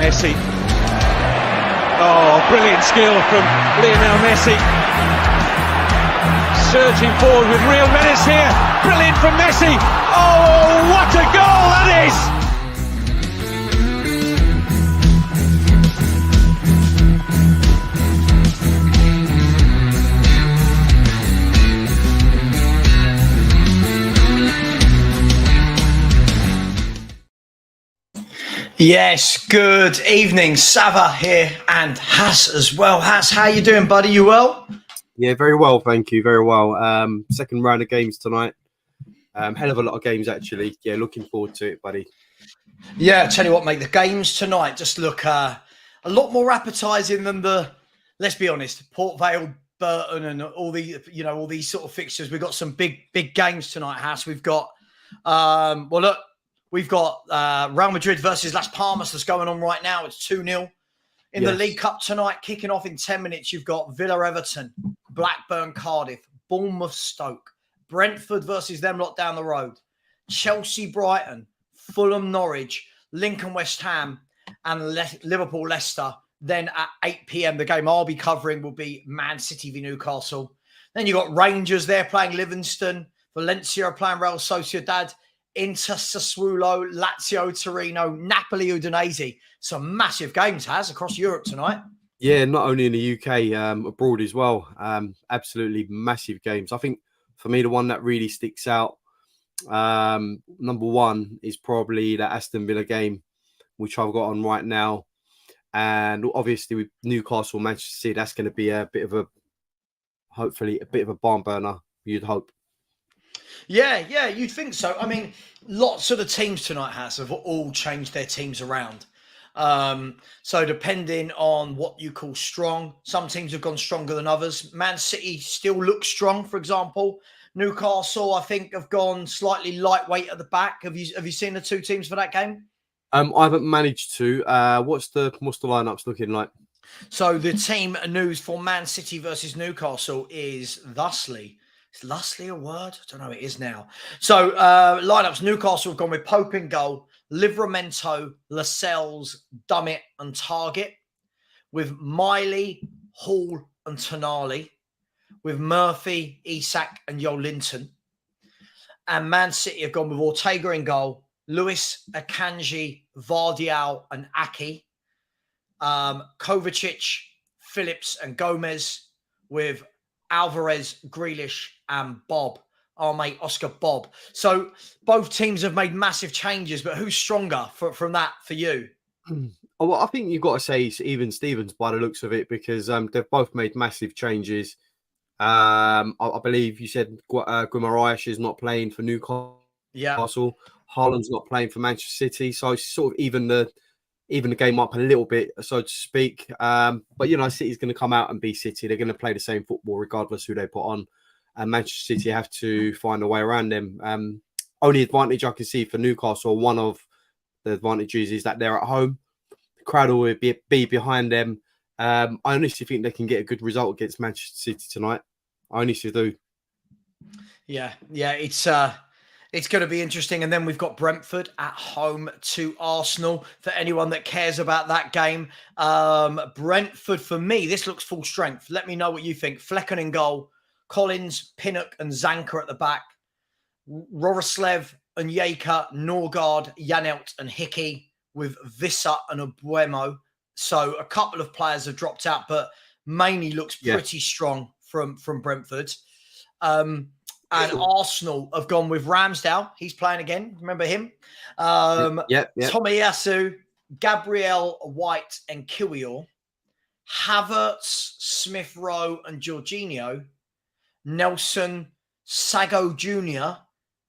Messi. Oh, brilliant skill from Lionel Messi. Surging forward with real menace here. Brilliant from Messi. Oh, what a goal that is! Yes, good evening. Savva here and Has as well. Has, how you doing, buddy? You well? Yeah, very well, thank you. Very well. Second round of games tonight. Hell of a lot of games, actually. Yeah, looking forward to it, buddy. Yeah, tell you what, mate, the games tonight just look a lot more appetising than let's be honest, Port Vale, Burton and all these sort of fixtures. We've got some big games tonight, Has. We've got, we've got Real Madrid versus Las Palmas that's going on right now. It's 2-0. In the League Cup tonight, kicking off in 10 minutes, you've got Villa Everton, Blackburn Cardiff, Bournemouth Stoke, Brentford versus them lot down the road, Chelsea Brighton, Fulham Norwich, Lincoln West Ham, and Liverpool Leicester. Then at 8 p.m, the game I'll be covering will be Man City v Newcastle. Then you've got Rangers there playing Livingston, Valencia playing Real Sociedad, Inter Sassuolo, Lazio Torino, Napoli Udinese. Some massive games, Has, across Europe tonight. Yeah, not only in the UK, abroad as well. Absolutely massive games. I think for me, the one that really sticks out, number one, is probably the Aston Villa game, which I've got on right now. And obviously with Newcastle, Manchester City, that's going to be hopefully a bit of a barn burner, you'd hope. Yeah, you'd think so. I mean, lots of the teams tonight, have all changed their teams around. So depending on what you call strong, some teams have gone stronger than others. Man City still looks strong, for example. Newcastle, I think, have gone slightly lightweight at the back. Have you seen the two teams for that game? I haven't managed to. What's the lineups looking like? So the team news for Man City versus Newcastle is thusly. Is thusly a word? I don't know. It is now. So lineups: Newcastle have gone with Pope in goal, Livramento, Lascelles, Dummett, and Target, with Miley, Hall, and Tonali, with Murphy, Isak, and Joelinton. And Man City have gone with Ortega in goal, Lewis, Akanji, Vardial, and Aki, Kovacic, Phillips, and Gomez, with Alvarez, Grealish, and Bob. Our mate Oscar Bob. So both teams have made massive changes, but who's stronger from that for you? Well, I think you've got to say it's even Stevens by the looks of it, because they've both made massive changes. I believe you said Guimaraes is not playing for Newcastle. Yeah. Haaland's not playing for Manchester City. So it's sort of even the game up a little bit, so to speak. But, City's going to come out and be City. They're going to play the same football regardless who they put on. And Manchester City have to find a way around them. Only advantage I can see for Newcastle, one of the advantages, is that they're at home. The crowd will be behind them. I honestly think they can get a good result against Manchester City tonight. I honestly do. Yeah, it's going to be interesting. And then we've got Brentford at home to Arsenal. For anyone that cares about that game, Brentford, for me, this looks full strength. Let me know what you think. Flecken in goal, Collins, Pinnock, and Zanka at the back. Roroslev and Yeka, Norgard, Janelt, and Hickey, with Vissa and Abuemo. So a couple of players have dropped out, but mainly looks pretty strong from Brentford. And Arsenal have gone with Ramsdale. He's playing again. Remember him? Tomiyasu, Gabriel White, and Kiwior. Havertz, Smith Rowe, and Jorginho. Nelson, Sago Jr.,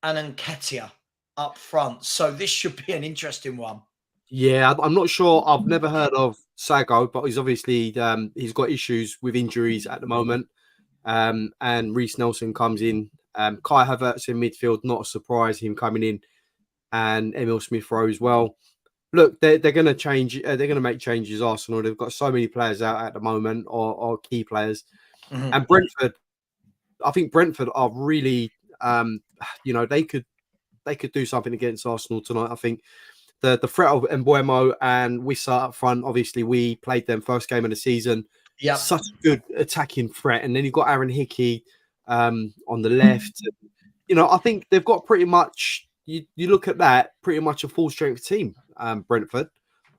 and Nketiah up front. So this should be an interesting one. Yeah, I'm not sure. I've never heard of Sago, but he's obviously he's got issues with injuries at the moment. And Reece Nelson comes in. Kai Havertz in midfield, not a surprise, him coming in, and Emil Smith-Rowe as well. Look, they're going to change. They're going to make changes. Arsenal. They've got so many players out at the moment, or key players. Mm-hmm. And Brentford, I think Brentford are really, they could do something against Arsenal tonight. I think the threat of Mbuemo and Wissa up front. Obviously, we played them first game of the season. Yeah, such a good attacking threat, and then you've got Aaron Hickey on the left. I think they've got pretty much. You look at that, pretty much a full strength team. Brentford,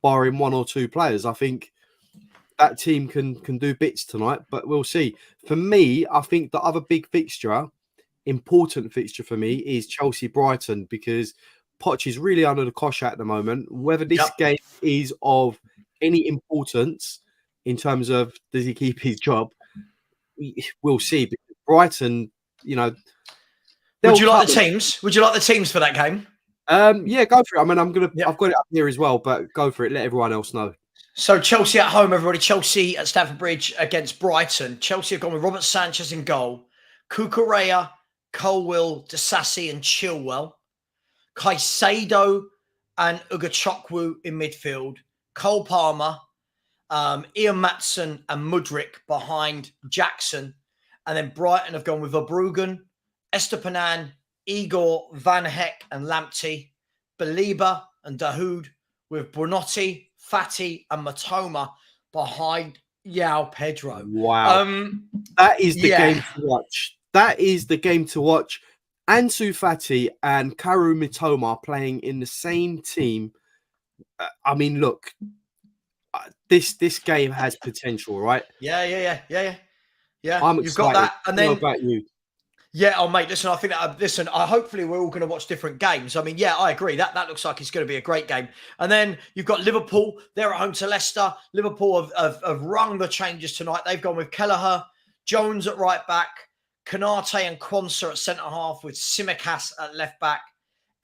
barring one or two players, I think that team can do bits tonight, but we'll see. For me, I think the other big important fixture for me is Chelsea-Brighton, because Poch is really under the cosh at the moment. Whether this game is of any importance in terms of does he keep his job, we'll see. Because Brighton, would you like the teams? Would you like the teams for that game? Yeah, go for it. I mean, I've got it up here as well, but go for it. Let everyone else know. So Chelsea at home, everybody. Chelsea at Stamford Bridge against Brighton. Chelsea have gone with Robert Sanchez in goal, Cucurella, Colwill, Disasi and Chilwell, Caicedo and Ugachukwu in midfield, Cole Palmer, Ian Matson and Mudryk behind Jackson. And then Brighton have gone with Verbruggen, Estepanan, Igor, Van Heck and Lamptey, Baliba and Dahoud, with Brunotti, Fati and Matoma behind João Pedro. Wow. That is the game to watch. That is the game to watch. Ansu Fati and Karu Mitoma playing in the same team. I mean, look, this game has potential, right? Yeah. I'm You've excited. got that, and then what about you? Yeah, mate, listen, I think that, hopefully we're all going to watch different games. I mean, yeah, I agree. That looks like it's going to be a great game. And then you've got Liverpool. They're at home to Leicester. Liverpool have rung the changes tonight. They've gone with Kelleher, Jones at right back, Konate and Quansah at centre-half, with Tsimikas at left-back,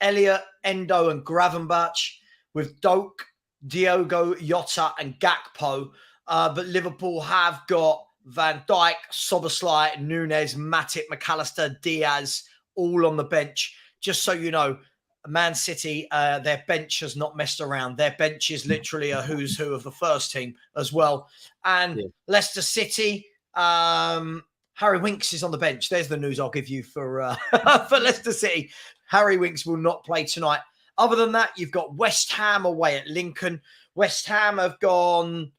Elliott, Endo and Gravenberch, with Doak, Diogo, Jota and Gakpo. But Liverpool have got Van Dijk, Szoboszlai, Nunes, Matip, McAllister, Diaz, all on the bench. Just so you know, Man City, their bench has not messed around. Their bench is literally a who's who of the first team as well. And Leicester City, Harry Winks is on the bench. There's the news I'll give you for Leicester City. Harry Winks will not play tonight. Other than that, you've got West Ham away at Lincoln. West Ham have gone,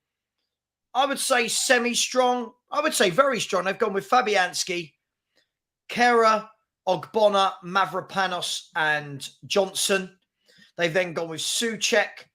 I would say, semi-strong. I would say very strong. They've gone with Fabianski, Kera, Ogbonna, Mavropanos and Johnson. They've then gone with Souček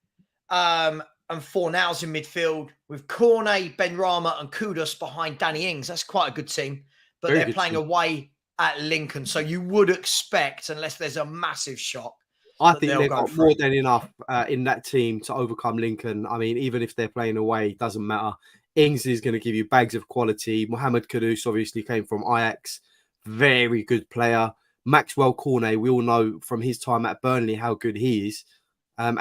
and Fornals in midfield, with Cornet, Benrahma and Kudus behind Danny Ings. That's quite a good team. But they're playing away at Lincoln. So you would expect, unless there's a massive shock, I think they've got more than enough in that team to overcome Lincoln. I mean, even if they're playing away, it doesn't matter. Ings is going to give you bags of quality. Mohamed Kudus obviously came from Ajax. Very good player. Maxwell Cornet, we all know from his time at Burnley how good he is. And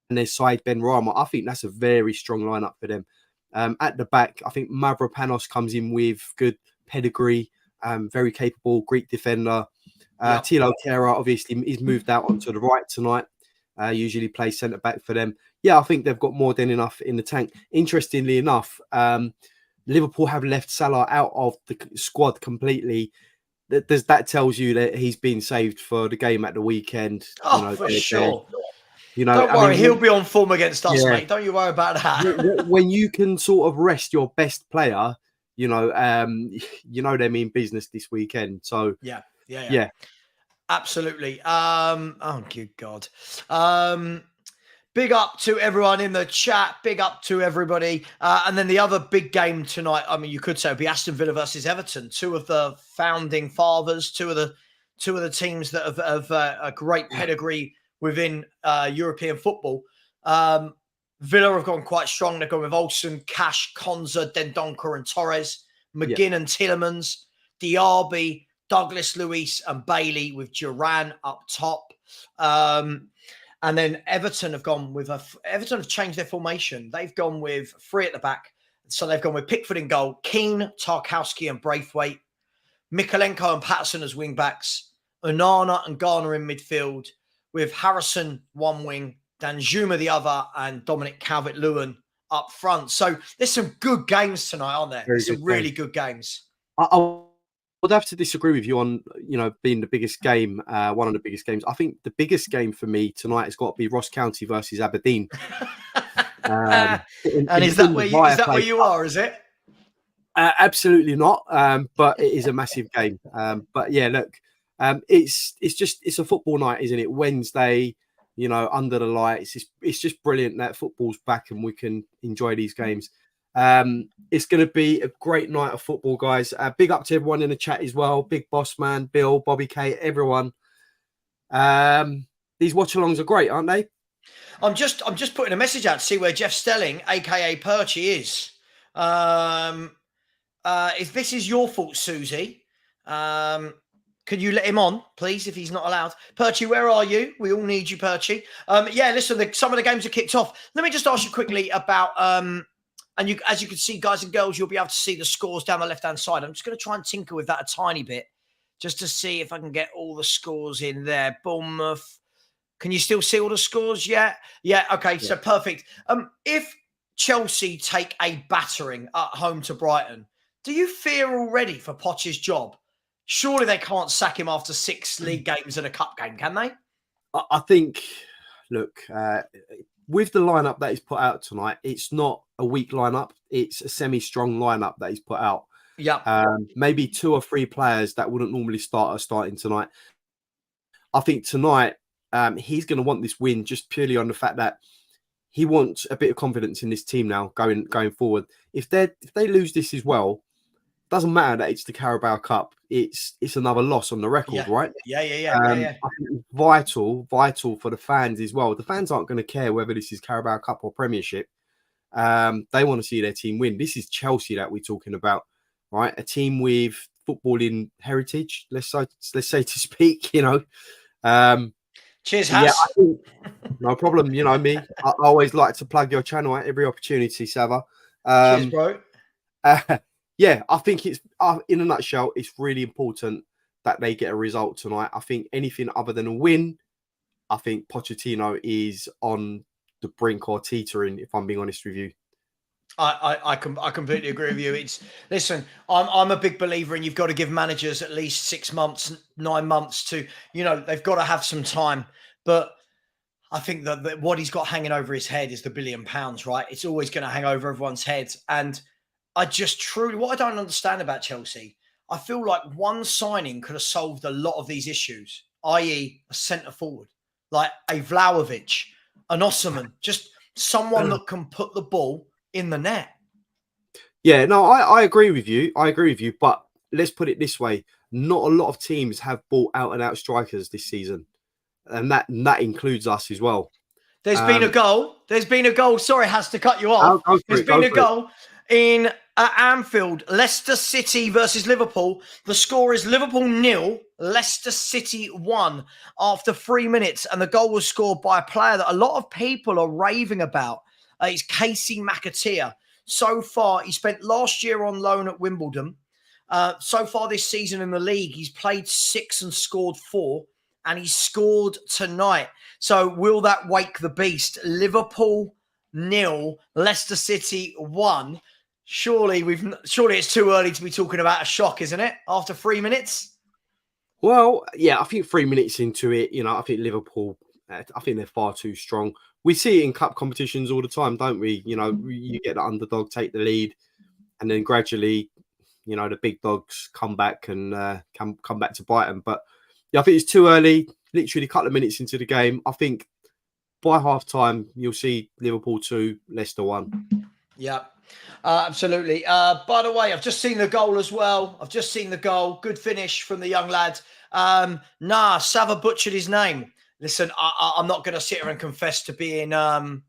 their side, Benrahma. I think that's a very strong lineup for them. At the back, I think Mavropanos comes in with good pedigree, very capable Greek defender. Tilo Kehrer obviously is moved out onto the right tonight. Usually plays centre back for them. Yeah, I think they've got more than enough in the tank. Interestingly enough, Liverpool have left Salah out of the squad completely. That tells you that he's been saved for the game at the weekend? For sure. Don't worry, he'll be on form against us, mate. Don't you worry about that. When you can sort of rest your best player, they mean business this weekend. So yeah. Absolutely. Oh, good God. Big up to everyone in the chat. Big up to everybody. And then the other big game tonight, I mean, you could say, would be Aston Villa versus Everton. Two of the founding fathers, two of the teams that have a great pedigree within European football. Villa have gone quite strong. They've gone with Olsen, Cash, Konza, Dendoncker and Torres, McGinn and Tillemans, Diaby, Douglas Luiz and Bailey, with Duran up top. And then Everton have gone with Everton have changed their formation. They've gone with three at the back. So they've gone with Pickford in goal, Keane, Tarkowski and Braithwaite, Mikolenko and Patterson as wing backs, Onana and Garner in midfield, with Harrison one wing, Danjuma the other, and Dominic Calvert-Lewin up front. So there's some good games tonight, aren't there? There's some really good games. I would have to disagree with you on, being the biggest game, one of the biggest games. I think the biggest game for me tonight has got to be Ross County versus Aberdeen. And is that where you are? Is it? Absolutely not. But it is a massive game. But yeah, look, it's a football night, isn't it? Wednesday, under the lights. It's just brilliant that football's back and we can enjoy these games. It's going to be a great night of football, guys. Big up to everyone in the chat as well. Big Boss Man, Bill, Bobby K, everyone. These watch-alongs are great, aren't they? I'm just putting a message out to see where Jeff Stelling, aka Perchy, is. If this is your fault, Susie, could you let him on, please, if he's not allowed? Perchy, where are you? We all need you, Perchy. Listen, some of the games are kicked off. Let me just ask you quickly about, as you can see, guys and girls, you'll be able to see the scores down the left-hand side. I'm just going to try and tinker with that a tiny bit just to see if I can get all the scores in there. Bournemouth. Can you still see all the scores? Yeah. Okay. Yeah. So perfect. If Chelsea take a battering at home to Brighton, do you fear already for Poch's job? Surely they can't sack him after 6 league games and a cup game, can they? I think, look, with the lineup that he's put out tonight, it's not a weak lineup. It's a semi-strong lineup that he's put out. Yeah. Maybe 2 or 3 players that wouldn't normally start are starting tonight. I think tonight, he's going to want this win just purely on the fact that he wants a bit of confidence in this team now going forward. If they lose this as well, doesn't matter that it's the Carabao Cup. It's another loss on the record, right? Yeah. I think vital for the fans as well. The fans aren't going to care whether this is Carabao Cup or Premiership. They want to see their team win. This is Chelsea that we're talking about, right? A team with footballing heritage, let's say to speak. Cheers, Has. Yeah, no problem. Me. I always like to plug your channel at every opportunity, Savva. Cheers, bro. I think it's in a nutshell, it's really important that they get a result tonight. I think anything other than a win, I think Pochettino is on the brink or teetering, if I'm being honest with you. I completely agree with you. Listen, I'm a big believer in you've got to give managers at least 6 months, 9 months to, they've got to have some time. But I think that what he's got hanging over his head is the £1 billion, right? It's always going to hang over everyone's heads. And I just truly, what I don't understand about Chelsea, I feel like one signing could have solved a lot of these issues, i.e. a centre forward, like a Vlahovic, an Osimhen, just someone that can put the ball in the net. Yeah, no, I agree with you. But let's put it this way. Not a lot of teams have bought out and out strikers this season. And that includes us as well. There's been a goal. Sorry, has to cut you off. There's been a goal in Anfield, Leicester City versus Liverpool. The score is Liverpool 0, Leicester City 1 after 3 minutes. And the goal was scored by a player that a lot of people are raving about. It's Casey McAteer. So far, he spent last year on loan at Wimbledon. So far this season in the league, he's played 6 and scored 4. And he scored tonight. So will that wake the beast? Liverpool 0, Leicester City 1. Surely it's too early to be talking about a shock, isn't it? After 3 minutes? Well, yeah, I think 3 minutes into it, I think Liverpool, I think they're far too strong. We see it in cup competitions all the time, don't we? You get the underdog take the lead, and then gradually, the big dogs come back and come back to bite them. But yeah, I think it's too early. Literally a couple of minutes into the game. I think by half time, you'll see Liverpool 2, Leicester 1. Yeah, absolutely. By the way, I've just seen the goal as well. Good finish from the young lad. Savva butchered his name. Listen, I'm not going to sit here and confess to being to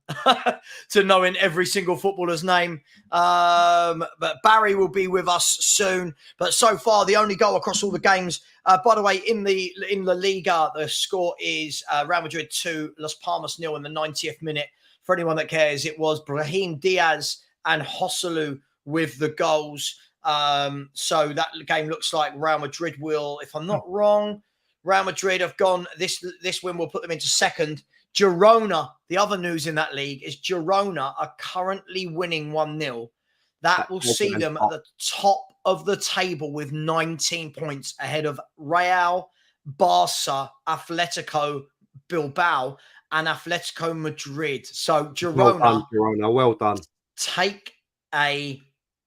knowing every single footballer's name. But Barry will be with us soon. But so far, the only goal across all the games. By the way, in the Liga, the score is Real Madrid 2, Las Palmas 0 in the 90th minute. For anyone that cares, it was Brahim Diaz and Joselu with the goals. So that game looks like Real Madrid will, if I'm not wrong, Real Madrid have gone, this win will put them into second. Girona, the other news in that league is Girona are currently winning 1-0. That will see them at the top of the table with 19 points ahead of Real, Barca, Atletico Bilbao, and Atletico Madrid. So Girona, well done. Take a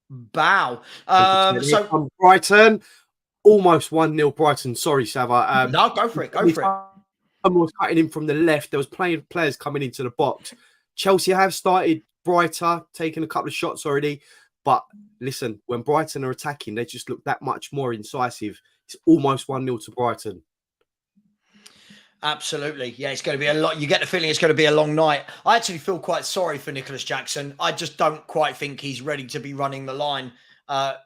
bow. So Brighton, almost 1-0 Brighton. Sorry, Savva. No, go for it. Go for it. Someone was cutting in from the left. There was players coming into the box. Chelsea have started brighter, taking a couple of shots already. But listen, when Brighton are attacking, they just look that much more incisive. It's almost 1-0 to Brighton. Absolutely. Yeah, it's going to be a lot. You get the feeling it's going to be a long night. I actually feel quite sorry for Nicholas Jackson. I just don't quite think he's ready to be running the line for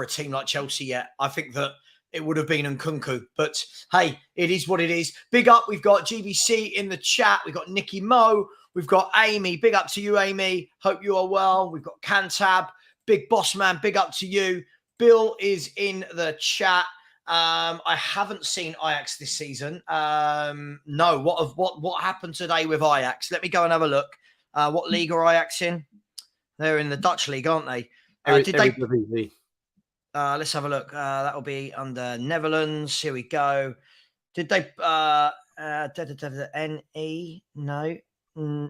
a team like Chelsea yet. I think that it would have been Nkunku. But hey, it is what it is. Big up. We've got GBC in the chat. We've got Nicky Mo. We've got Amy. Big up to you, Amy. Hope you are well. We've got Cantab. Big boss man. Big up to you. Bill is in the chat. I haven't seen Ajax this season. No. What happened today with Ajax? Let me go and have a look. What league are Ajax in? They're in the Dutch league, aren't they? Let's have a look. That will be under Netherlands. Here we go. Did they? NE? No.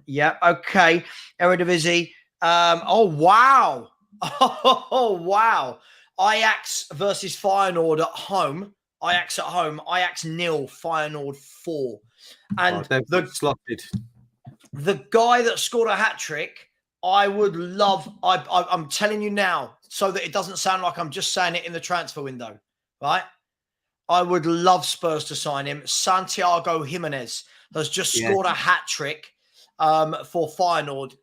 Yeah. Okay. Eredivisie. Oh wow. Oh wow. Ajax versus Feyenoord at home. Ajax at home. Ajax 0, Feyenoord 4. And the guy that scored a hat-trick, I would love... I'm telling you now, so that it doesn't sound like I'm just saying it in the transfer window, right? I would love Spurs to sign him. Santiago Jimenez has just scored a hat-trick for Feyenoord.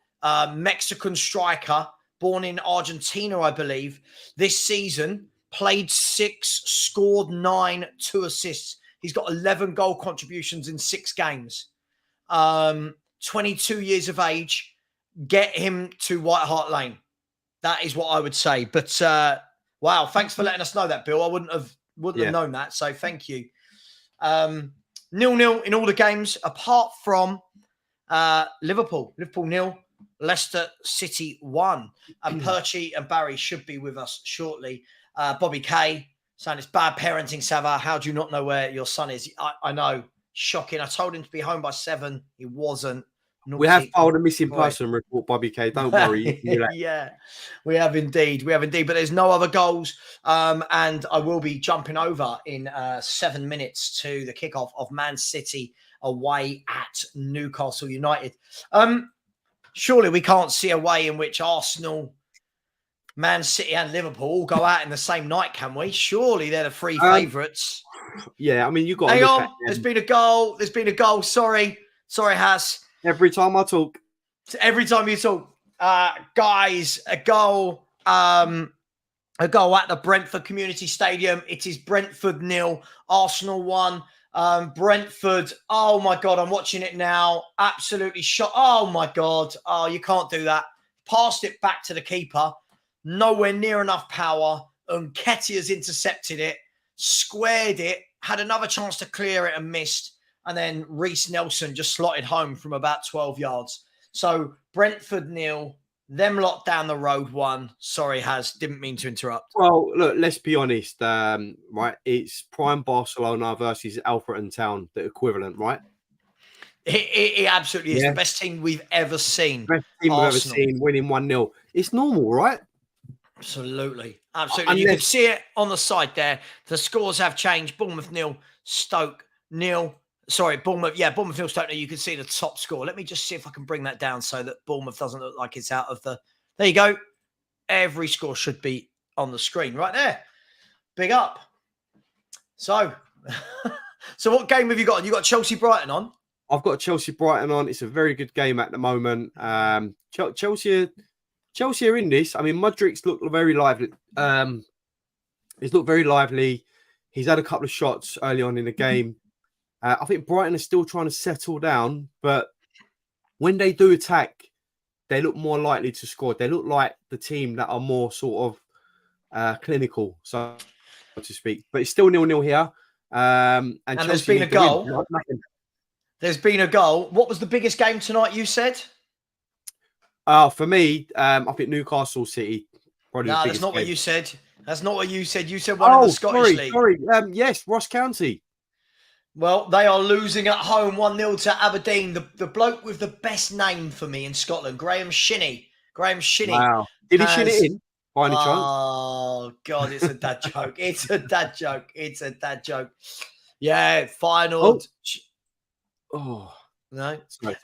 Mexican striker, born in Argentina, I believe. This season, played 6, scored 9, 2 assists. He's got 11 goal contributions in 6 games. 22 years of age. Get him to White Hart Lane. That is what I would say. But wow, thanks for letting us know that, Bill. I wouldn't have known that. So thank you. 0-0 in all the games, apart from Liverpool. Liverpool 0. Leicester City 1. And Perchy and Barry should be with us shortly. Bobby K saying it's bad parenting, Savva. How do you not know where your son is? I know. Shocking. I told him to be home by 7. He wasn't. We have filed a missing person report, Bobby K. Don't worry. Yeah, we have indeed. We have indeed. But there's no other goals. And I will be jumping over in 7 minutes to the kickoff of Man City away at Newcastle United. Surely we can't see a way in which Arsenal, Man City and Liverpool all go out in the same night, can we? Surely they're the 3 favourites. Yeah, I mean, you got. Hang on, there's been a goal. There's been a goal. Sorry, Has. Every time I talk. Every time you talk, guys, a goal at the Brentford Community Stadium. It is Brentford 0, Arsenal 1. Brentford, oh my God, I'm watching it now. Absolutely shot. Oh my God. Oh, you can't do that. Passed it back to the keeper. Nowhere near enough power. Nketiah has intercepted it, squared it, had another chance to clear it and missed. And then Reece Nelson just slotted home from about 12 yards. So Brentford 0, them lot down the road 1. Sorry, didn't mean to interrupt. Well, look, let's be honest, right? It's prime Barcelona versus Alfreton Town, the equivalent, right? It absolutely is the best team we've ever seen. Best team we've ever seen, winning 1-0. It's normal, right? Absolutely. You can see it on the side there. The scores have changed. Bournemouth 0, Stoke 0. Sorry, Bournemouth 0, Stoke 0. You can see the top score. Let me just see if I can bring that down so that Bournemouth doesn't look like it's out of the... There you go. Every score should be on the screen right there. Big up. So what game have you got? You got Chelsea-Brighton on? I've got Chelsea-Brighton on. It's a very good game at the moment. Chelsea are in this. I mean, Mudrik's looked very lively. He's looked very lively. He's had a couple of shots early on in the game. I think Brighton are still trying to settle down, but when they do attack, they look more likely to score. They look like the team that are more sort of clinical, so to speak. But it's still 0-0 here. And there's been a goal. There's been a goal. What was the biggest game tonight, you said? For me, I think Newcastle City. Probably No, the that's not game. what you said. That's not what you said. You said one in the Scottish League. Sorry. Yes, Ross County. Well, they are losing at home 1-0 to Aberdeen. The bloke with the best name for me in Scotland, Graham Shinnie. Wow. Did he shin it in by any chance? Oh, God, it's a dad joke. It's a dad joke. Yeah, final. Oh. No. Sorry.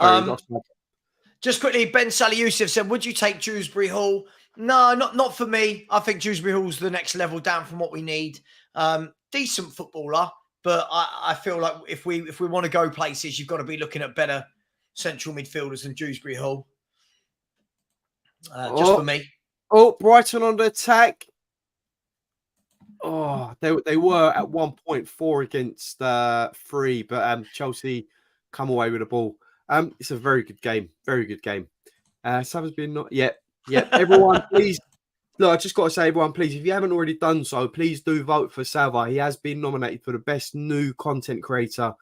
Just quickly, Ben Sally Youssef said, would you take Dewsbury Hall? No, not for me. I think Dewsbury Hall's the next level down from what we need. Decent footballer, but I feel like if we want to go places, you've got to be looking at better central midfielders than Dewsbury Hall. Just for me. Oh, Brighton on the attack. Oh, they were at 1.4 against 3, but Chelsea come away with the ball. It's a very good game. Savva's been not yet. Yeah. Everyone, please. Look, I just got to say, everyone, please, if you haven't already done so, please do vote for Savva. He has been nominated for the best new content creator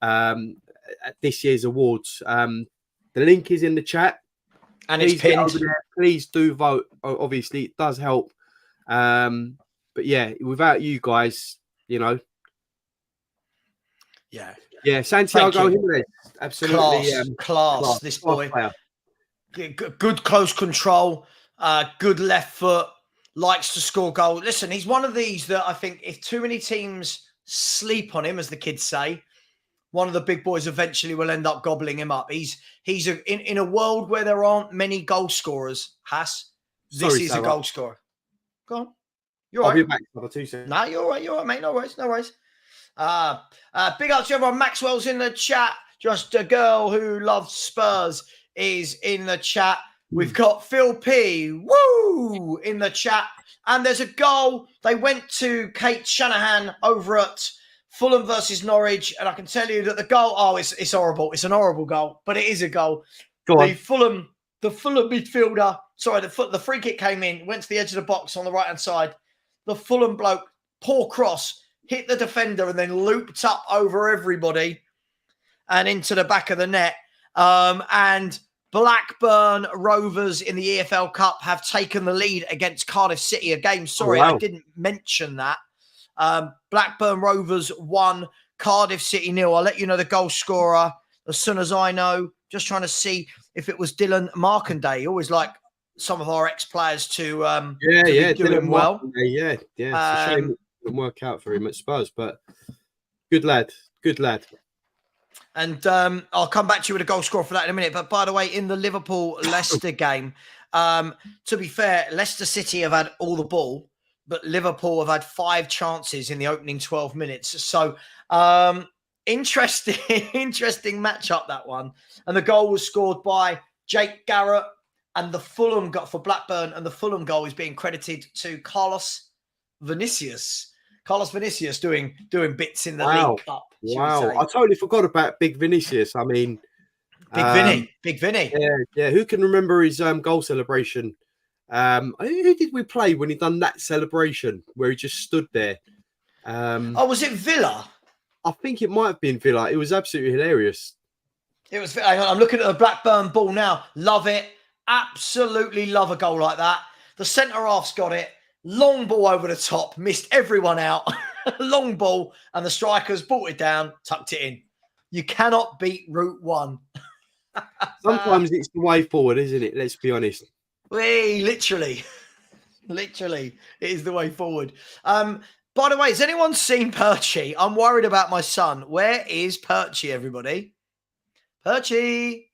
at this year's awards. The link is in the chat. And it's pinned. Please do vote. Obviously, it does help. But yeah, without you guys, Yeah. Yeah, Santiago Jimenez. Absolutely. Class, this boy. Good close control, good left foot, likes to score goals. Listen, he's one of these that I think if too many teams sleep on him, as the kids say, one of the big boys eventually will end up gobbling him up. He's in a world where there aren't many goal scorers, this is a goal scorer. Go on. You're I'll right. be back for 2 seconds. No, you're all right, mate. No worries. Big up to everyone. Maxwell's in the chat. Just a girl who loves Spurs is in the chat. We've got Phil P. Woo! In the chat. And there's a goal. They went to Kate Shanahan over at Fulham versus Norwich. And I can tell you that the goal, it's horrible. It's an horrible goal, but it is a goal. The Fulham midfielder, the free kick came in, went to the edge of the box on the right-hand side. The Fulham bloke, poor cross, hit the defender and then looped up over everybody and into the back of the net. And Blackburn Rovers in the EFL Cup have taken the lead against Cardiff City. I didn't mention that. Blackburn Rovers 1, Cardiff City 0. I'll let you know the goal scorer as soon as I know. Just trying to see if it was Dylan Markanday. Always like some of our ex-players to be doing well. Yeah. It's a shame it didn't work out for him at Spurs, but good lad. And I'll come back to you with a goal scorer for that in a minute. But by the way, in the Liverpool-Leicester game, to be fair, Leicester City have had all the ball, but Liverpool have had 5 chances in the opening 12 minutes. So interesting matchup, that one. And the goal was scored by Jake Garrett. And the Fulham got for Blackburn, and the Fulham goal is being credited to Carlos Vinicius. Carlos Vinicius doing bits in the League Cup. Wow, I totally forgot about Big Vinicius. I mean, Big Vinny. Yeah. Who can remember his goal celebration? Who did we play when he done that celebration where he just stood there? Was it Villa? I think it might have been Villa. It was absolutely hilarious. It was. Hang on, I'm looking at the Blackburn ball now. Love it. Absolutely love a goal like that. The centre-half's got it. Long ball over the top. Missed everyone out. Long ball. And the strikers brought it down. Tucked it in. You cannot beat Route 1. Sometimes it's the way forward, isn't it? Let's be honest. Literally. It is the way forward. By the way, has anyone seen Perchy? I'm worried about my son. Where is Perchy, everybody? Perchy.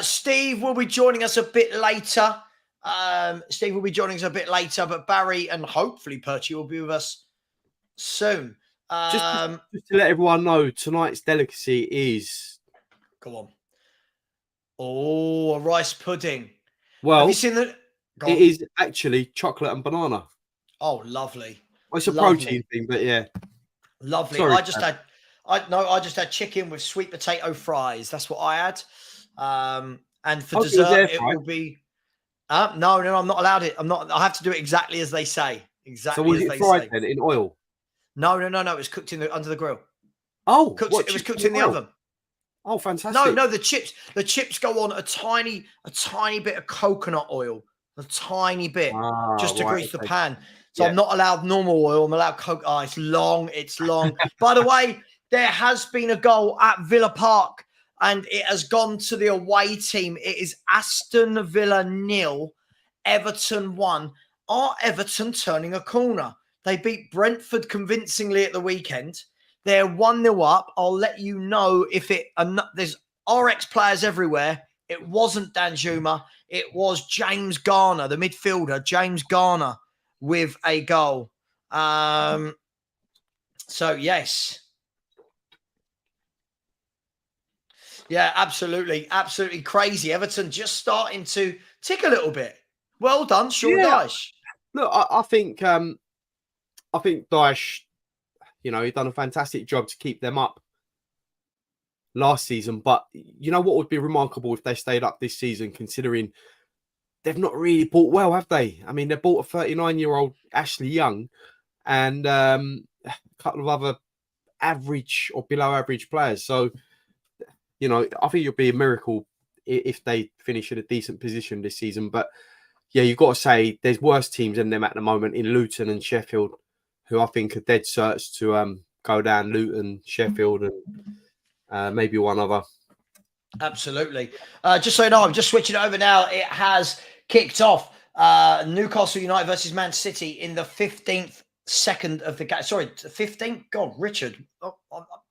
Steve will be joining us a bit later. But Barry and hopefully Perchy will be with us soon. Just to let everyone know, tonight's delicacy is... Go on. Oh, a rice pudding. Well, have you seen that? It is actually chocolate and banana. Oh, lovely. Well, it's a protein thing, but yeah. Lovely. Sorry, I just had chicken with sweet potato fries. That's what I had. And for dessert, it will be. No, I'm not allowed it. I have to do it exactly as they say. Exactly. So was it fried then in oil? No. It was cooked under the grill. Oh, it was cooked in the oven. Oh, fantastic! No, the chips go on a tiny bit of coconut oil a tiny bit, just to grease the Okay. pan. So I'm not allowed normal oil. I'm allowed coke. Oh, it's long. It's long. By the way, there has been a goal at Villa Park, and it has gone to the away team. It is Aston Villa 0, Everton 1. Are Everton turning a corner? They beat Brentford convincingly at the weekend. They're 1-0 up. I'll let you know if there's RX players everywhere. It wasn't Danjuma. It was James Garner, the midfielder, James Garner, with a goal. So, yes. Yeah, absolutely. Absolutely crazy. Everton just starting to tick a little bit. Well done, Sean Dyche. Look, I think Dyche, he done a fantastic job to keep them up last season. But you know what would be remarkable if they stayed up this season, considering they've not really bought well, have they? I mean, they bought a 39-year-old Ashley Young and a couple of other average or below average players. So, I think it'll be a miracle if they finish in a decent position this season. But yeah, you've got to say there's worse teams than them at the moment in Luton and Sheffield, who I think are dead certs to go down. Luton, Sheffield, and maybe one other. Absolutely. Just so you know, I'm just switching over now. It has kicked off. Newcastle United versus Man City in the 15th second of the game. Sorry, 15th? God, Richard.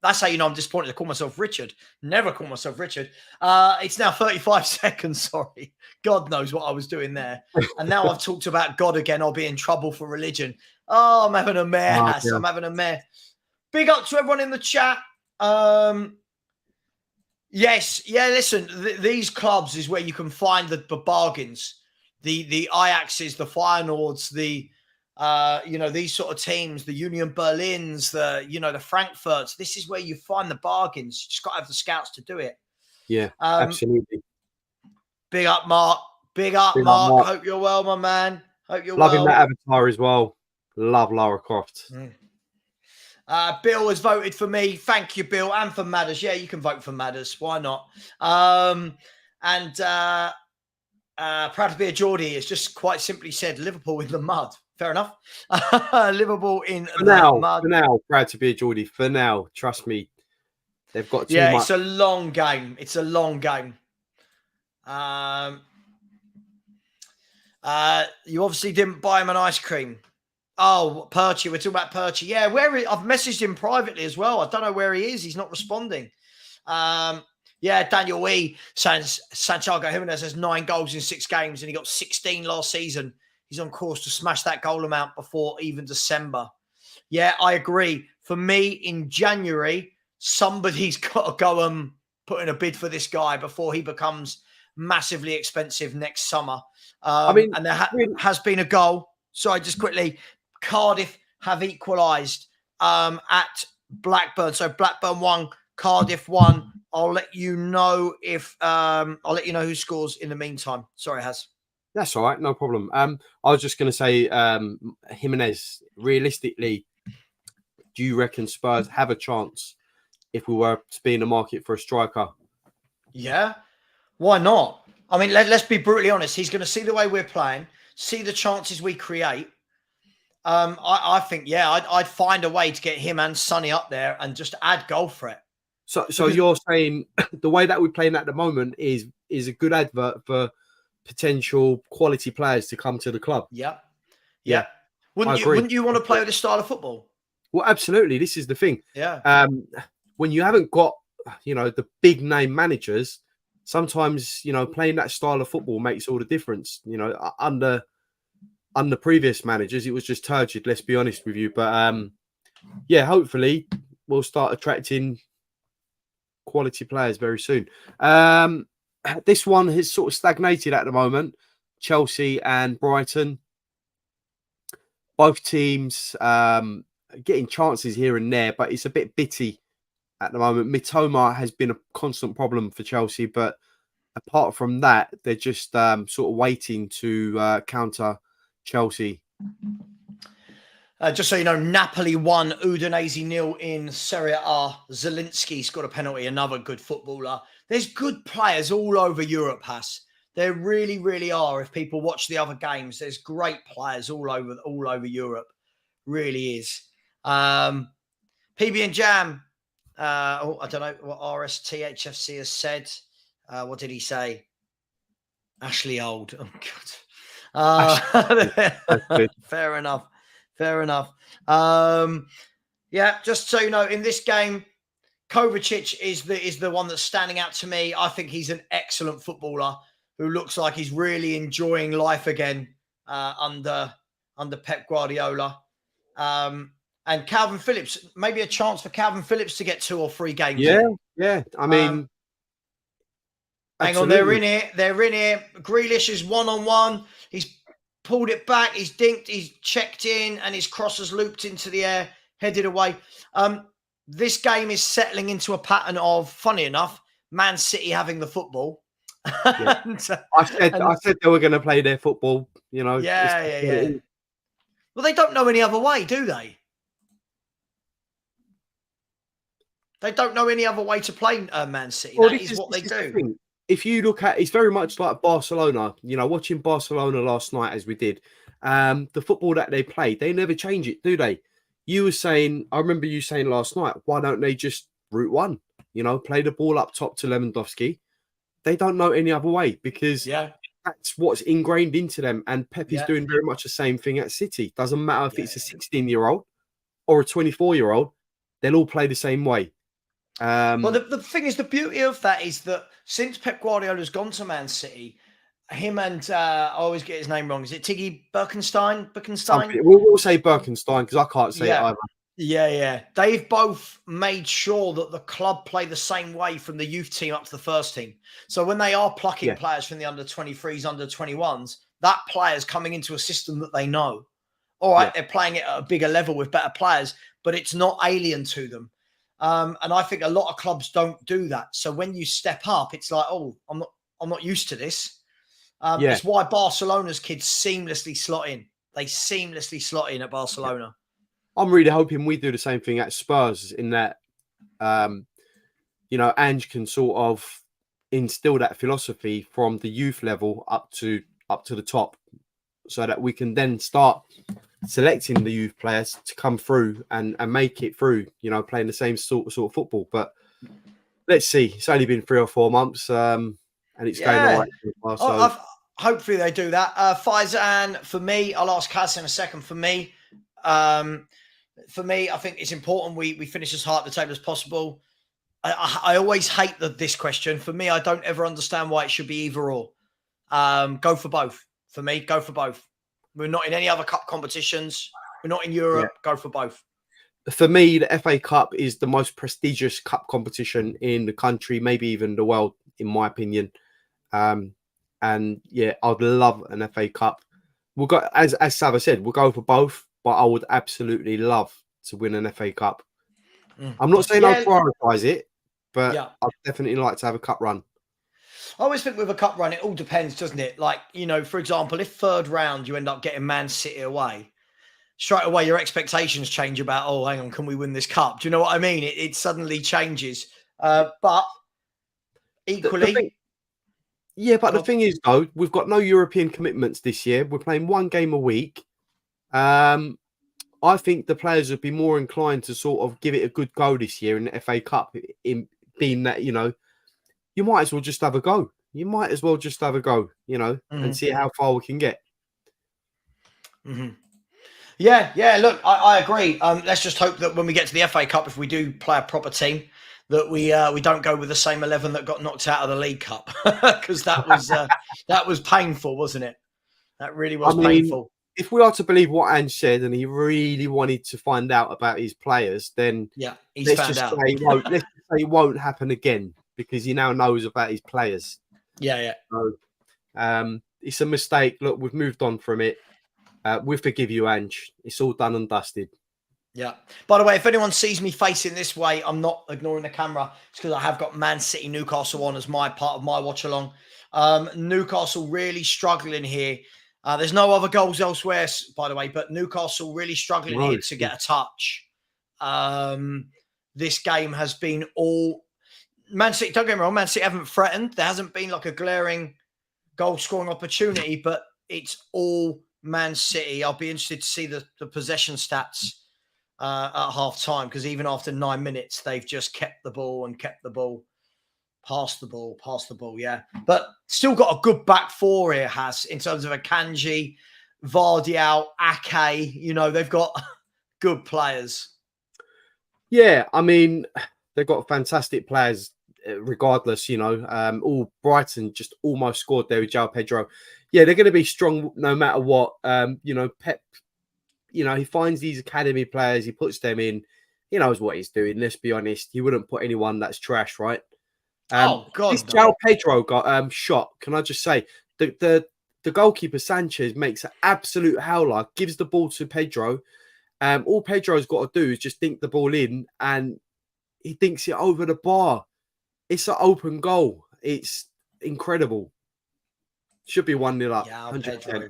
That's how you know I'm disappointed to call myself Richard. Never call myself Richard. It's now 35 seconds. Sorry. God knows what I was doing there. And now I've talked about God again. I'll be in trouble for religion. Oh, I'm having a mare. Yeah. I'm having a mare. Big up to everyone in the chat. Yes. Yeah, listen, these clubs is where you can find the bargains. The Ajaxes, the Feyenoords, these sort of teams, the Union Berlins, the Frankfurts. This is where you find the bargains. You just got to have the scouts to do it. Yeah, absolutely. Big up, Mark. Big up, Mark. Hope you're well, my man. Hope you're Loving that avatar as well. Love Lara Croft. Bill has voted for me. Thank you, Bill, and for Madders. Yeah, you can vote for Madders. Why not? Proud to be a Geordie. It's just quite simply said Liverpool in the mud. Fair enough. Liverpool in the mud. For now, proud to be a Geordie. For now, trust me, they've got too much. Yeah, it's a long game. It's a long game. You obviously didn't buy him an ice cream. Oh, Perchy. We're talking about Perchy. Yeah, I've messaged him privately as well. I don't know where he is. He's not responding. Yeah, Daniel E. Santiago Jimenez has 9 goals in 6 games and he got 16 last season. He's on course to smash that goal amount before even December. Yeah, I agree. For me, in January, somebody's got to go and put in a bid for this guy before he becomes massively expensive next summer. And there has been a goal. Sorry, just quickly. Cardiff have equalised at Blackburn. So Blackburn 1, Cardiff 1. I'll let you know who scores in the meantime. Sorry, Haz. That's all right, no problem. I was just going to say, Jimenez, realistically, do you reckon Spurs have a chance if we were to be in the market for a striker? Yeah, why not? I mean, let's be brutally honest. He's going to see the way we're playing, see the chances we create. I think, I'd find a way to get him and Sonny up there and just add goal threat. So you're saying the way that we're playing at the moment is a good advert for potential quality players to come to the club. Yeah. Wouldn't you want to play with this style of football? Well, absolutely. This is the thing. Yeah. When you haven't got, the big name managers, sometimes, playing that style of football makes all the difference. Under previous managers, it was just turgid, let's be honest with you. But hopefully we'll start attracting quality players very soon. This one has sort of stagnated at the moment. Chelsea and Brighton. Both teams getting chances here and there, but it's a bit bitty at the moment. Mitoma has been a constant problem for Chelsea, but apart from that, they're just sort of waiting to counter Chelsea. Just so you know, Napoli 1, Udinese 0 in Serie A. Zielinski's got a penalty, another good footballer. There's good players all over Europe, Haas. There really, really are. If people watch the other games, there's great players all over Europe. Really is. PB and Jam. I don't know what RSTHFC has said. What did he say? Ashley Old. Oh God. Fair enough. Yeah, just so you know, in this game, Kovacic is the one that's standing out to me. I think he's an excellent footballer who looks like he's really enjoying life again under Pep Guardiola. And Calvin Phillips, maybe a chance for Calvin Phillips to get 2 or 3 games. Yeah. I mean, hang on, they're in here. Grealish is 1-on-1. He's pulled it back. He's dinked. He's checked in, and his cross has looped into the air, headed away. This game is settling into a pattern of, funny enough, Man City having the football. Yeah. I said they were going to play their football. You know. Yeah. Well, they don't know any other way, do they? They don't know any other way to play Man City. That is what they do. If you look at, it's very much like Barcelona. You know, watching Barcelona last night as we did, the football that they play, they never change it, do they? You were saying, I remember you saying last night, why don't they just route one? You know, play the ball up top to Lewandowski. They don't know any other way because that's what's ingrained into them. And Pep is doing very much the same thing at City. Doesn't matter if it's a 16-year-old or a 24-year-old, they'll all play the same way. Well, the thing is, the beauty of that is that since Pep Guardiola's gone to Man City, him and I always get his name wrong. Is it Tiggy Birkenstein? We'll say Birkenstein because I can't say it either. Yeah. They've both made sure that the club play the same way from the youth team up to the first team. So when they are plucking players from the under-23s, under-21s, that player's coming into a system that they know. All right, they're playing it at a bigger level with better players, but it's not alien to them. And I think a lot of clubs don't do that. So when you step up, it's like, oh, I'm not used to this. It's why Barcelona's kids seamlessly slot in. They seamlessly slot in at Barcelona. I'm really hoping we do the same thing at Spurs in that, Ange can sort of instill that philosophy from the youth level up to the top so that we can then start selecting the youth players to come through and make it through, playing the same sort of football. But let's see. It's only been 3 or 4 months and it's going all right so far. So. Hopefully they do that. Faizan, for me, I'll ask Kaz in a second. For me, I think it's important we finish as high up the table as possible. I always hate this question. For me, I don't ever understand why it should be either or. Go for both. For me, go for both. We're not in any other cup competitions. We're not in Europe. Go for both. For me, the FA Cup is the most prestigious cup competition in the country, maybe even the world, in my opinion. And I'd love an FA Cup. We'll go, as Savva said, we'll go for both, but I would absolutely love to win an FA Cup. I'm not saying I'll prioritise it, but I'd definitely like to have a cup run. I always think with a cup run, it all depends, doesn't it? Like, for example, if third round you end up getting Man City away, straight away your expectations change about, oh, hang on, can we win this cup? Do you know what I mean? It suddenly changes. But equally... the thing is, though, we've got no European commitments this year. We're playing 1 game a week. I think the players would be more inclined to sort of give it a good go this year in the FA Cup, in being that, you might as well just have a go. And see how far we can get. Mm-hmm. Yeah, look, I agree. Let's just hope that when we get to the FA Cup, if we do play a proper team, that we don't go with the same 11 that got knocked out of the League Cup, because that was painful, wasn't it? That really was painful. If we are to believe what Ange said, and he really wanted to find out about his players, then he's found out. Let's say it won't happen again because he now knows about his players. Yeah. So, it's a mistake. Look, we've moved on from it. We forgive you, Ange. It's all done and dusted. Yeah. By the way, if anyone sees me facing this way, I'm not ignoring the camera. It's because I have got Man City Newcastle on as my part of my watch along. Newcastle really struggling here. There's no other goals elsewhere, by the way, but Newcastle really struggling here to get a touch. This game has been all... Man City, don't get me wrong, Man City haven't threatened. There hasn't been like a glaring goal scoring opportunity, but it's all Man City. I'll be interested to see the possession stats at half time, because even after 9 minutes, they've just kept the ball and kept the ball. Pass the ball, yeah. But still got a good back four here, has, in terms of Akanji, Vardial, Ake. You know, they've got good players. Yeah, I mean, they've got fantastic players regardless, you know. All Brighton just almost scored there with João Pedro. Yeah, they're going to be strong no matter what. You know, Pep, you know, he finds these academy players, he puts them in. He knows what he's doing, let's be honest. He wouldn't put anyone that's trash, right? Oh, God, this no. João Pedro got shot. Can I just say, the goalkeeper Sanchez makes an absolute howler, gives the ball to Pedro. All Pedro's got to do is just dink the ball in, and he dinks it over the bar. It's an open goal. It's incredible. Should be 1-0 up. Yeah, 100%. Pedro.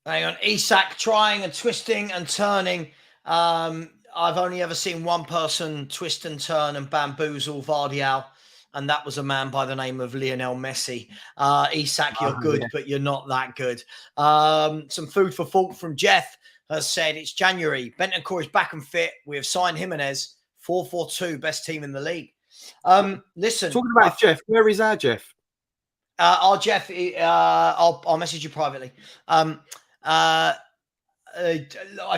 Hang on, Isak trying and twisting and turning. I've only ever seen one person twist and turn and bamboozle Vardial, and that was a man by the name of Lionel Messi. Isak, you're good, but you're not that good. Some food for thought from Jeff has said, it's January. Bentancur is back and fit. We have signed Jimenez. 4-4-2, best team in the league. Listen. Talking about Jeff, where is our Jeff? Our Jeff, I'll message you privately. I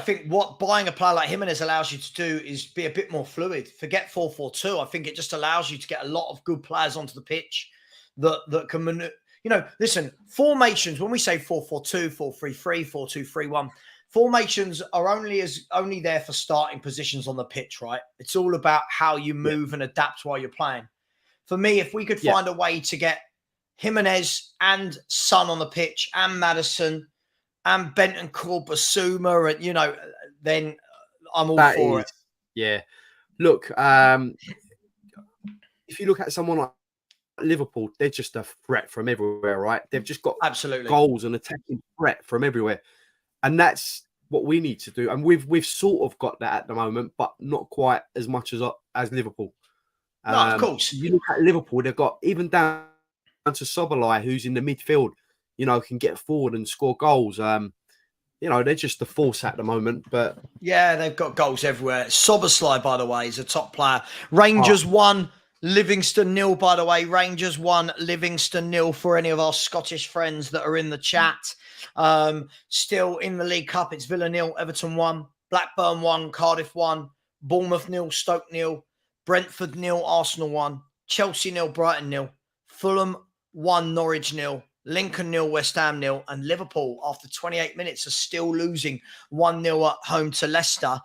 think what buying a player like Jimenez allows you to do is be a bit more fluid. Forget 4-4-2. I think it just allows you to get a lot of good players onto the pitch that can, you know, listen, formations, when we say 4-4-2, 4-3-3, 4-2-3-1, formations are only there for starting positions on the pitch, right? It's all about how you move and adapt while you're playing. For me, if we could find a way to get Jimenez and Son on the pitch, and Maddison and Bentancur, Basuma, and, you know, then I'm all for it. Yeah. Look, if you look at someone like Liverpool, they're just a threat from everywhere, right? They've just got goals and attacking threat from everywhere. And that's what we need to do. And we've sort of got that at the moment, but not quite as much as Liverpool. No, of course. You look at Liverpool, they've got even down to Scoreline, who's in the midfield, you know, can get forward and score goals. You know, they're just the force at the moment. But yeah, they've got goals everywhere. Szoboszlai, by the way, is a top player. Rangers 1, Livingston 0, by the way. Rangers 1, Livingston 0 for any of our Scottish friends that are in the chat. Still in the League Cup, it's Villa 0, Everton 1, Blackburn 1, Cardiff 1, Bournemouth 0, Stoke 0, Brentford 0, Arsenal 1, Chelsea 0, Brighton 0, Fulham 1, Norwich 0, Lincoln 0, West Ham 0, and Liverpool, after 28 minutes, are still losing 1-0 at home to Leicester.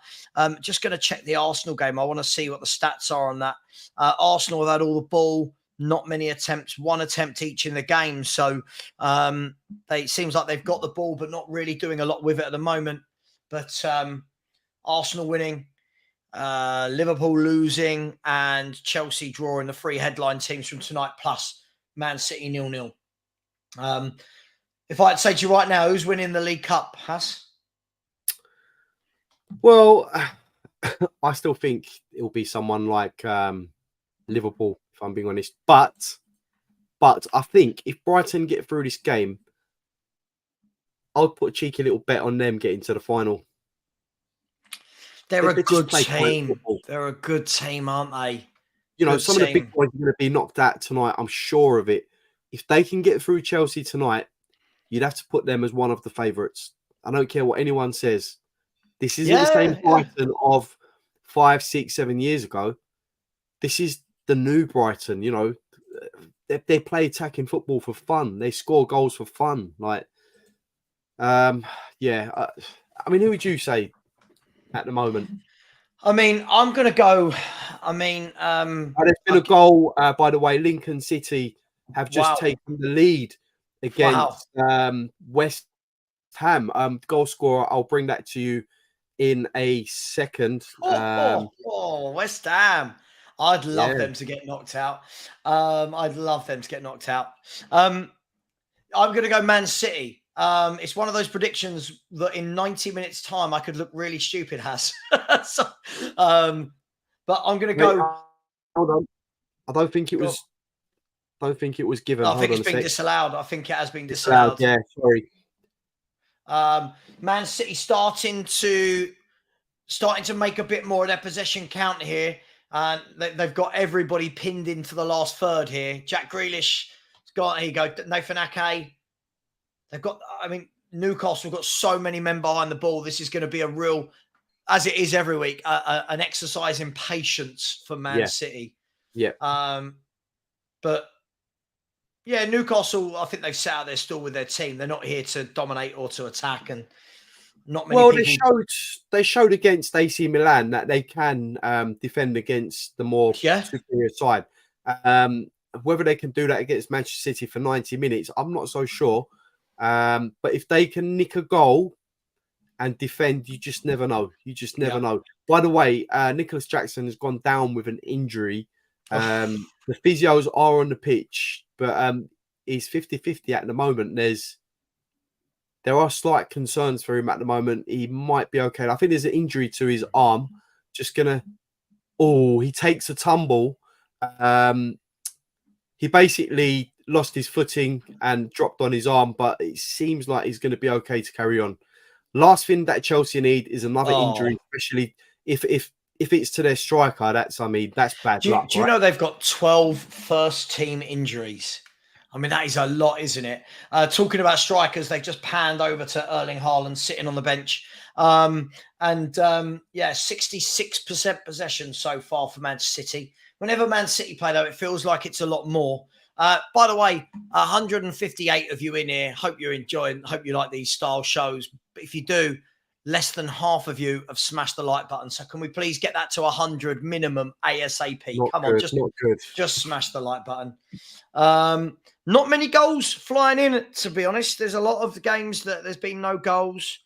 Just going to check the Arsenal game. I want to see what the stats are on that. Arsenal have had all the ball, not many attempts, 1 attempt each in the game. So it seems like they've got the ball, but not really doing a lot with it at the moment. But Arsenal winning, Liverpool losing, and Chelsea drawing, the 3 headline teams from tonight, plus Man City 0-0. If I'd say to you right now, who's winning the League Cup, Has? Well, I still think it'll be someone like Liverpool, if I'm being honest. But I think if Brighton get through this game, I'll put a cheeky little bet on them getting to the final. They're a good team. They're a good team, aren't they? You know, some of the big boys are going to be knocked out tonight. I'm sure of it. If they can get through Chelsea tonight, you'd have to put them as one of the favourites. I don't care what anyone says. This isn't the same Brighton of 5, 6, 7 years ago. This is the new Brighton. You know, they play attacking football for fun. They score goals for fun. Like, I mean, who would you say at the moment? I mean, I'm going to go. I mean, there's been a goal, by the way. Lincoln City have just taken the lead against West Ham. Goal scorer, I'll bring that to you in a second. West Ham. I'd love them to get knocked out. I'm going to go Man City. It's one of those predictions that in 90 minutes' time I could look really stupid, Has. But I'm going to go. Hold on. I don't think it was. Don't think it was given. I think it's been disallowed. I think it has been disallowed. Yeah, sorry. Man City starting to make a bit more of their possession count here. And they've got everybody pinned into the last third here. Jack Grealish has got, here you go, Nathan Ake. They've got, Newcastle have got so many men behind the ball. This is going to be a real, as it is every week, an exercise in patience for Man City. Yeah. But yeah, Newcastle, I think they've set out their stall with their team. They're not here to dominate or to attack, and not many people. They showed against AC Milan that they can defend against the more superior side. Whether they can do that against Manchester City for 90 minutes, I'm not so sure. But if they can nick a goal and defend, you just never know. You just never know. By the way, Nicholas Jackson has gone down with an injury. The physios are on the pitch, but he's 50-50 at the moment. There are slight concerns for him at the moment. He might be okay. I think there's an injury to his arm. He takes a tumble. He basically lost his footing and dropped on his arm, but it seems like he's going to be okay to carry on. Last thing that Chelsea need is another injury, especially if it's to their striker. That's bad luck. Do you know they've got 12 first-team injuries? That is a lot, isn't it? Talking about strikers, they've just panned over to Erling Haaland sitting on the bench. 66% possession so far for Manchester City. Whenever Man City play, though, it feels like it's a lot more. By the way, 158 of you in here. Hope you're enjoying. Hope you like these style shows. But if you do, less than half of you have smashed the like button. So can we please get that to 100 minimum ASAP? Just smash the like button. Not many goals flying in, to be honest. There's a lot of games that there's been no goals.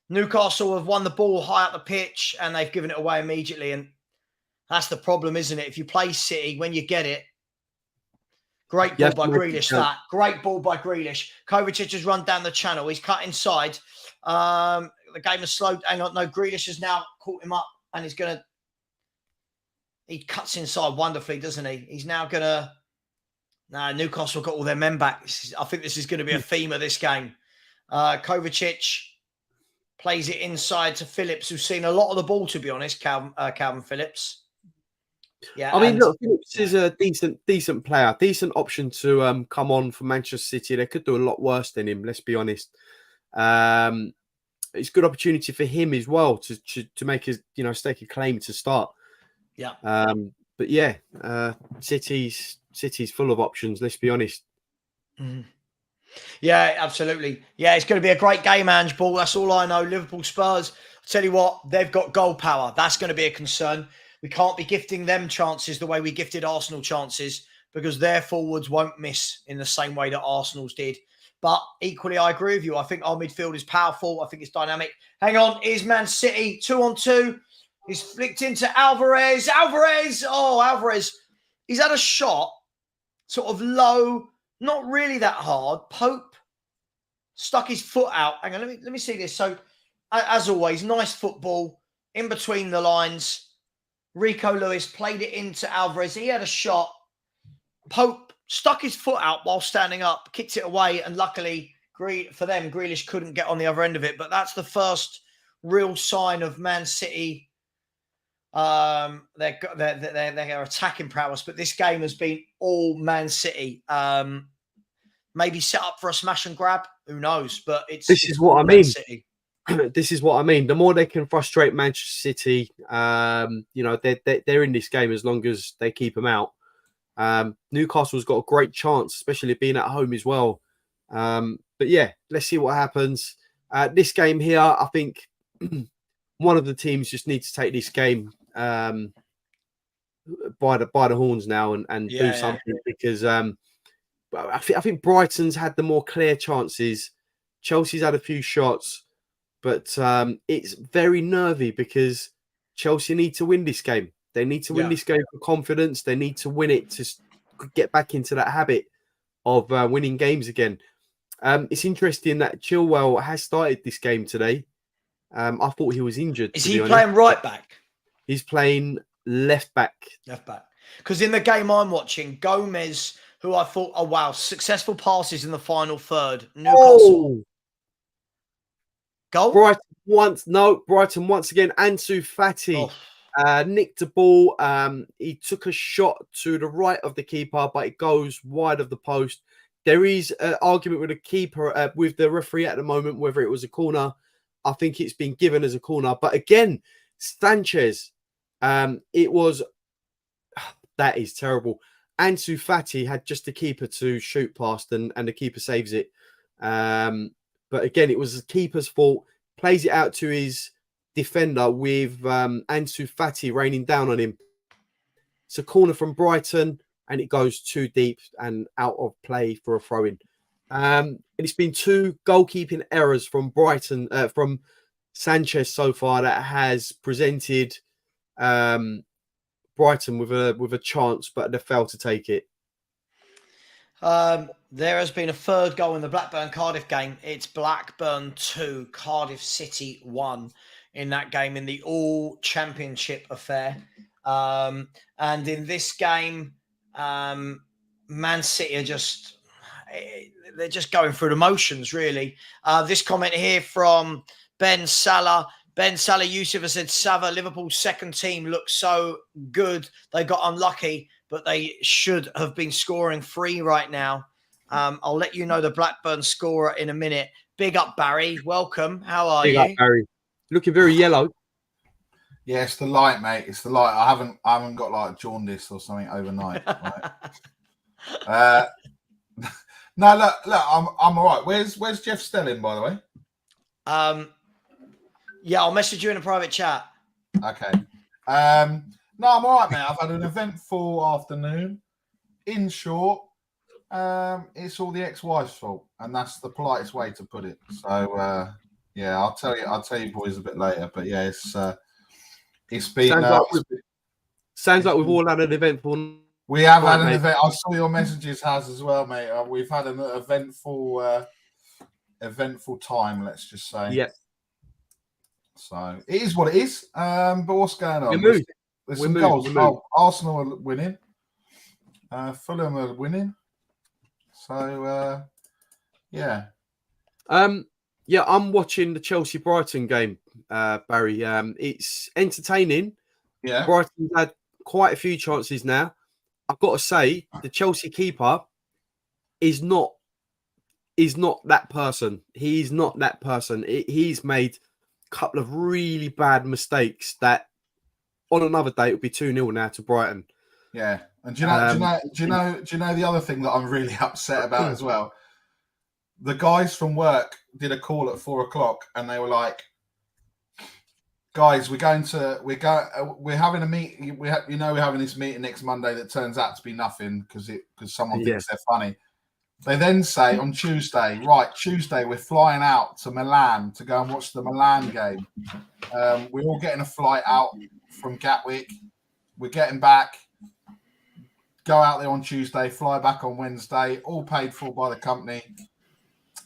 Newcastle have won the ball high up the pitch and they've given it away immediately. And that's the problem, isn't it? If you play City, when you get it, great ball by Grealish. Great ball by Grealish. Kovacic has run down the channel. He's cut inside. The game has slowed. Hang on. No, Grealish has now caught him up and he cuts inside wonderfully, doesn't he? He's now going to... Newcastle got all their men back. I think this is going to be a theme of this game. Kovacic plays it inside to Phillips, who's seen a lot of the ball, to be honest, Calvin Phillips. Yeah, Phillips is a decent player, decent option to come on for Manchester City. They could do a lot worse than him, let's be honest. It's a good opportunity for him as well to make his stake a claim to start. Yeah. But yeah, City's full of options, let's be honest. Mm. Yeah, absolutely. Yeah, it's going to be a great game, Ange Ball. That's all I know. Liverpool Spurs, I'll tell you what, they've got goal power. That's going to be a concern. We can't be gifting them chances the way we gifted Arsenal chances because their forwards won't miss in the same way that Arsenal's did. But equally, I agree with you. I think our midfield is powerful. I think it's dynamic. Hang on, is Man City 2-on-2? He's flicked into Alvarez. Alvarez. He's had a shot, sort of low, not really that hard. Pope stuck his foot out. Hang on, let me see this. So, as always, nice football in between the lines. Rico Lewis played it into Alvarez. He had a shot. Pope stuck his foot out while standing up, kicked it away, and luckily for them, Grealish couldn't get on the other end of it. But that's the first real sign of Man City. Their attacking prowess, but this game has been all Man City. Maybe set up for a smash and grab. Who knows? But this is what I mean. This is what I mean. The more they can frustrate Manchester City, they're in this game as long as they keep them out. Newcastle's got a great chance, especially being at home as well. But yeah, let's see what happens. This game here, I think one of the teams just needs to take this game by the horns now and do something because I think Brighton's had the more clear chances. Chelsea's had a few shots. But it's very nervy because Chelsea need to win this game. They need to win this game for confidence. They need to win it to get back into that habit of winning games again. It's interesting that Chilwell has started this game today. I thought he was injured. Is he playing right back? He's playing left back. Left back. Because in the game I'm watching, Gomez, who I thought, oh wow, successful passes in the final third. Newcastle. Goal? Brighton once again. Ansu Fati nicked the ball. He took a shot to the right of the keeper, but it goes wide of the post. There is an argument with the keeper, with the referee at the moment, whether it was a corner. I think it's been given as a corner. But again, Sanchez, it was... That is terrible. Ansu Fati had just the keeper to shoot past, and the keeper saves it. But again, it was the keeper's fault. Plays it out to his defender with Ansu Fati raining down on him. It's a corner from Brighton, and it goes too deep and out of play for a throw-in. And it's been 2 goalkeeping errors from Brighton, from Sanchez so far, that has presented Brighton with a chance, but they failed to take it. There has been a third goal in the Blackburn-Cardiff game. It's Blackburn 2, Cardiff City 1 in that game, in the all-championship affair. And in this game, Man City are they're just going through the motions, really. This comment here from Ben Salah. Ben Salah Yusuf has said, Savva, Liverpool's second team looks so good. They got unlucky, but they should have been scoring 3 right now. I'll let you know the Blackburn scorer in a minute. Big up, Barry. Welcome. How are you? Big up, Barry. Looking very yellow. Yeah, it's the light, mate. It's the light. I haven't got like jaundice or something overnight. Right? No, look, I'm all right. Where's Jeff Stelling, by the way? Yeah, I'll message you in a private chat. Okay. No, I'm all right, mate. I've had an eventful afternoon. In short, it's all the ex-wife's fault, and that's the politest way to put it. So, yeah, I'll tell you boys a bit later. But yeah, it's been. Sounds like we've all had an eventful. We have had an event. I saw your messages, Has, as well, mate. We've had an eventful time. Let's just say. Yeah. So it is what it is. But what's going on? There's some goals. Arsenal are winning. Fulham are winning. So yeah. Yeah, I'm watching the Chelsea-Brighton game, Barry. It's entertaining. Yeah. Brighton's had quite a few chances now. I've got to say, the Chelsea keeper is not that person. He's not that person. He's made a couple of really bad mistakes that on another day it would be 2-0 now to Brighton. Yeah. And do you know the other thing that I'm really upset about as well? The guys from work did a call at 4:00 and they were like, guys, we're having a meeting. We're having this meeting next Monday that turns out to be nothing because someone thinks they're funny. They then say on Tuesday, we're flying out to Milan to go and watch the Milan game. We're all getting a flight out from Gatwick. We're getting back. Go out there on Tuesday, fly back on Wednesday, all paid for by the company.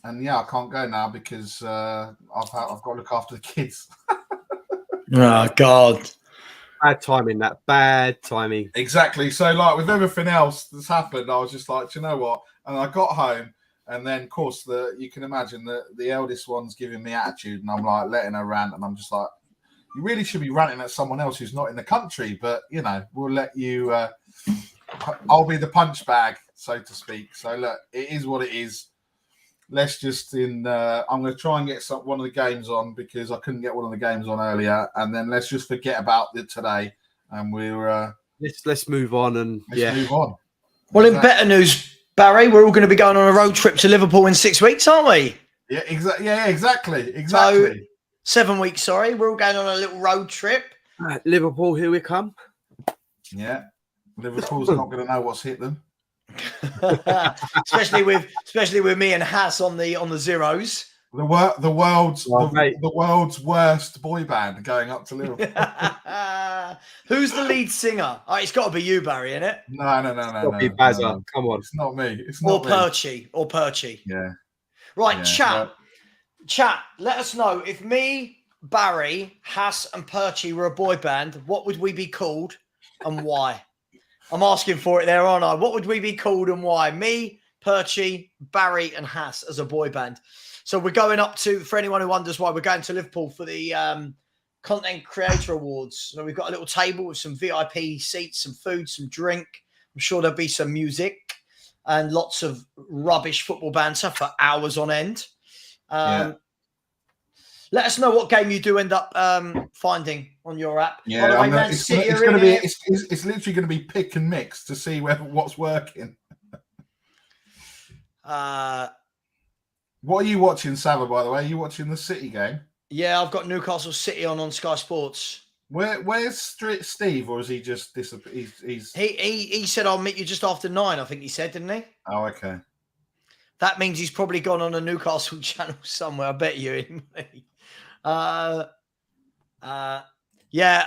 And yeah, I can't go now because I've got to look after the kids. Oh God! Bad timing. Exactly. So, like with everything else that's happened, I was just like, do you know what? And I got home, and then of course you can imagine the eldest one's giving me attitude, and I'm like letting her rant, and I'm just like, you really should be ranting at someone else who's not in the country, but you know, we'll let you. I'll be the punch bag, so to speak. So look, it is what it is. Let's just I'm going to try and get one of the games on because I couldn't get one of the games on earlier, and then let's just forget about it today, and we're let's move on and move on. Well, in better news, Barry, we're all going to be going on a road trip to Liverpool in 6 weeks, aren't we? Yeah, exactly. So, 7 weeks. Sorry, we're all going on a little road trip. Liverpool, here we come. Yeah, Liverpool's not going to know what's hit them. especially with me and Has on the zeros. The world's worst boy band going up to Liverpool. Who's the lead singer? Oh, it's got to be you, Barry, isn't it? No. Bazza. Come on, it's not me. It's not me. Perchy. Yeah. Right, chat. Let us know if me, Barry, Has, and Perchy were a boy band. What would we be called, and why? I'm asking for it there, aren't I? What would we be called and why? Me, Perchy, Barry, and Haas as a boy band. So we're going up to, for anyone who wonders why, we're going to Liverpool for the Content Creator Awards. So we've got a little table with some VIP seats, some food, some drink. I'm sure there'll be some music and lots of rubbish football banter for hours on end. Let us know what game you do end up finding on your app. Yeah, by the way, Man City are in here. It's literally going to be pick and mix to see what's working. What are you watching, Savva, by the way? Are you watching the City game? Yeah, I've got Newcastle City on Sky Sports. Where's Steve, or is he just disappeared? He said, I'll meet you just after 9, I think he said, didn't he? Oh, okay. That means he's probably gone on a Newcastle channel somewhere, I bet you. Yeah,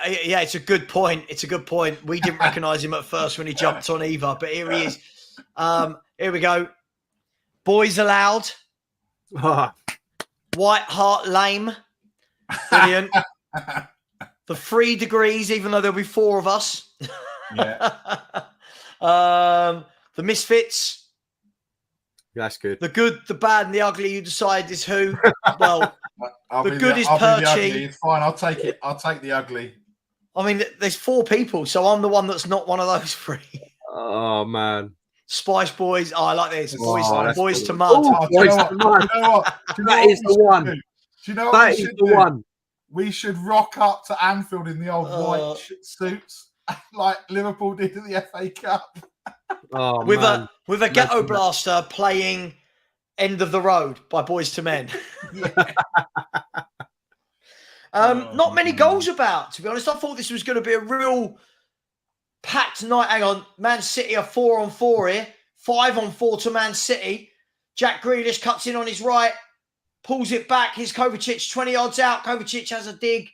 it's a good point. It's a good point. We didn't recognise him at first when he jumped on Eva, but here he is. Here we go. Boys allowed. White Hart Lame. Brilliant. The 3 degrees, even though there'll be 4 of us. Yeah. The Misfits. That's good. The good, the bad, and the ugly, you decide is who. Well, the good is Perchy. It's fine. I'll take it. I'll take the ugly. I mean, there's 4 people, so I'm the one that's not one of those 3. Oh, man. Spice Boys. Oh, I like this. Oh, boys to Mud. Oh, Do you know what? That is the one. Do you know what That is the one. We should rock up to Anfield in the old white suits like Liverpool did in the FA Cup. Oh, with man. a ghetto blaster playing End of the Road by Boys to Men. Not many goals about, to be honest. I thought this was going to be a real packed night. Hang on. Man City are 4-on-4 here. 5-on-4 to Man City. Jack Grealish cuts in on his right. Pulls it back. Here's Kovacic 20 yards out. Kovacic has a dig.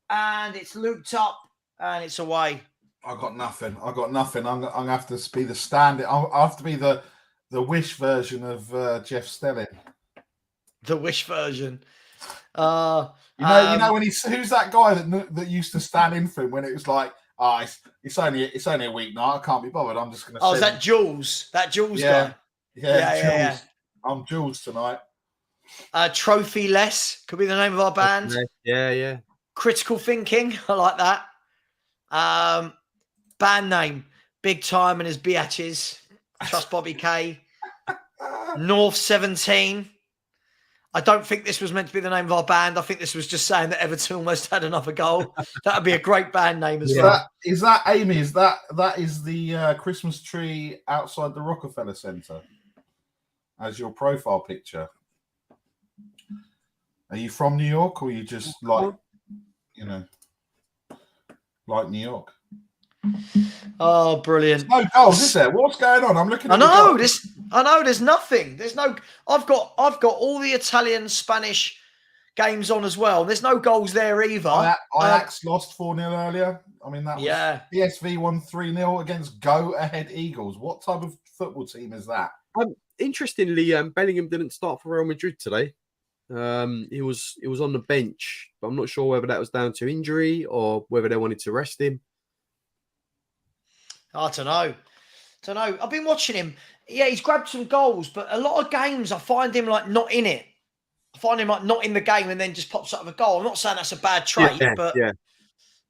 And it's looped up. And it's away. I got nothing. I'm going to have to be the stand. I'll have to be the wish version of Jeff Stelling. The wish version. You know when who's that guy that used to stand in for him when it was like, it's only a weeknight. I can't be bothered. I'm just going to. Oh, is that Jules? That Jules guy. Yeah. Jules. I'm Jules tonight. Trophy Less could be the name of our band. Yeah. Critical Thinking. I like that. Band name, Big Time and his Biatches. Trust Bobby K. North 17. I don't think this was meant to be the name of our band. I think this was just saying that Everton almost had another goal. That would be a great band name as well. Is that Amy? That is the Christmas tree outside the Rockefeller Center as your profile picture? Are you from New York, or are you just like New York? Oh, brilliant! There's no goals, is there? What's going on? I'm looking. I know there's nothing. There's no. I've got all the Italian, Spanish games on as well. There's no goals there either. Ajax lost 4-0 earlier. I mean, that was PSV won 3-0 against Go Ahead Eagles. What type of football team is that? Interestingly, Bellingham didn't start for Real Madrid today. He was on the bench, but I'm not sure whether that was down to injury or whether they wanted to rest him. I don't know. I've been watching him. Yeah, he's grabbed some goals, but a lot of games I find him like not in it. I find him like not in the game and then just pops up with a goal. I'm not saying that's a bad trait,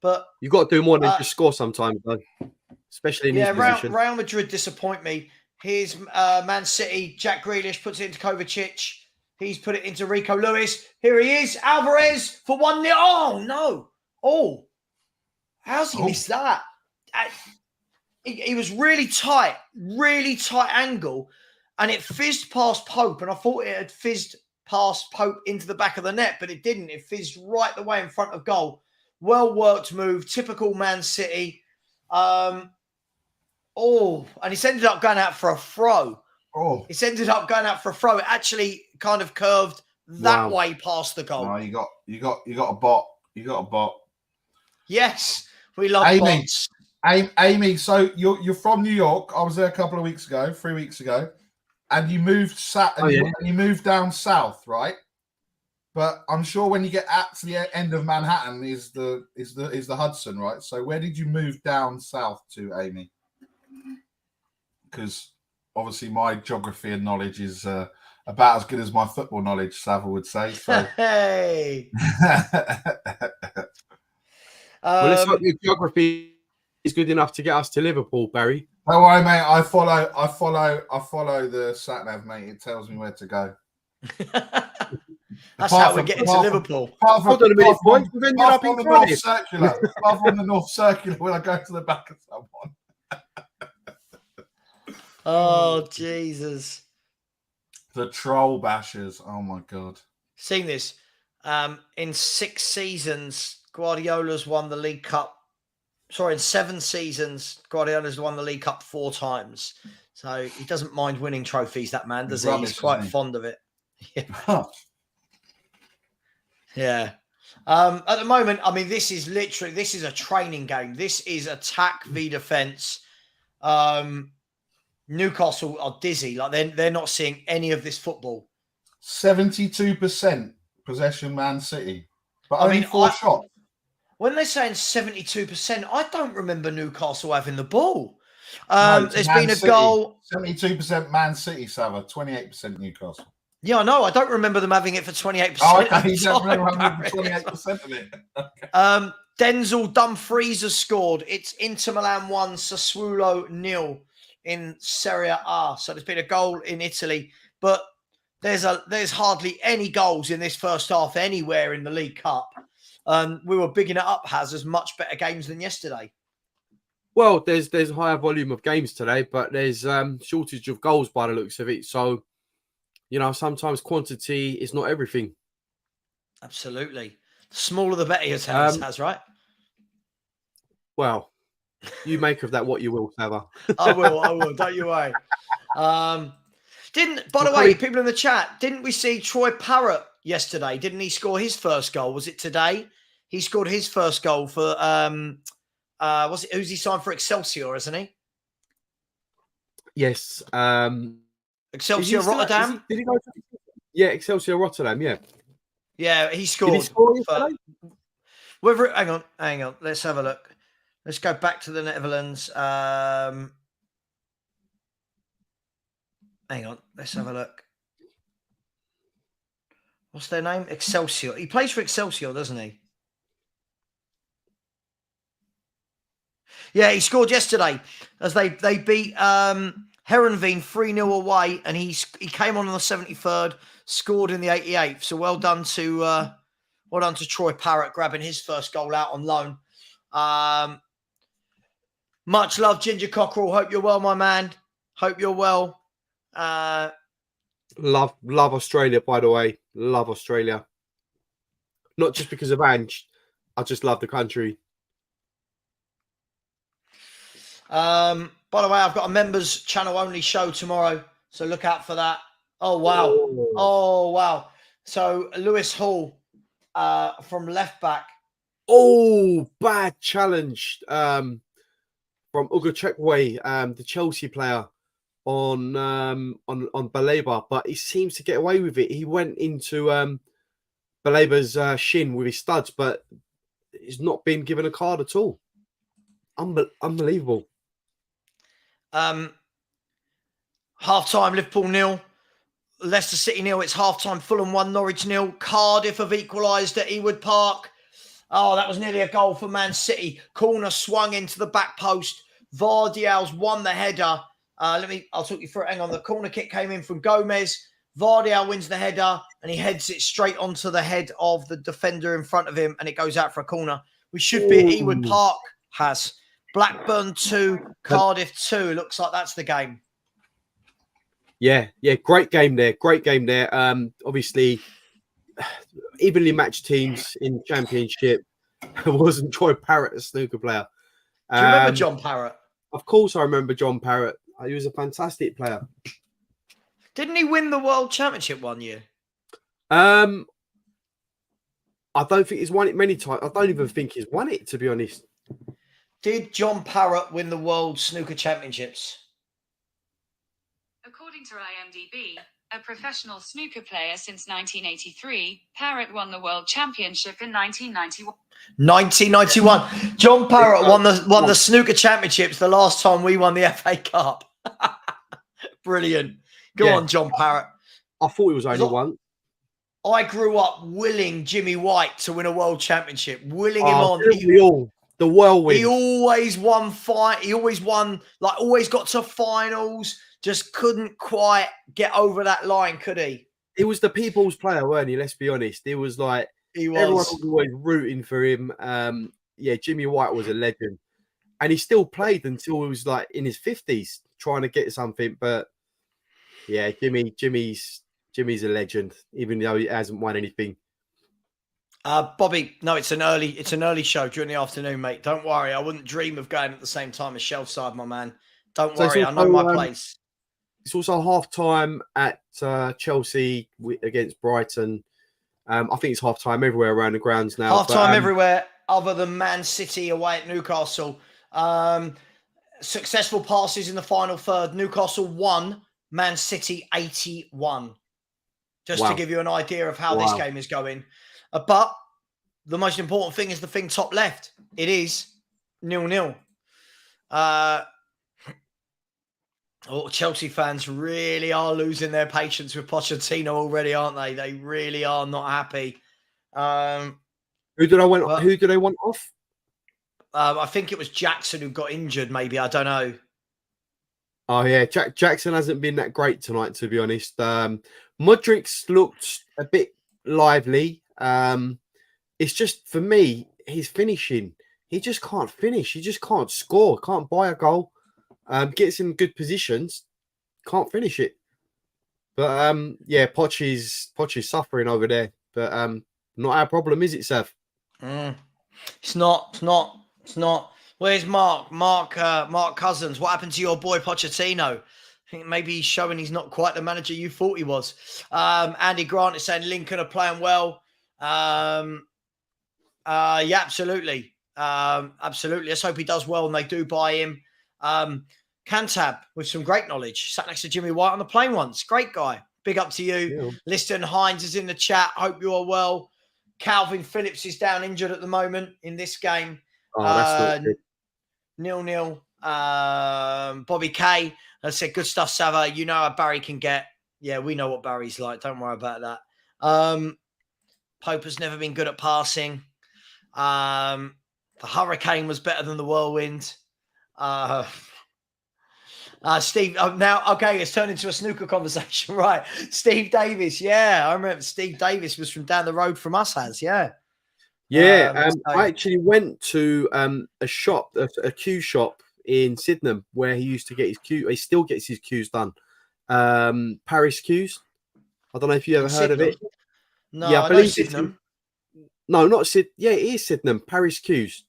but you've got to do more than just score sometimes, though, especially in his position. Real Madrid disappoint me. Here's Man City. Jack Grealish puts it into Kovacic. He's put it into Rico Lewis. Here he is, Alvarez for 1-0. Oh no! Oh, how's he missed that? He was really tight angle, and it fizzed past Pope, and I thought it had fizzed past Pope into the back of the net, but it didn't. It fizzed right the way in front of goal. Well worked move, typical Man City. And he's ended up going out for a throw. It's ended up going out for a throw. It actually kind of curved that way past the goal. No, you got a bot. You got a bot. Yes, we love bots. Amy, so you're from New York. I was there a couple of weeks ago, 3 weeks ago, and you moved you moved down south, right? But I'm sure when you get to the end of Manhattan is the Hudson, right? So where did you move down south to, Amy? because obviously my geography and knowledge is about as good as my football knowledge, Savva would say. So. Hey. Well, let's hope your geography is good enough to get us to Liverpool, Barry. Don't worry, mate. I follow the sat nav, mate. It tells me where to go. That's how we get into Liverpool. Hold on a minute, boys. We've ended up in the North Circular. Apart from the North Circular, when I go to the back of someone. Oh, Jesus. The troll bashers. Oh, my God. Seen this. In 6 seasons, Guardiola's won the League Cup. Sorry, in 7 seasons, Guardiola's won the League Cup 4 times. So he doesn't mind winning trophies, that man, does he? Rubbish, He's quite isn't he? fond of it. Yeah. Yeah. At the moment, I mean, this is a training game. This is attack v defense. Newcastle are dizzy. Like they're not seeing any of this football. 72% possession, Man City, but only 4 shots. When they're saying 72%, I don't remember Newcastle having the ball. No, there's been a goal. 72% Man City, Savva, 28% Newcastle. Yeah, I know. I don't remember them having it for 28%. Oh, okay. You don't remember 28% of it. Okay. Denzel Dumfries has scored. It's Inter Milan 1, Sassuolo 0 in Serie A. So there's been a goal in Italy, but there's hardly any goals in this first half anywhere in the League Cup. We were bigging it up as much better games than yesterday. Well, there's a higher volume of games today, but there's shortage of goals by the looks of it. So, you know, sometimes quantity is not everything. Absolutely. The smaller the better, your tennis has, right? Well, you make of that what you will, Savva. I will. Don't you worry. By the way, people in the chat, didn't we see Troy Parrott yesterday? Didn't he score his first goal? Was it today? He scored his first goal for who's he signed for Excelsior, isn't he? Yes. Excelsior Rotterdam? Did he go to... Yeah, Excelsior Rotterdam, yeah. Yeah, he scored. Did he score yesterday? Hang on. Let's have a look. Let's go back to the Netherlands. Hang on. Let's have a look. What's their name? Excelsior. He plays for Excelsior, doesn't he? Yeah, he scored yesterday as they beat Heerenveen 3-0 away, and he came on the 73rd, scored in the 88th. So well done to Troy Parrott grabbing his first goal out on loan. Much love, Ginger Cockerell. Hope you're well, my man. Hope you're well. Love Australia, by the way. Love Australia. Not just because of Ange. I just love the country. By the way, I've got a members channel only show tomorrow, so look out for that. Oh wow. So Lewis Hall from left back. Oh, bad challenge from Ugachekwe, the Chelsea player on Baleba, but he seems to get away with it. He went into Baleba's shin with his studs, but he's not been given a card at all. Unbelievable. Half-time, Liverpool 0. Leicester City 0. It's half-time, Fulham 1, Norwich 0. Cardiff have equalised at Ewood Park. Oh, that was nearly a goal for Man City. Corner swung into the back post. Vardial's won the header. I'll talk you through it. Hang on. The corner kick came in from Gomez. Vardial wins the header and he heads it straight onto the head of the defender in front of him and it goes out for a corner. We should be at Ewood Park, has. Blackburn 2, Cardiff 2. Looks like that's the game. Yeah. Great game there. Obviously, evenly matched teams in Championship. Wasn't Troy Parrott a snooker player? Do you remember John Parrott? Of course I remember John Parrott. He was a fantastic player. Didn't he win the World Championship one year? I don't think he's won it many times. I don't even think he's won it, to be honest. Did John Parrott win the World Snooker Championships? According to IMDb, A professional snooker player since 1983, Parrott won the World Championship in 1991. 1991. John Parrott won the snooker championships the last time we won the FA Cup. Brilliant. Go on, John Parrott. I thought it was only one. I grew up willing Jimmy White to win a world championship, willing him on. The whirlwind. He always won He always won, always got to finals. Just couldn't quite get over that line, could he? He was the people's player, weren't he? Let's be honest. It was like everyone was always rooting for him. Jimmy White was a legend, and he still played until he was in his 50s, trying to get something. But yeah, Jimmy's a legend, even though he hasn't won anything. Bobby, no, it's an early show during the afternoon, mate. Don't worry, I wouldn't dream of going at the same time as Shellside, my man. Don't worry, I know my place. It's also half time at Chelsea against Brighton. I think it's half time everywhere around the grounds now. Half time everywhere, other than Man City away at Newcastle. Successful passes in the final third. Newcastle 1, Man City 81. Just to give you an idea of how this game is going. But the most important thing is the thing top left. It is 0-0. Chelsea fans really are losing their patience with Pochettino already, aren't they? They really are not happy. Who do they want off? I think it was Jackson who got injured, maybe. I don't know. Oh, yeah. Jackson hasn't been that great tonight, to be honest. Mudrik's looked a bit lively. It's just, for me, his finishing. He just can't finish. He just can't score. Can't buy a goal. Gets in good positions. Can't finish it. But, Poch is suffering over there. But not our problem, is it, Sav? It's not. Where's Mark? Mark Cousins. What happened to your boy Pochettino? I think maybe he's showing he's not quite the manager you thought he was. Andy Grant is saying Lincoln are playing well. Absolutely. Absolutely. Let's hope he does well and they do buy him. Cantab with some great knowledge. Sat next to Jimmy White on the plane once. Great guy. Big up to you. Yeah. Liston Hines is in the chat. Hope you are well. Calvin Phillips is down injured at the moment in this game. Oh, that's not good. 0-0. Bobby K has said, good stuff, Savva. You know how Barry can get. Yeah, we know what Barry's like. Don't worry about that. Pope has never been good at passing. The Hurricane was better than the Whirlwind. Steve, now, okay, it's turned into a snooker conversation, right? Steve Davis, yeah. I remember Steve Davis was from down the road from us, Yeah, I actually went to a shop, a Q shop in Sydenham, where he used to get his Q. He still gets his Qs done. Paris Qs. I don't know if you ever heard of it. No, yeah, I believe Sydenham. No, not Sydenham. Yeah, it is Sydenham. Paris Qs.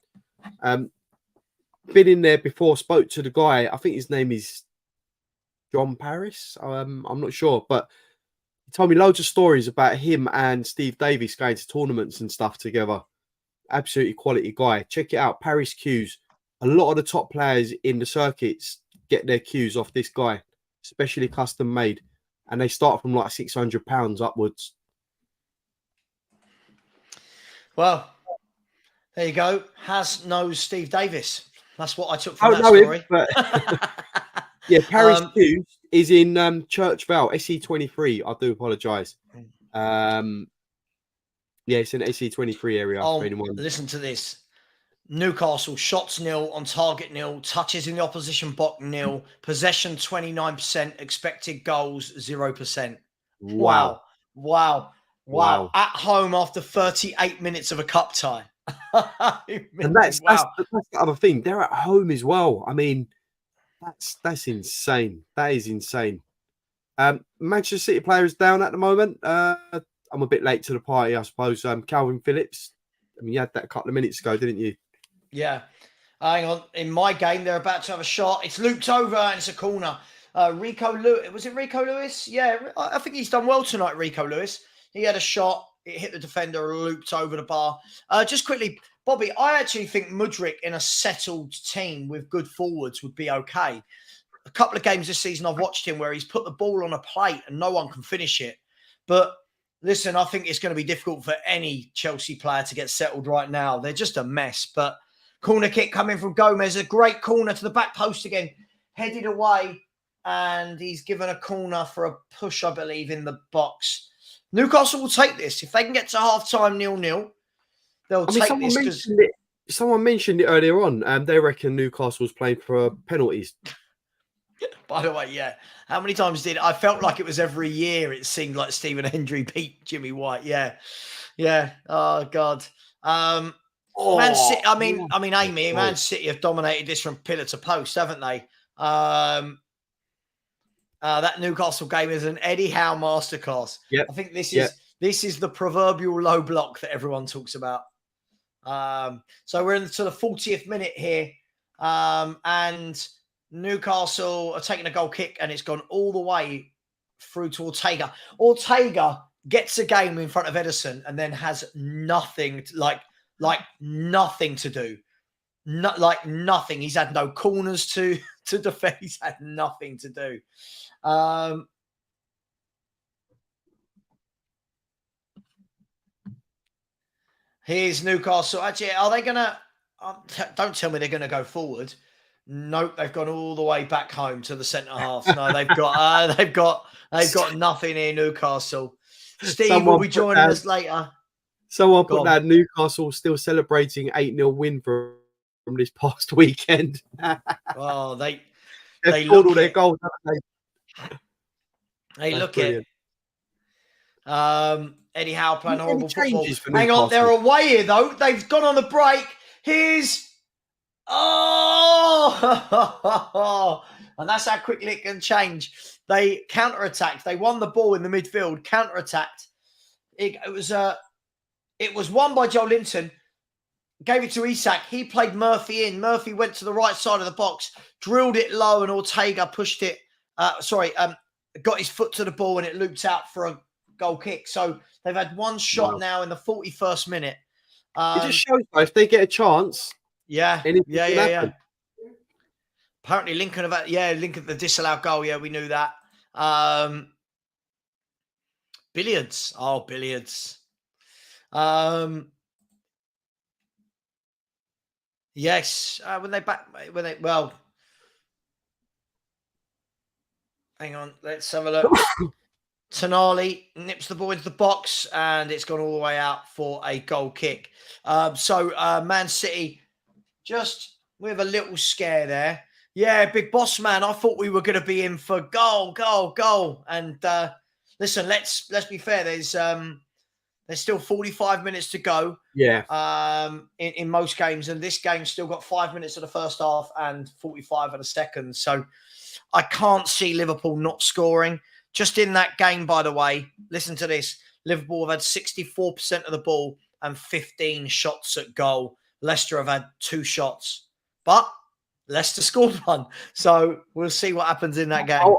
Been in there before. Spoke to the guy. I think his name is John Paris. I'm not sure, but he told me loads of stories about him and Steve Davis going to tournaments and stuff together. Absolutely quality guy. Check it out. Paris Qs. A lot of the top players in the circuits get their Qs off this guy, especially custom made. And they start from like £600 upwards. Well, there you go. Has knows Steve Davis. That's what I took from that story. But yeah, Paris Qs is in Church Vale, SE23. I do apologise. Yeah, it's in SE23 area. Oh, listen to this. Newcastle, shots 0, on target 0, touches in the opposition box 0, possession 29%, expected goals 0%. Wow. At home after 38 minutes of a cup tie. And that's the other thing. They're at home as well. I mean, that's insane. That is insane. Manchester City players down at the moment. I'm a bit late to the party, I suppose. Calvin Phillips. I mean, you had that a couple of minutes ago, didn't you? Yeah. Hang on. In my game, they're about to have a shot. It's looped over and it's a corner. Rico Lewis. Was it Rico Lewis? Yeah, I think he's done well tonight, Rico Lewis. He had a shot. It hit the defender, looped over the bar. Just quickly, Bobby, I actually think Mudryk in a settled team with good forwards would be okay. a couple of games this season I've watched him where he's put the ball on a plate and no one can finish it. But listen, I think it's going to be difficult for any Chelsea player to get settled right now. They're just a mess. But corner kick coming from Gomez, a great corner to the back post again, headed away, and he's given a corner for a push, I believe, in the box. Newcastle will take this. If they can get to half-time 0-0, they'll take this. Someone mentioned it earlier on. They reckon Newcastle's playing for penalties. By the way, yeah. How many times I felt like it was every year it seemed like Stephen Hendry beat Jimmy White. Yeah. Yeah. Oh, God. Man City, Amy, Man City have dominated this from pillar to post, haven't they? That Newcastle game is an Eddie Howe masterclass. Yep. I think this is the proverbial low block that everyone talks about. So we're into the 40th minute here, and Newcastle are taking a goal kick, and it's gone all the way through to Ortega. Ortega gets a game in front of Ederson and then has nothing, like nothing to do. Nothing. He's had no corners to defend. He's had nothing to do. Here's Newcastle. Actually, are they going to... don't tell me they're going to go forward. Nope, they've gone all the way back home to the centre half. No, they've got nothing here, Newcastle. Steve will be joining us later. Someone put that Newcastle still celebrating 8-0 win from this past weekend. Oh, they scored all their goals, haven't they? They look it. Eddie Howe playing horrible football. Hang on, they're away here though. They've gone on the break. Here's and that's how quickly it can change. They counter-attacked. They won the ball in the midfield, counter-attacked. It was won by Joe Linton. Gave it to Isak. He played Murphy in. Murphy went to the right side of the box, drilled it low, and Ortega pushed it. Got his foot to the ball, and it looped out for a goal kick. So they've had one shot now in the 41st minute. It just shows if they get a chance. Yeah. Apparently Lincoln the disallowed goal. Yeah, we knew that. Billiards. Oh, billiards. Yes. Hang on. Let's have a look. Tonali nips the ball into the box, and it's gone all the way out for a goal kick. So Man City just with a little scare there. Yeah, big boss man. I thought we were going to be in for goal. And listen, let's be fair. There's still 45 minutes to go. Yeah. In most games, and this game's still got 5 minutes of the first half and 45 of the second. So I can't see Liverpool not scoring. Just in that game, by the way, listen to this. Liverpool have had 64% of the ball and 15 shots at goal. Leicester have had 2 shots, but Leicester scored 1. So we'll see what happens in that game.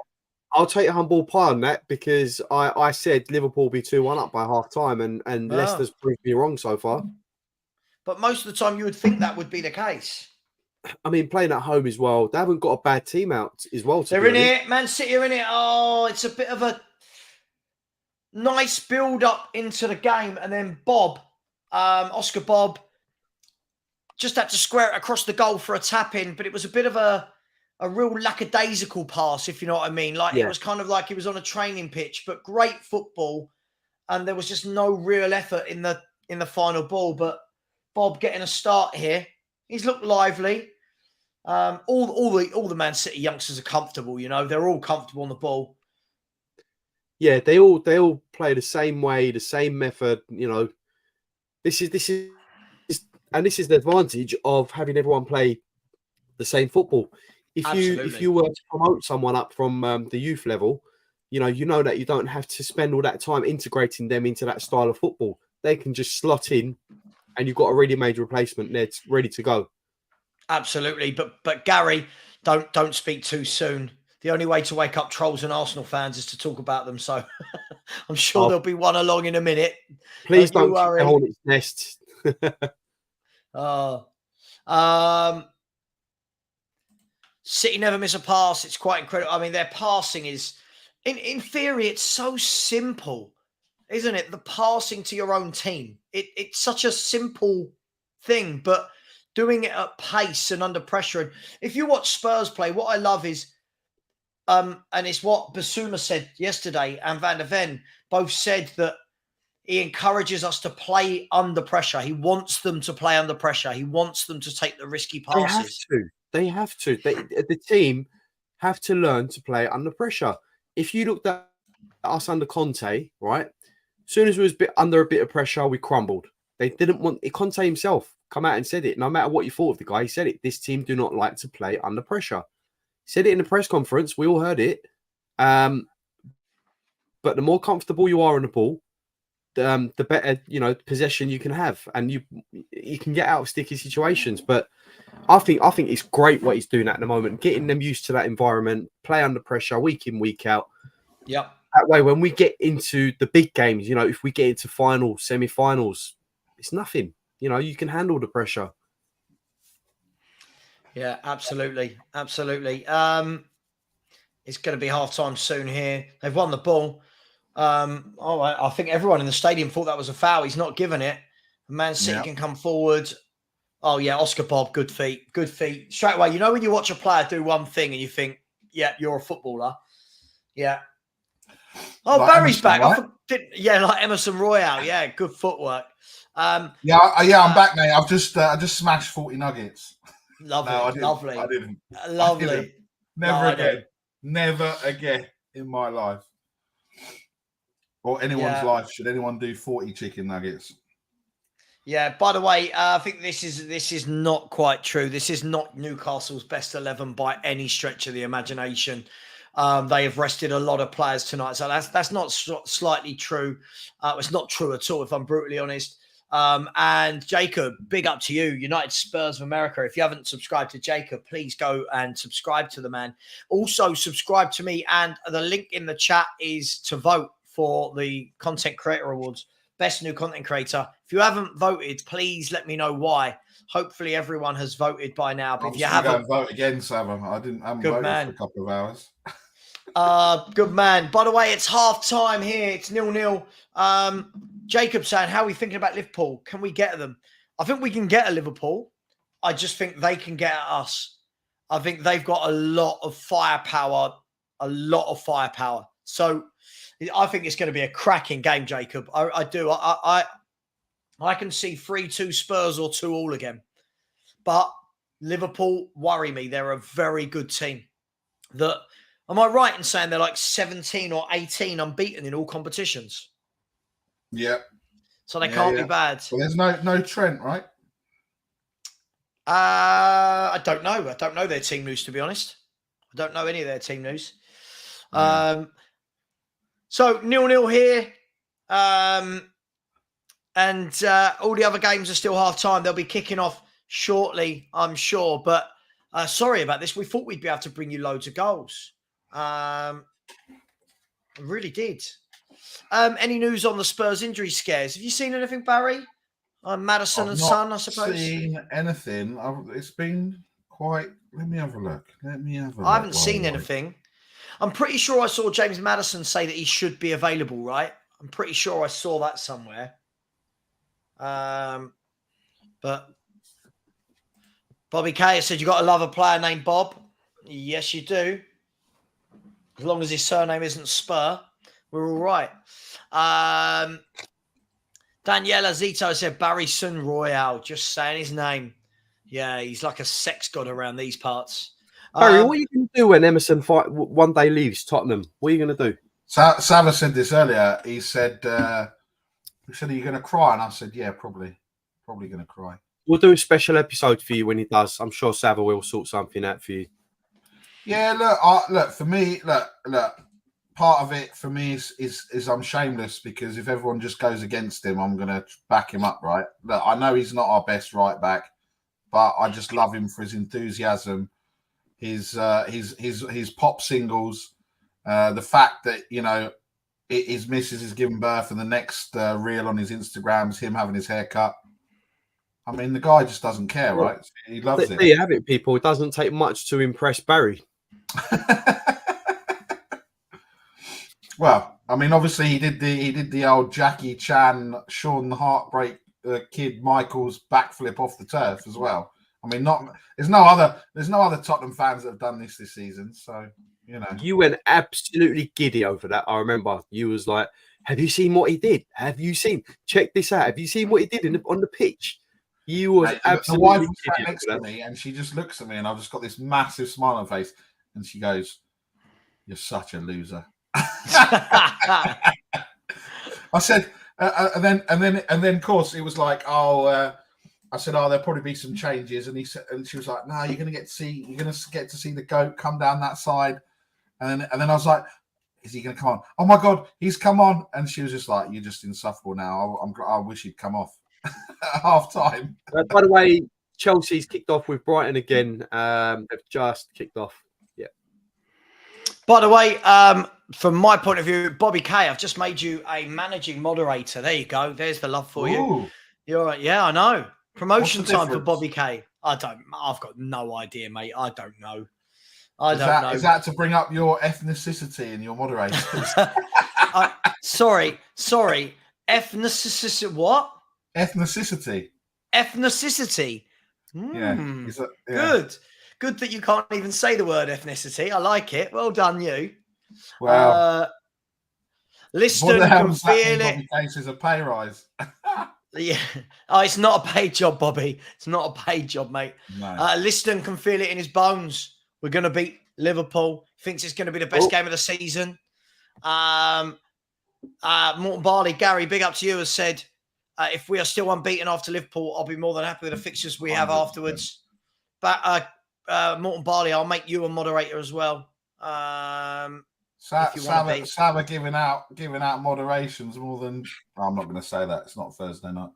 I'll take a humble pie on that because I said Liverpool will be 2-1 up by half time, and Leicester's proved me wrong so far. But most of the time you would think that would be the case. I mean, playing at home as well, they haven't got a bad team out as well. They're in it. Man City are in it. Oh, it's a bit of a nice build-up into the game. And then Oscar Bob, just had to square it across the goal for a tap-in. But it was a bit of a real lackadaisical pass, if you know what I mean. It was kind of like he was on a training pitch. But great football. And there was just no real effort in the final ball. But Bob getting a start here. He's looked lively. All the Man City youngsters are comfortable. You know, they're all comfortable on the ball. Yeah, they all play the same way, the same method. You know, this is the advantage of having everyone play the same football. If you were to promote someone up from the youth level, you know that you don't have to spend all that time integrating them into that style of football. They can just slot in. And you've got a ready-made replacement there, ready to go. Absolutely, but Gary, don't speak too soon. The only way to wake up trolls and Arsenal fans is to talk about them. So I'm sure there'll be one along in a minute. Please don't worry. The hornet's nest. City never miss a pass. It's quite incredible. I mean, their passing is, in theory, it's so simple, isn't it? The passing to your own team. It's such a simple thing, but doing it at pace and under pressure. And if you watch Spurs play, what I love is, and it's what Basuma said yesterday, and Van der Ven both said that he encourages us to play under pressure. He wants them to play under pressure. He wants them to take the risky passes. They have to. The team have to learn to play under pressure. If you looked at us under Conte, right? As soon as we was under a bit of pressure, we crumbled. They didn't want it. Conte himself come out and said it. No matter what you thought of the guy, he said it. This team do not like to play under pressure. He said it in the press conference. We all heard it. But the more comfortable you are on the ball, the better, possession you can have, and you can get out of sticky situations. But I think it's great what he's doing at the moment, getting them used to that environment, play under pressure week in, week out. Yep. That way, when we get into the big games, if we get into finals, semi-finals, it's nothing. You can handle the pressure. Yeah, absolutely. Absolutely. It's going to be half-time soon here. They've won the ball. I think everyone in the stadium thought that was a foul. He's not given it. Man City can come forward. Oh, yeah, Oscar Bob, good feet. Good feet. Straight away, when you watch a player do one thing and you think, yeah, you're a footballer. Yeah. Oh, like Barry's Emerson, back. Right? Like Emerson Royale. Yeah, good footwork. I'm back, mate. I've just smashed 40 nuggets. Lovely, lovely. I didn't. Lovely. Never again in my life. Or anyone's life. Should anyone do 40 chicken nuggets? Yeah, by the way, I think this is not quite true. This is not Newcastle's best 11 by any stretch of the imagination. They have rested a lot of players tonight. So that's not slightly true. It's not true at all, if I'm brutally honest. And Jacob, big up to you, United Spurs of America. If you haven't subscribed to Jacob, please go and subscribe to the man. Also, subscribe to me. And the link in the chat is to vote for the Content Creator Awards. Best New Content Creator. If you haven't voted, please let me know why. Hopefully everyone has voted by now. But if you haven't, vote again, Savva. I haven't voted for a couple of hours. Good man. By the way, it's half time here. It's 0-0. Jacob saying, how are we thinking about Liverpool? Can we get them? I think we can get at Liverpool. I just think they can get at us. I think they've got a lot of firepower. So I think it's going to be a cracking game, Jacob. I do. I can see 3-2 Spurs or 2-2 again. But Liverpool worry me. They're a very good team. Am I right in saying they're like 17 or 18 unbeaten in all competitions? Yeah. So they can't be bad. Well, there's no Trent, right? I don't know. I don't know their team news, to be honest. I don't know any of their team news. Yeah. So 0-0 here. And all the other games are still half-time. They'll be kicking off shortly, I'm sure. But sorry about this. We thought we'd be able to bring you loads of goals. Really did. Any news on the Spurs injury scares? Have you seen anything, Barry? Maddison and Son, I suppose. I've not seen anything. It's been quite... Let me have a look. I haven't seen anything. I'm pretty sure I saw James Maddison say that he should be available, right? I'm pretty sure I saw that somewhere. But Bobby K said, you got to love a player named Bob. Yes, you do. As long as his surname isn't Spur, we're all right. Daniela Zito said, Barry Sun Royale, just saying his name. Yeah, he's like a sex god around these parts. Barry, what are you going to do when Emerson one day leaves Tottenham? What are you going to do? Savva said this earlier. He said, are you going to cry? And I said, yeah, probably going to cry. We'll do a special episode for you when he does. I'm sure Savva will sort something out for you. Yeah, look, for me, look, part of it for me is I'm shameless because if everyone just goes against him, I'm going to back him up, right? Look, I know he's not our best right back, but I just love him for his enthusiasm, his pop singles, the fact that, his missus is giving birth and the next reel on his Instagram is him having his hair cut. I mean, the guy just doesn't care, right? He loves it. There you have it, people. It doesn't take much to impress Barry. Well, I mean, obviously he did the old Jackie Chan, Sean the Heartbreak Kid Michael's backflip off the turf as well. I mean, there's no other Tottenham fans that have done this season. So you went absolutely giddy over that. I remember you was like, "Have you seen what he did? Have you seen? Check this out. Have you seen what he did on the pitch?" You was absolutely. The wife was sat next to me, and she just looks at me, and I've just got this massive smile on her face, and she goes, "You're such a loser." I said, and then of course it was like, I said, there'll probably be some changes, and she was like, no, you're gonna get to see the goat come down that side, and then I was like, is he gonna come on? Oh my god, he's come on, and she was just like, you're just insufferable now. I wish he'd come off at half time. By the way, Chelsea's kicked off with Brighton again. They've just kicked off. Yeah. By the way, from my point of view, Bobby K, I've just made you a managing moderator. There you go. There's the love for you. You're right. Yeah, I know. Promotion time for Bobby K. I've got no idea, mate. I don't know. I don't know. Is that to bring up your ethnicity in your moderators? Sorry. Ethnicity. What? Ethnicity. Ethnicity. Yeah. Good that you can't even say the word ethnicity. I like it. Well done, you. Well, Liston can feel it. Case is a pay rise. Yeah. Oh, it's not a paid job, Bobby. It's not a paid job, mate. No. Liston can feel it in his bones. We're going to beat Liverpool. Thinks it's going to be the best game of the season. Morton Barley, Gary, big up to you, has said, if we are still unbeaten after Liverpool, I'll be more than happy with the fixtures we have afterwards. But Morton Barley, I'll make you a moderator as well. Savva giving out moderations more than. I'm not going to say that. It's not Thursday night.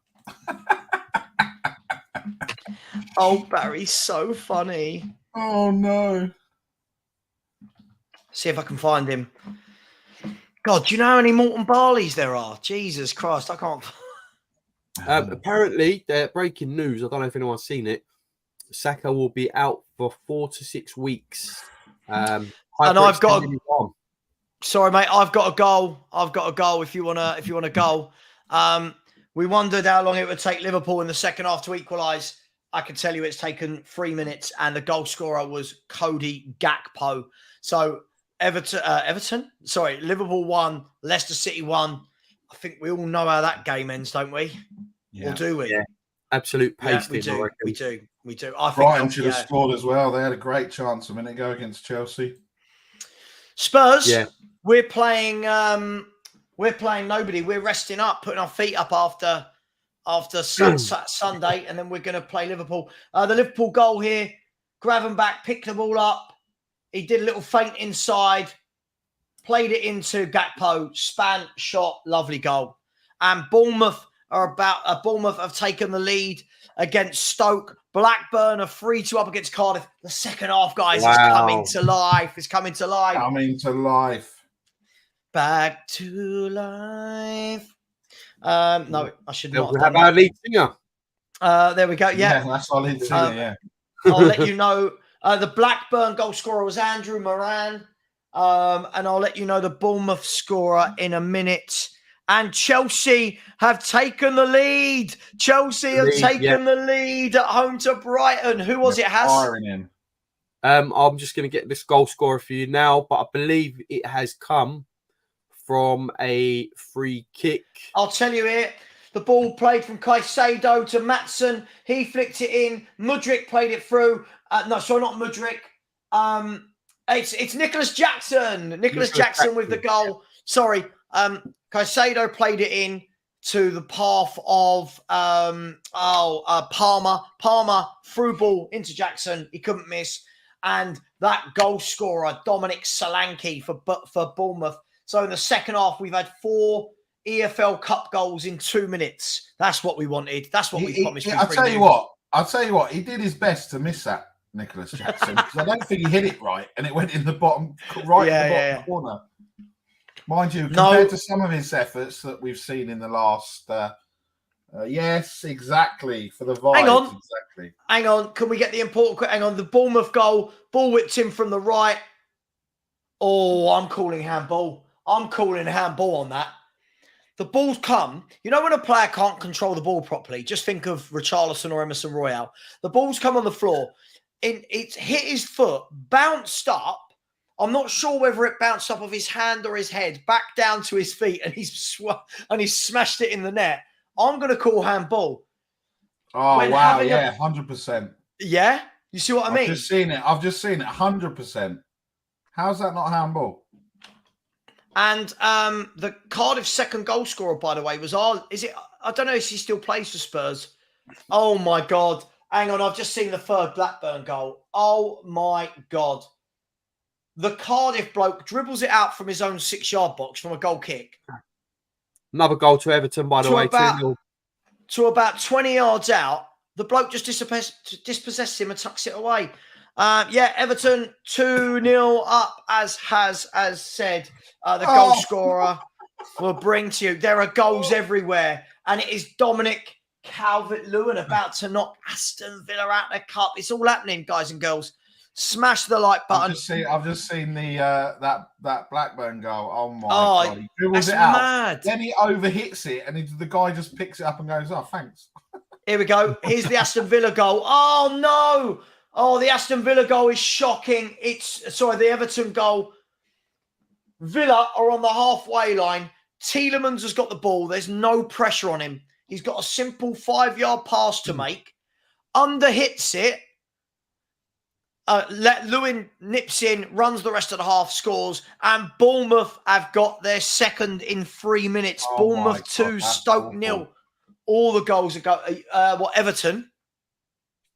Oh, Barry's so funny. Oh no! See if I can find him. God, do you know how many Morton Barleys there are? Jesus Christ, I can't. Apparently, breaking news. I don't know if anyone's seen it. Saka will be out for 4 to 6 weeks. And I've got. Sorry, mate. I've got a goal. If you wanna go. We wondered how long it would take Liverpool in the second half to equalise. I can tell you it's taken 3 minutes, and the goal scorer was Cody Gakpo. So Liverpool won, Leicester City won. I think we all know how that game ends, don't we? Yeah. Or do we? Yeah. Absolute pasting. We do. I think Brighton should have scored as well. They had a great chance a minute ago against Chelsea. Spurs. Yeah. We're playing nobody. We're resting up, putting our feet up after Sunday, and then we're going to play Liverpool. The Liverpool goal here, Gravenbach picked the ball up. He did a little feint inside, played it into Gakpo, span, shot, lovely goal. And Bournemouth have taken the lead against Stoke. Blackburn are 3-2 up against Cardiff. The second half, guys, is coming to life. It's coming to life. Coming to life. Back to life. No, I should not. We have our lead singer. There we go. Yeah, that's our lead singer. Yeah. I'll let you know. The Blackburn goal scorer was Andrew Moran. And I'll let you know the Bournemouth scorer in a minute. And Chelsea have taken the lead. The lead at home to Brighton. Who was it, Has? I'm just going to get this goal scorer for you now, but I believe it has come from a free kick. I'll tell you it. The ball played from Caicedo to Maatsen. He flicked it in. Mudryk played it through. No, sorry, not Mudryk. It's Nicholas Jackson. Nicholas Jackson with the goal. Sorry. Caicedo played it in to the path of Palmer. Palmer threw ball into Jackson. He couldn't miss. And that goal scorer, Dominic Solanke for Bournemouth. So in the second half, we've had 4 EFL Cup goals in 2 minutes. That's what we wanted. That's what we promised. I'll tell you what. He did his best to miss that, Nicholas Jackson. Because I don't think he hit it right, and it went in the bottom corner. Mind you, compared to some of his efforts that we've seen in the last Yes, exactly. For the vibes. Hang on. Exactly. Hang on. Can we get the important... Hang on. The Bournemouth goal. Ball whipped in from the right. Oh, I'm calling handball. I'm calling handball on that. The ball's come. You know when a player can't control the ball properly? Just think of Richarlison or Emerson Royale. The ball's come on the floor. It's hit his foot, bounced up. I'm not sure whether it bounced up of his hand or his head, back down to his feet, and he's smashed it in the net. I'm going to call handball. Oh, wow. Yeah, 100%. Yeah? You see what I mean? I've just seen it. 100%. How's that not handball? And the Cardiff second goal scorer, by the way, was I don't know if he still plays for Spurs. Oh, my God. Hang on. I've just seen the third Blackburn goal. Oh, my God. The Cardiff bloke dribbles it out from his own 6-yard box from a goal kick. Another goal to Everton, by the way. To about 20 yards out, the bloke just dispossesses him and tucks it away. Everton 2-0 up, as said. The goal scorer will bring to you. There are goals everywhere. And it is Dominic Calvert-Lewin about to knock Aston Villa out of the cup. It's all happening, guys and girls. Smash the like button. I've just seen the that Blackburn goal. Oh my God! He dribbles it out. Mad. Then he overhits it, and the guy just picks it up and goes, "Oh, thanks." Here we go. Here's the Aston Villa goal. Oh no! Oh, the Aston Villa goal is shocking. The Everton goal. Villa are on the halfway line. Tielemans has got the ball. There's no pressure on him. He's got a simple 5-yard pass to make. Underhits it. Lewin nips in, runs the rest of the half, scores, and Bournemouth have got their second in 3 minutes. Oh Bournemouth 2, Stoke 0. All the goals are Everton.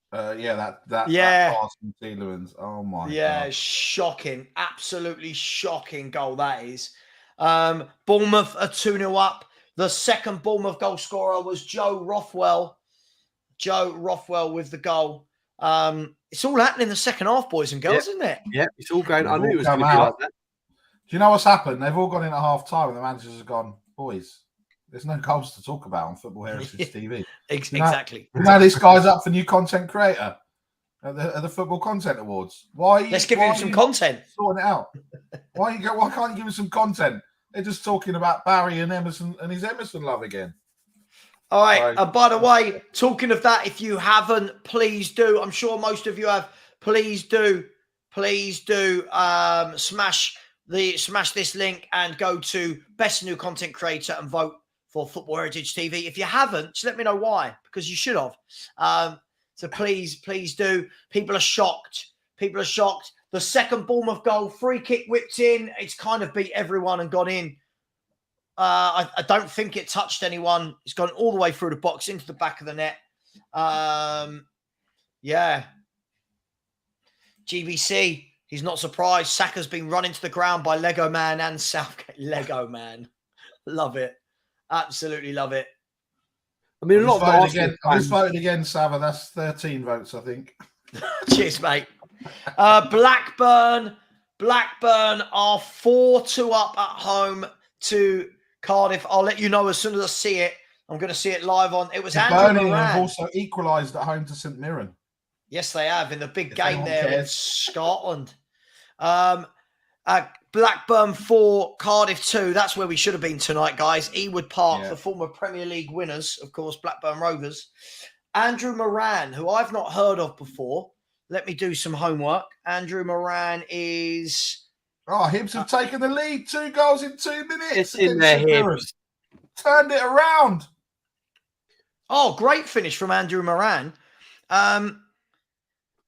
That pass from Tielemans. Oh my God. Yeah, shocking. Absolutely shocking goal that is. Bournemouth are 2-0 up. The second Bournemouth goal scorer was Joe Rothwell. Joe Rothwell with the goal. It's all happening in the second half, boys and girls, isn't it? Yeah, it's all going. I knew it was going to be like that. Do you know what's happened? They've all gone in at half time and the managers have gone, boys, there's no goals to talk about on Football Heritage TV. Exactly. Now this guy's up for new content creator at the Football Content Awards. Let's give him some content. Sorting it out. Why can't you give him some content? They're just talking about Barry and Emerson and his Emerson love again. All right. By the way, talking of that, if you haven't, please do. I'm sure most of you have. Please do. Smash this link and go to Best New Content Creator and vote for Football Heritage TV. If you haven't, just let me know why, because you should have. So please do. People are shocked. The second Bournemouth goal, free kick whipped in. It's kind of beat everyone and got in. I don't think it touched anyone. It's gone all the way through the box into the back of the net. GBC, he's not surprised. Saka's been run into the ground by Lego Man and Southgate. Lego Man. Love it. Absolutely love it. I mean, I just voted again, Savva. That's 13 votes, I think. Cheers, mate. Blackburn are 4-2 up at home to Cardiff. I'll let you know as soon as I see it. I'm going to see it live on. It was Andrew Moran. Have also equalised at home to St Mirren. Yes, they have in the big game there in Scotland. Blackburn 4, Cardiff 2. That's where we should have been tonight, guys. Ewood Park, the former Premier League winners, of course, Blackburn Rovers. Andrew Moran, who I've not heard of before. Let me do some homework. Andrew Moran is... Hibs have taken the lead. 2 goals in 2 minutes. It's in their Hibs. Turned it around. Oh, great finish from Andrew Moran.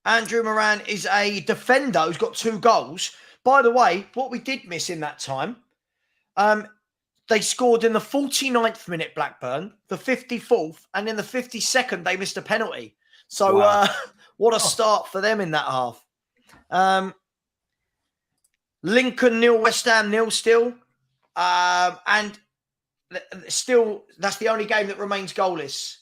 Andrew Moran is a defender who's got 2 goals. By the way, what we did miss in that time, they scored in the 49th minute, Blackburn, the 54th, and in the 52nd, they missed a penalty. So what a start for them in that half. Lincoln 0, West Ham 0 still. And still, that's the only game that remains goalless.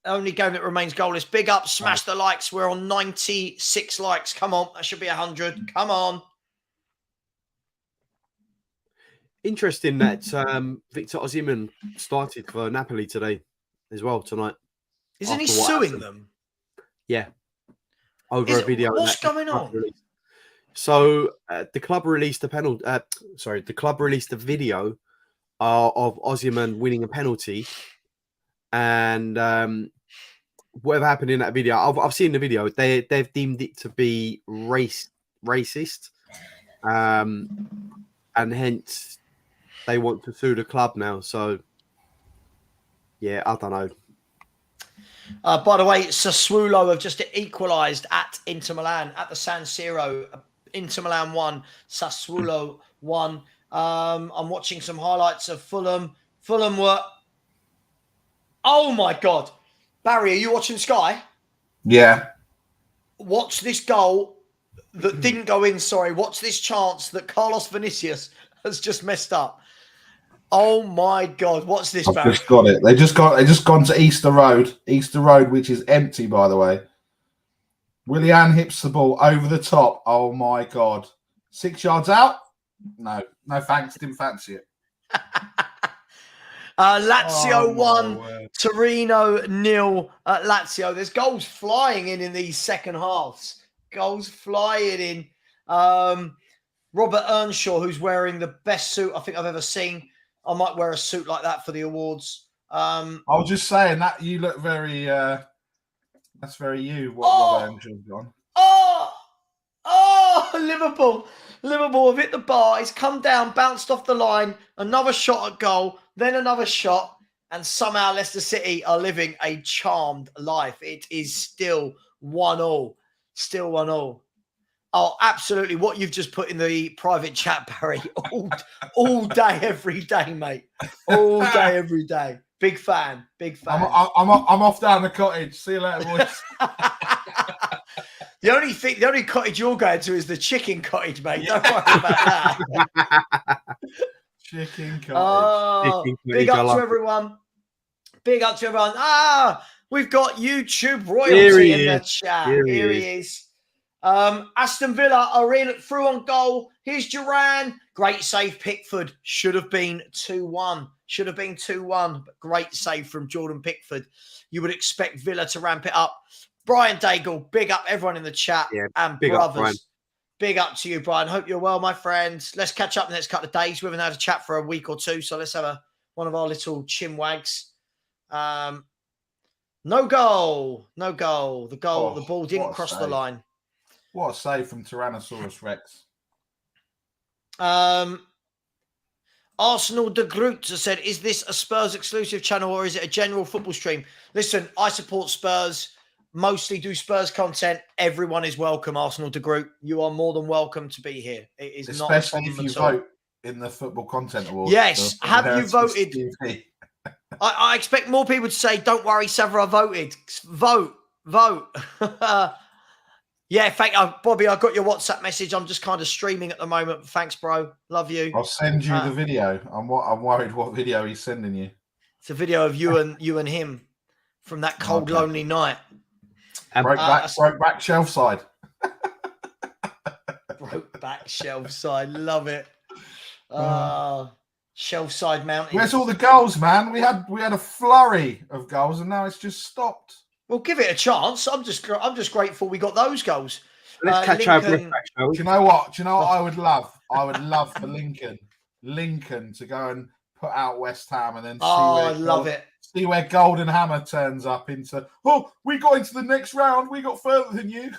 Only game that remains goalless. Big up, smash the likes. We're on 96 likes. Come on, that should be 100. Come on. Interesting that Victor Osimhen started for Napoli today as well tonight. Isn't he after what suing happened. them? Yeah, over a video. What's that going the club on? released. So the club released a penalty. The club released a video of Osimhen winning a penalty, and whatever happened in that video, I've seen the video. They've deemed it to be racist, and hence they want to sue the club now. So yeah, I don't know. By the way, Sassuolo have just equalised at Inter Milan at the San Siro. Inter Milan 1, Sassuolo 1. I'm watching some highlights of Fulham. Fulham were... Oh, my God. Barry, are you watching Sky? Yeah. Watch this goal that didn't go in, sorry. Watch this chance that Carlos Vinicius has just messed up. Oh, my God. What's this, I've Barry? just got it. They just gone to Easter Road, which is empty, by the way. Willian hips the ball over the top. Oh, my God. 6 yards out? No thanks. Didn't fancy it. Lazio 1, Torino 0 at Lazio. There's goals flying in these second halves. Goals flying in. Robert Earnshaw, who's wearing the best suit I think I've ever seen. I might wear a suit like that for the awards. I was just saying that you look very... that's very you, what Robert Enshaw's gone. Liverpool have hit the bar. It's come down, bounced off the line. Another shot at goal, then another shot. And somehow Leicester City are living a charmed life. It is still 1-1. Still 1-1. Oh, absolutely. What you've just put in the private chat, Barry. All day, every day, mate. All day, every day. Big fan. Big fan. I'm off down the cottage. See you later, boys. The only cottage you're going to is the chicken cottage, mate. Don't worry about that. Chicken cottage. Oh, big up to everyone. Big up to everyone. We've got YouTube royalty in the chat. Here he is. Aston Villa are in through on goal. Here's Duran. Great save, Pickford. Should have been 2-1. Should have been 2-1. But great save from Jordan Pickford. You would expect Villa to ramp it up. Brian Daigle, big up everyone in the chat. Yeah, and big brothers. up, Brian. Big up to you, Brian. Hope you're well, my friends. Let's catch up in the next couple of days. We haven't had a chat for a week or two, so let's have one of our little chinwags. No goal. The ball didn't cross the line. What a save from Tyrannosaurus Rex. Arsenal de Groot said, is this a Spurs exclusive channel or is it a general football stream? Listen, I support Spurs, mostly do Spurs content. Everyone is welcome, Arsenal de Groot. You are more than welcome to be here. It is especially not a problem if you at all. vote in the Football Content Awards. Yes, have you voted? TV. I expect more people to say, don't worry, Savva, I voted. Vote. Yeah, thank you. Bobby, I got your WhatsApp message. I'm just kind of streaming at the moment. Thanks, bro. Love you. I'll send you the video. I'm worried what video he's sending you. It's a video of you and him from that cold, lonely night. Broke back shelf side. Broke back shelf side. Love it. Shelf side mountain. Where's all the goals, man? We had a flurry of goals and now it's just stopped. Well, give it a chance. I'm just grateful we got those goals. Let's catch up. Do you know what? I would love? I would love for Lincoln to go and put out West Ham and then see where Golden Hammer turns up into. Oh, we got into the next round. We got further than you.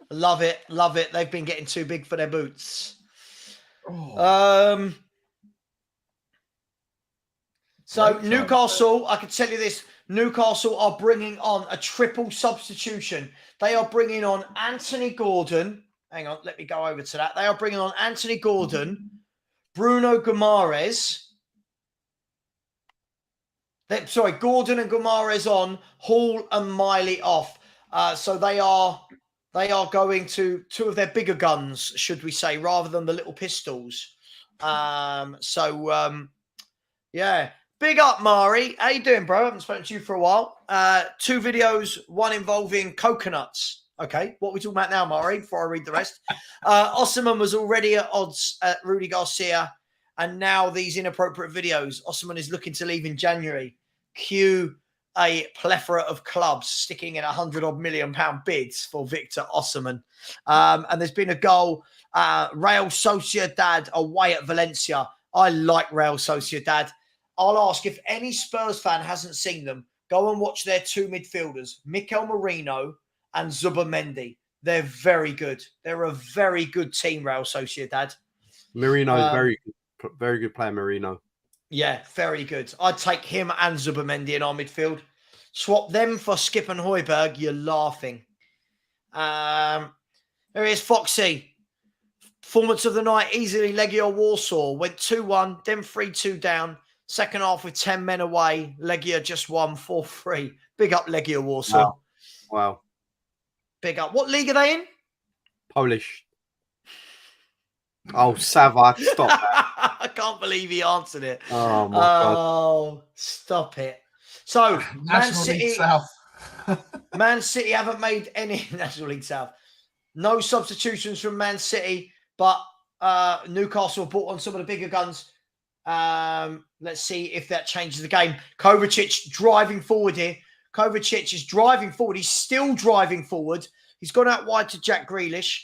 Love it. They've been getting too big for their boots. So Newcastle, I can tell you this. Newcastle are bringing on a triple substitution. They are bringing on Anthony Gordon. Hang on, let me go over to that. They are bringing on Anthony Gordon, Bruno Guimaraes. Gordon and Guimaraes on, Hall and Miley off. So they are going to two of their bigger guns, should we say, rather than the little pistols. Yeah. Big up, Mari. How you doing, bro? I haven't spoken to you for a while. 2 videos, one involving coconuts. Okay, what are we talking about now, Mari, before I read the rest? Osimhen was already at odds at Rudy Garcia. And now these inappropriate videos. Osman is looking to leave in January. Cue a plethora of clubs sticking in £100 million bids for Victor Osimhen. And there's been a goal. Real Sociedad away at Valencia. I like Real Sociedad. I'll ask if any Spurs fan hasn't seen them, go and watch their two midfielders, Mikel Merino and Zubimendi. They're very good. They're a very good team, Real Sociedad. Merino is very good player, Merino. Yeah, very good. I'd take him and Zubimendi in our midfield. Swap them for Skip and Højbjerg. You're laughing. There is Foxy. Performance of the night, easily Legia Warsaw. Went 2-1, then 3-2 down. Second half with 10 men away. Legia just won 4-3. Big up Legia Warsaw. Wow. Big up. What league are they in? Polish. Oh, Savva, stop that. I can't believe he answered it. Oh, my God. Oh, stop it. So, Man National League City, South. Man City haven't made any National League South. No substitutions from Man City, but Newcastle have brought on some of the bigger guns. Let's see if that changes the game. Kovacic driving forward here. Kovacic is driving forward. He's still driving forward. He's gone out wide to Jack Grealish.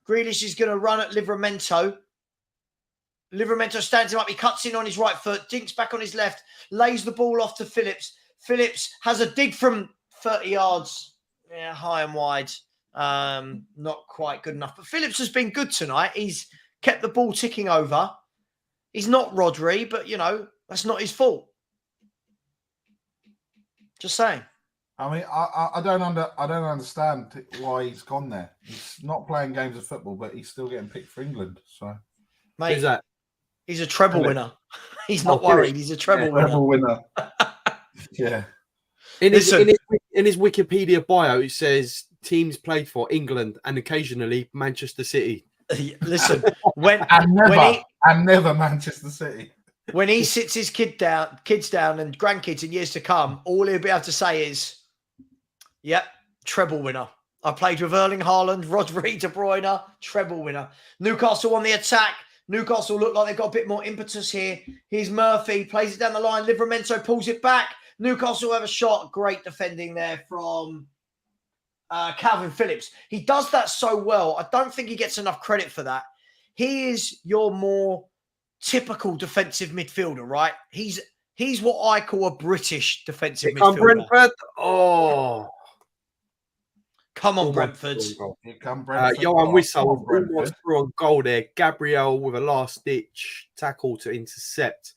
Grealish is going to run at Livramento. Livramento stands him up. He cuts in on his right foot, dinks back on his left, lays the ball off to Phillips. Phillips has a dig from 30 yards. Yeah, high and wide. Not quite good enough. But Phillips has been good tonight. He's kept the ball ticking over. He's not Rodri, but, that's not his fault. Just saying. I mean, I don't understand why he's gone there. He's not playing games of football, but he's still getting picked for England. So, mate, who's that? He's a treble winner. He's not worried. He's a treble winner. Treble winner. Yeah. In his Wikipedia bio, it says teams played for England and occasionally Manchester City. Listen, and never Manchester City. When he sits his kids down and grandkids in years to come, all he'll be able to say is, yep, treble winner. I played with Erling Haaland, Rodri, De Bruyne, treble winner. Newcastle on the attack. Newcastle look like they've got a bit more impetus here. Here's Murphy, plays it down the line. Livramento pulls it back. Newcastle have a shot. Great defending there from Calvin Phillips. He does that so well. I don't think he gets enough credit for that. He is your more typical defensive midfielder, right? He's what I call a British defensive midfielder. Brentford. Oh. Come on, Brentford. Johan Wissel almost through on goal there. Gabriel with a last-ditch tackle to intercept.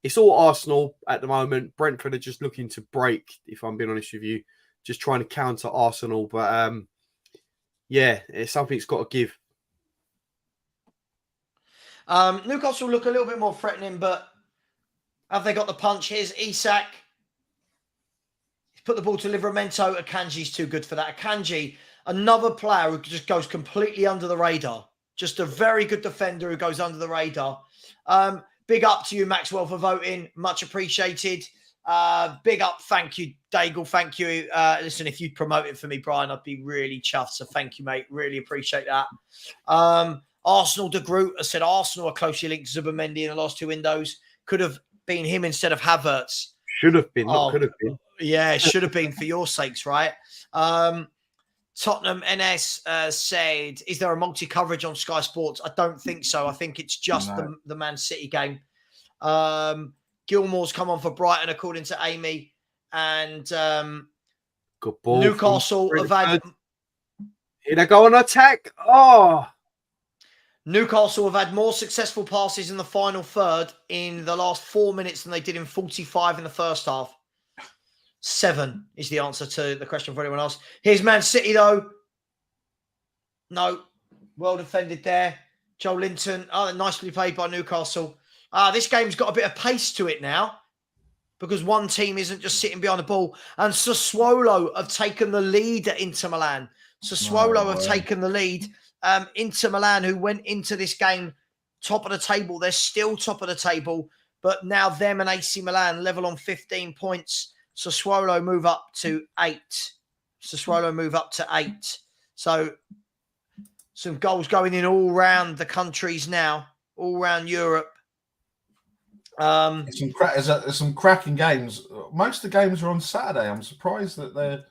It's all Arsenal at the moment. Brentford are just looking to break, if I'm being honest with you. Just trying to counter Arsenal. But, it's something it's got to give. Newcastle look a little bit more threatening, but have they got the punch? Here's Isak. He's put the ball to Livramento. Akanji's too good for that. Akanji, another player who just goes completely under the radar. Just a very good defender who goes under the radar. Big up to you, Maxwell, for voting. Much appreciated. Big up. Thank you, Daigle. Thank you. Listen, if you'd promote it for me, Brian, I'd be really chuffed. So thank you, mate. Really appreciate that. Arsenal, De Groot has said Arsenal are closely linked to Zubimendi in the last two windows. Could have been him instead of Havertz. Should have been, not could have been. Yeah, it should have been for your sakes, right? Tottenham NS said, is there a multi-coverage on Sky Sports? I don't think so. I think it's just the Man City game. Gilmore's come on for Brighton, according to Amy. And good ball. Newcastle have had... Here they go on attack. Oh! Newcastle have had more successful passes in the final third in the last 4 minutes than they did in 45 in the first half. 7 is the answer to the question for anyone else. Here's Man City, though. No. Well defended there. Joe Linton. Oh, nicely played by Newcastle. This game's got a bit of pace to it now because one team isn't just sitting behind the ball. And Sassuolo have taken the lead at Inter Milan. Sassuolo have taken the lead. Inter Milan, who went into this game top of the table, they're still top of the table, but now them and AC Milan level on 15 points. Sassuolo move up to 8. So some goals going in all round the countries now, all round Europe. There's some cracking games. Most of the games are on Saturday. I'm surprised that they're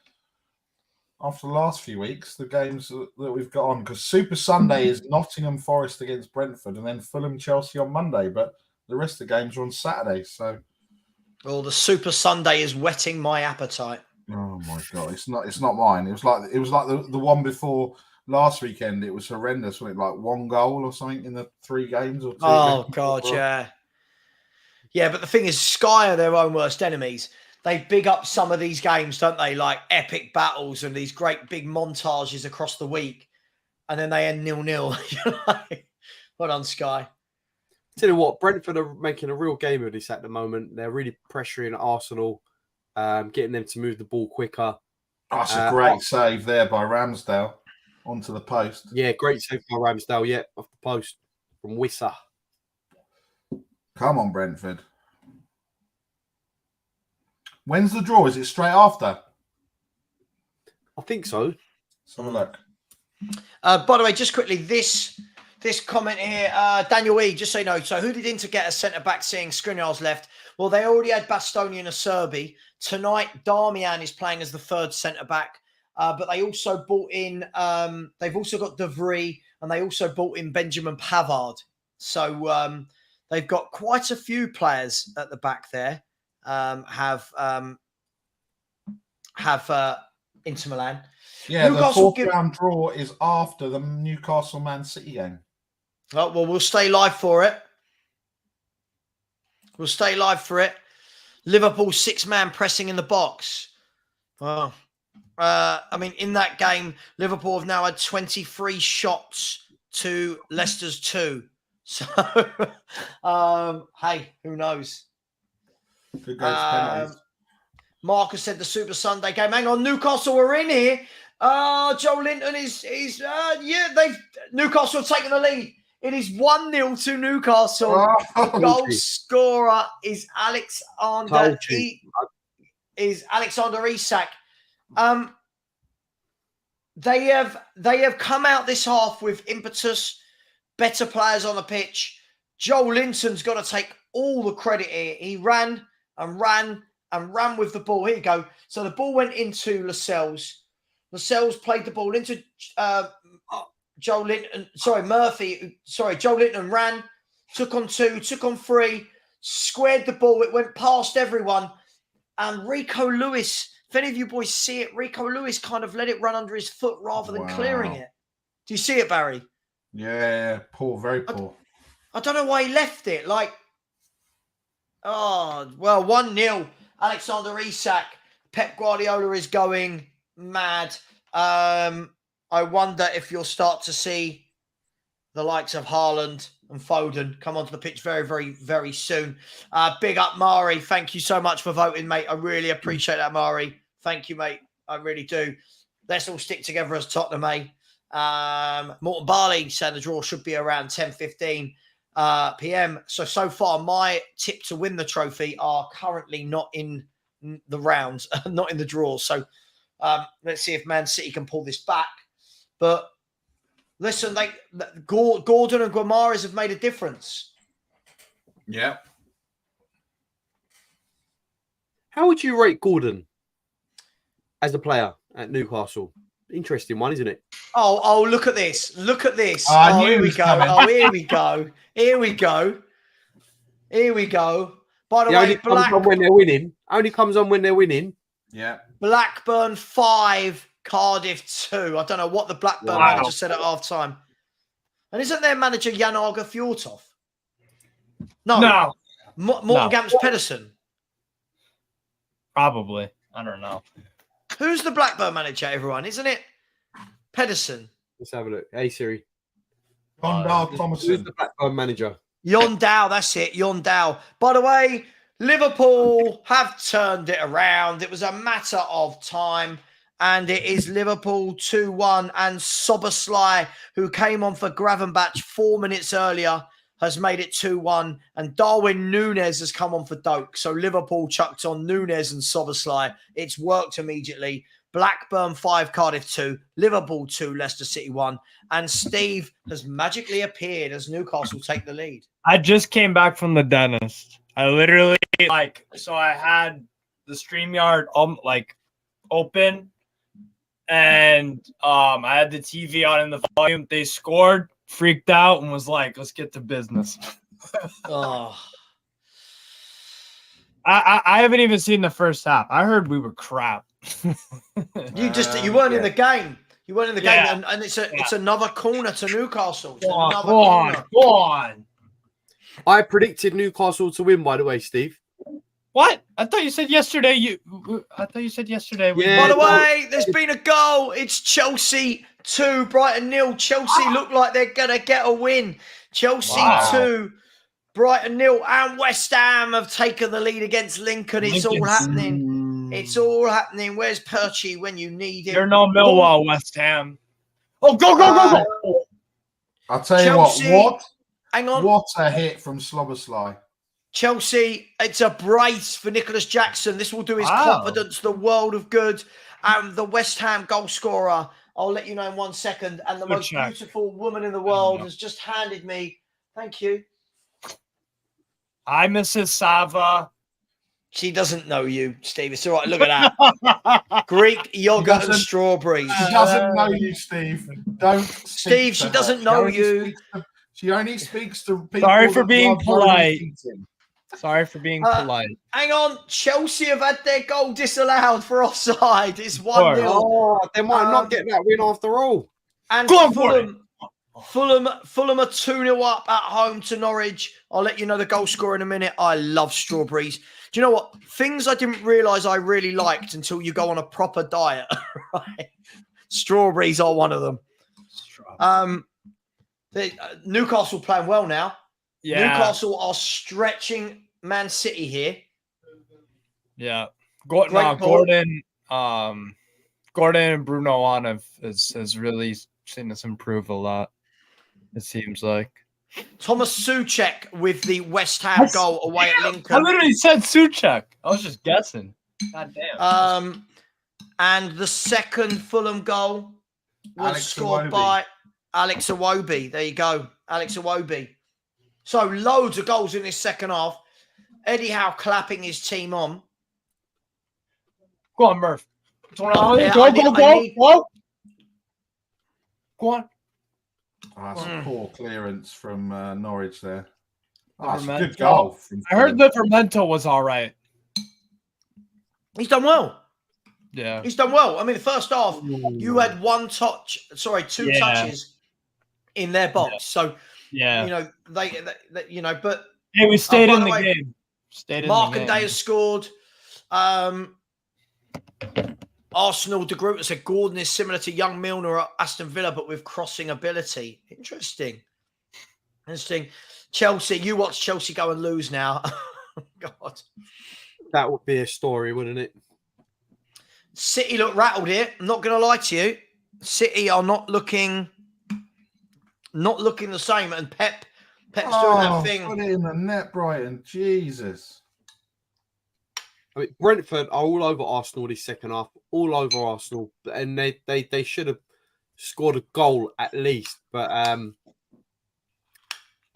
after the last few weeks, the games that we've got on, because Super Sunday is Nottingham Forest against Brentford and then Fulham Chelsea on Monday, but the rest of the games are on Saturday. So, well, the Super Sunday is whetting my appetite. Oh my god, it's not mine. It was like the one before last weekend. It was horrendous. Wasn't it? Like 1 goal or something in the 3 games or 2 Oh games. god, yeah. But the thing is, Sky are their own worst enemies. They big up some of these games, don't they? Like epic battles and these great big montages across the week, and then they end 0-0. Well done, Sky. Tell you what, Brentford are making a real game of this at the moment. They're really pressuring Arsenal, getting them to move the ball quicker. That's a great save there by Ramsdale onto the post. Yeah, great save by Ramsdale. Yeah, off the post from Wissa. Come on, Brentford. When's the draw? Is it straight after? I think so. Let's have a look. By the way, just quickly, this comment here, Daniel E, just so you know, so who did Inter get as centre-back seeing Skriniar's left? Well, they already had Bastoni and Acerbi. Tonight, Darmian is playing as the third centre-back, but they also brought in, they've also got De Vries, and they also brought in Benjamin Pavard. So they've got quite a few players at the back there. Have Inter Milan. Yeah, Newcastle the 4th round draw is after the Newcastle Man City game. Oh, well, we'll stay live for it. Liverpool 6-man pressing in the box. Well, I mean, in that game, Liverpool have now had 23 shots to Leicester's 2. So, hey, who knows? Could go to penalties. Marcus said the Super Sunday game. Hang on, Newcastle are in here. Joe Linton is Newcastle have taken the lead. It is 1-0 to Newcastle. Goal scorer is Alexander Isak. They have come out this half with impetus, better players on the pitch. Joe Linton's got to take all the credit here. He ran with the ball. Here you go. So the ball went into Lascelles. Lascelles played the ball into Joe Linton. Joe Linton ran, took on 2, took on 3, squared the ball. It went past everyone. And Rico Lewis, if any of you boys see it, Rico Lewis kind of let it run under his foot rather than clearing it. Do you see it, Barry? Yeah, poor, very poor. I don't know why he left it. 1-0. Alexander Isak. Pep Guardiola is going mad. I wonder if you'll start to see the likes of Haaland and Foden come onto the pitch very, very, very soon. Big up, Mari. Thank you so much for voting, mate. I really appreciate that, Mari. Thank you, mate. I really do. Let's all stick together as Tottenham, eh? Morton Barley said the draw should be around 10:15 p.m. So far, my tip to win the trophy are currently not in the rounds, not in the draw. So let's see if Man City can pull this back. But listen, Gordon and Guimaraes have made a difference. Yeah. How would you rate Gordon as a player at Newcastle? Interesting one, isn't it? Oh, look at this. Look at this. Here we go. Here we go. Here we go. Here we go. By the way, only comes on when they're winning. Only comes on when they're winning. Yeah. Blackburn 5, Cardiff 2. I don't know what the Blackburn manager said at half time. And isn't their manager Jan Arge Fjortov? No. Morten Gamps Pedersen. Probably. I don't know. Who's the Blackburn manager, everyone? Isn't it Pedersen? Let's have a look. Hey, Siri. Condal Who's Thomason. the Blackburn manager? Jon Dow, that's it. Jon Dow. By the way, Liverpool have turned it around. It was a matter of time. And it is Liverpool 2-1. And Soboslai, who came on for Gravenbach 4 minutes earlier, has made it 2-1. And Darwin Núñez has come on for Doak. So Liverpool chucked on Núñez and Soboslai. It's worked immediately. Blackburn 5, Cardiff 2, Liverpool 2, Leicester City 1. And Steve has magically appeared as Newcastle take the lead. I just came back from the dentist. I literally so I had the StreamYard open, and I had the TV on in the volume. They scored, freaked out, and was like, "Let's get to business." Oh, I haven't even seen the first half. I heard we were crap. you weren't in the game. You weren't in the game, Yeah. and it's another corner to Newcastle. It's Go on, another go on, corner. go on. I predicted Newcastle to win, by the way, Steve. What? I thought you said yesterday. Yeah. By the way, there's been a goal. It's Chelsea 2, Brighton 0. Chelsea look like they're gonna get a win. Chelsea 2, Brighton 0, and West Ham have taken the lead against Lincoln. It's all happening. It's all happening. Where's Perchy when you need him? You're no Millwall, West Ham. Oh, go! I'll tell Chelsea, you what. Hang on. What a hit from Slobbersley. Chelsea, it's a brace for Nicholas Jackson. This will do his confidence the world of good. And the West Ham goal scorer, I'll let you know in 1 second. And the most beautiful woman in the world has just handed me. Thank you. Hi, Mrs. Savva. She doesn't know you, Steve. It's all right. Look at that. Greek yogurt and strawberries. She doesn't know you, Steve. Don't speak Steve, to she her. doesn't know you. She only speaks to people. Sorry for that being love polite. eating. Sorry for being polite. Hang on. Chelsea have had their goal disallowed for offside. It's 1-0. Oh, they might not get that win after all. And Go on, Fulham are 2-0 up at home to Norwich. I'll let you know the goal scorer in a minute. I love strawberries. Do you know what? Things I didn't realise I really liked until you go on a proper diet. Right? Strawberries are one of them. Newcastle playing well now. Yeah. Newcastle are stretching Man City here. Yeah. Great Gordon and Bruno on has really seen us improve a lot, it seems like. Thomas Souček with the West Ham goal away at Lincoln. I literally said Souček. I was just guessing. God damn. And the second Fulham goal was scored by Alex Iwobi. There you go. Alex Iwobi. So loads of goals in this second half. Eddie Howe clapping his team on. Go on, Murph. Go. Go on. That's a poor clearance from Norwich there. That's a Livermento. good goal. I heard Livermento was all right. He's done well. Yeah. He's done well. I mean, the first half, you had two touches in their box. Yeah. So, you know, they but hey, we stayed in the game. Markandé has scored. Arsenal, De Groot said Gordon is similar to young Milner at Aston Villa, but with crossing ability. Interesting. Chelsea, you watch Chelsea go and lose now. God. That would be a story, wouldn't it? City look rattled here. I'm not going to lie to you. City are not looking the same. And Pep's doing that thing. Put it in the net, Brighton. Jesus. I mean, Brentford are all over Arsenal this second half, all over Arsenal, and they should have scored a goal at least. But I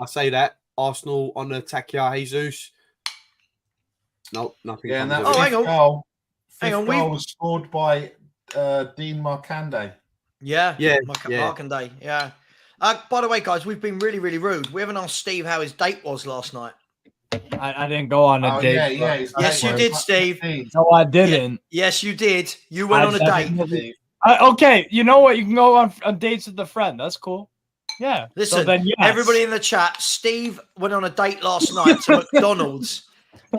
say that Arsenal on the attack, Jesus. Nope, nothing. Yeah, and that hang on. Goal was scored by Dean Markandé. Yeah. Markandé. Yeah. By the way, guys, we've been really, really rude. We haven't asked Steve how his date was last night. I didn't go on a date. Yes, you did, Steve. No, I didn't. Yes, you did. You went on a date. Okay, you know what? You can go on dates with a friend. That's cool. Yeah. Listen, so then, yes. Everybody in the chat, Steve went on a date last night to McDonald's.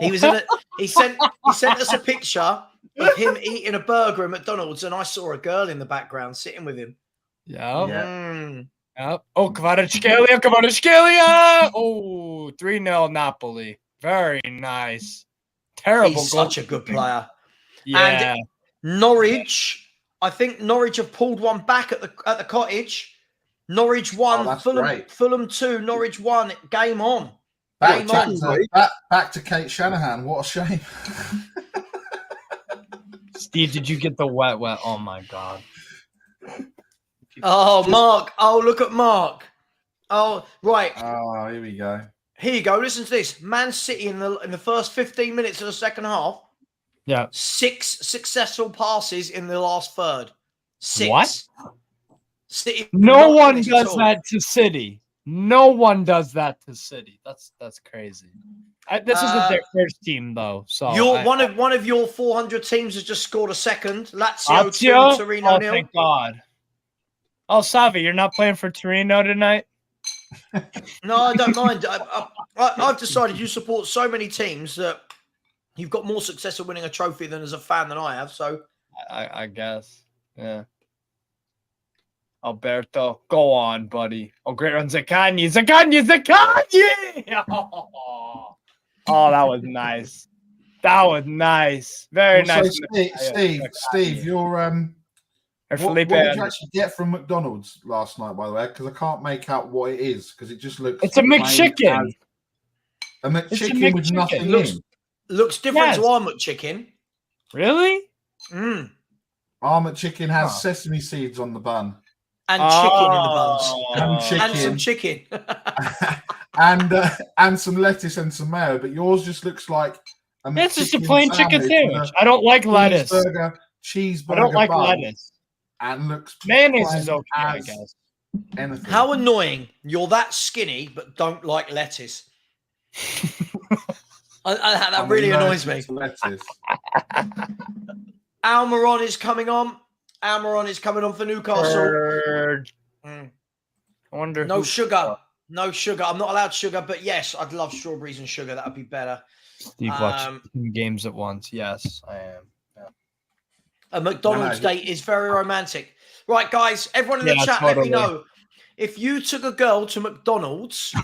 He sent us a picture of him eating a burger at McDonald's, and I saw a girl in the background sitting with him. Yeah. Oh, Kvaratskhelia! Oh, 3-0 Napoli. Very nice. Terrible He's goal. such a good player. Yeah. And Norwich, I think Norwich have pulled one back at the Cottage. Norwich 1, Fulham 2, Norwich 1. Game on. Back to Kate Shanahan. What a shame. Steve, did you get the wet? Oh, my God. Oh, Mark. Oh, look at Mark. Oh, right. Oh, here we go. Here you go. Listen to this. Man City in the first 15 minutes of the second half. Yeah. 6 successful passes in the last third. 6. What? City. No one does that to City. No one does that to City. That's crazy. This isn't their first team though. So one of your 400 teams has just scored a second. Lazio 2, Torino 0. Thank God. Oh, Savva, you're not playing for Torino tonight? No, I don't mind. I've decided you support so many teams that you've got more success at winning a trophy than as a fan than I have. So I guess. Yeah. Alberto, go on, buddy. Oh, great run, Zaccagni. Oh, that was nice. That was nice. Very nice. Steve, you're what did you actually get from McDonald's last night, by the way? Because I can't make out what it is because it just looks. It's a McChicken. A McChicken with nothing in. Looks different to our McChicken. Really? Mm. Our McChicken has sesame seeds on the bun. And chicken in the buns. And some chicken. and some lettuce and some mayo. But yours just looks like it's just a plain chicken sandwich. I don't like lettuce. Cheeseburger. I don't like lettuce. And looks mayonnaise is okay, I guess. Anything. How annoying! You're that skinny, but don't like lettuce. That really annoys me. Almiron is coming on. Almiron is coming on for Newcastle. I wonder. No sugar. No sugar. I'm not allowed sugar, but yes, I'd love strawberries and sugar. That would be better. Steve watching games at once. Yes, I am. Yeah. A McDonald's date is very romantic. Right, guys, everyone in the chat, let me know. If you took a girl to McDonald's,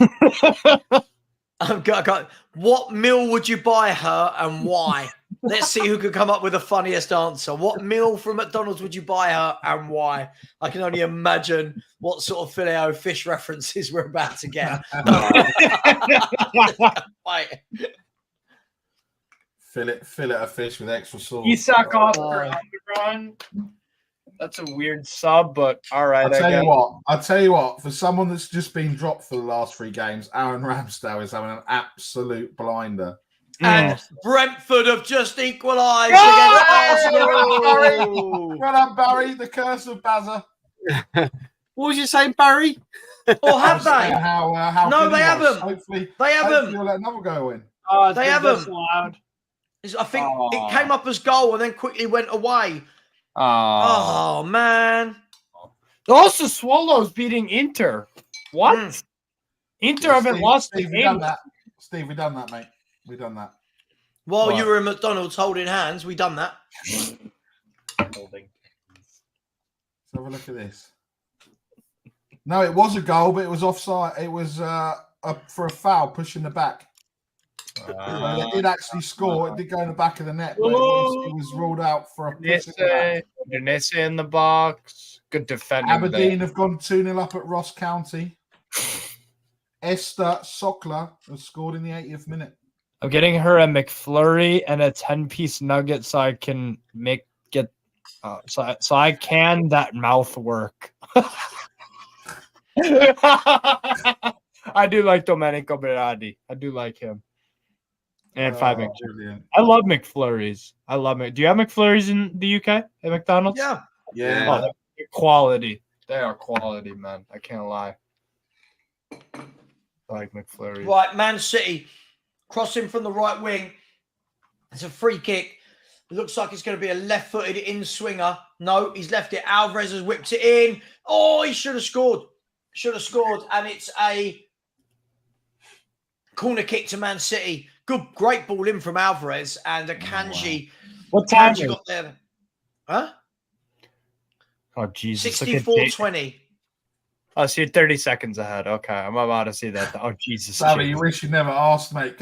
what meal would you buy her and why? Let's see who can come up with the funniest answer. What meal from McDonald's would you buy her and why? I can only imagine what sort of Filet-O-Fish references we're about to get. Right. Fillet of fish with extra sauce. Isak Oscar Underground. That's a weird sub, but all right. I'll tell you what. For someone that's just been dropped for the last 3 games, Aaron Ramsdale is having an absolute blinder. And Brentford have just equalised against Arsenal. Well done, Barry. The curse of Bazza. What was you saying, Barry? Or have they? How no, they haven't. Hopefully, they haven't. You'll let another go in. They haven't. I think it came up as goal and then quickly went away. Oh man! Also, Swallows beating Inter. What? Inter haven't lost the game. Steve, we done that, mate. We done that. While you were in McDonald's holding hands, we done that. Let's have a look at this. No, it was a goal, but it was offside. It was for a foul, pushing the back. They did actually score. It did go in the back of the net, but it was ruled out for a Nesse in the box. Good defending. Aberdeen have gone 2-0 up at Ross County. Esther Sokler has scored in the 80th minute. I'm getting her a McFlurry and a 10-piece nugget so I can so I can that mouth work. I do like Domenico Berardi. I do like him. And 5 McFlurries. I love McFlurries. I love it. Do you have McFlurries in the UK at McDonald's? Yeah. Oh, they're quality. They are quality, man. I can't lie. I like McFlurries. Right, Man City crossing from the right wing. It's a free kick. It looks like it's going to be a left-footed in-swinger. No, he's left it. Alvarez has whipped it in. Oh, he should have scored. Should have scored. And it's a corner kick to Man City. Great ball in from Alvarez and a Kanji. What time you got there? Huh? Oh, Jesus. 64-20. Oh, so you're 30 seconds ahead. Okay, I'm about to see that. Oh, Jesus. Sammy, you wish you never asked, mate.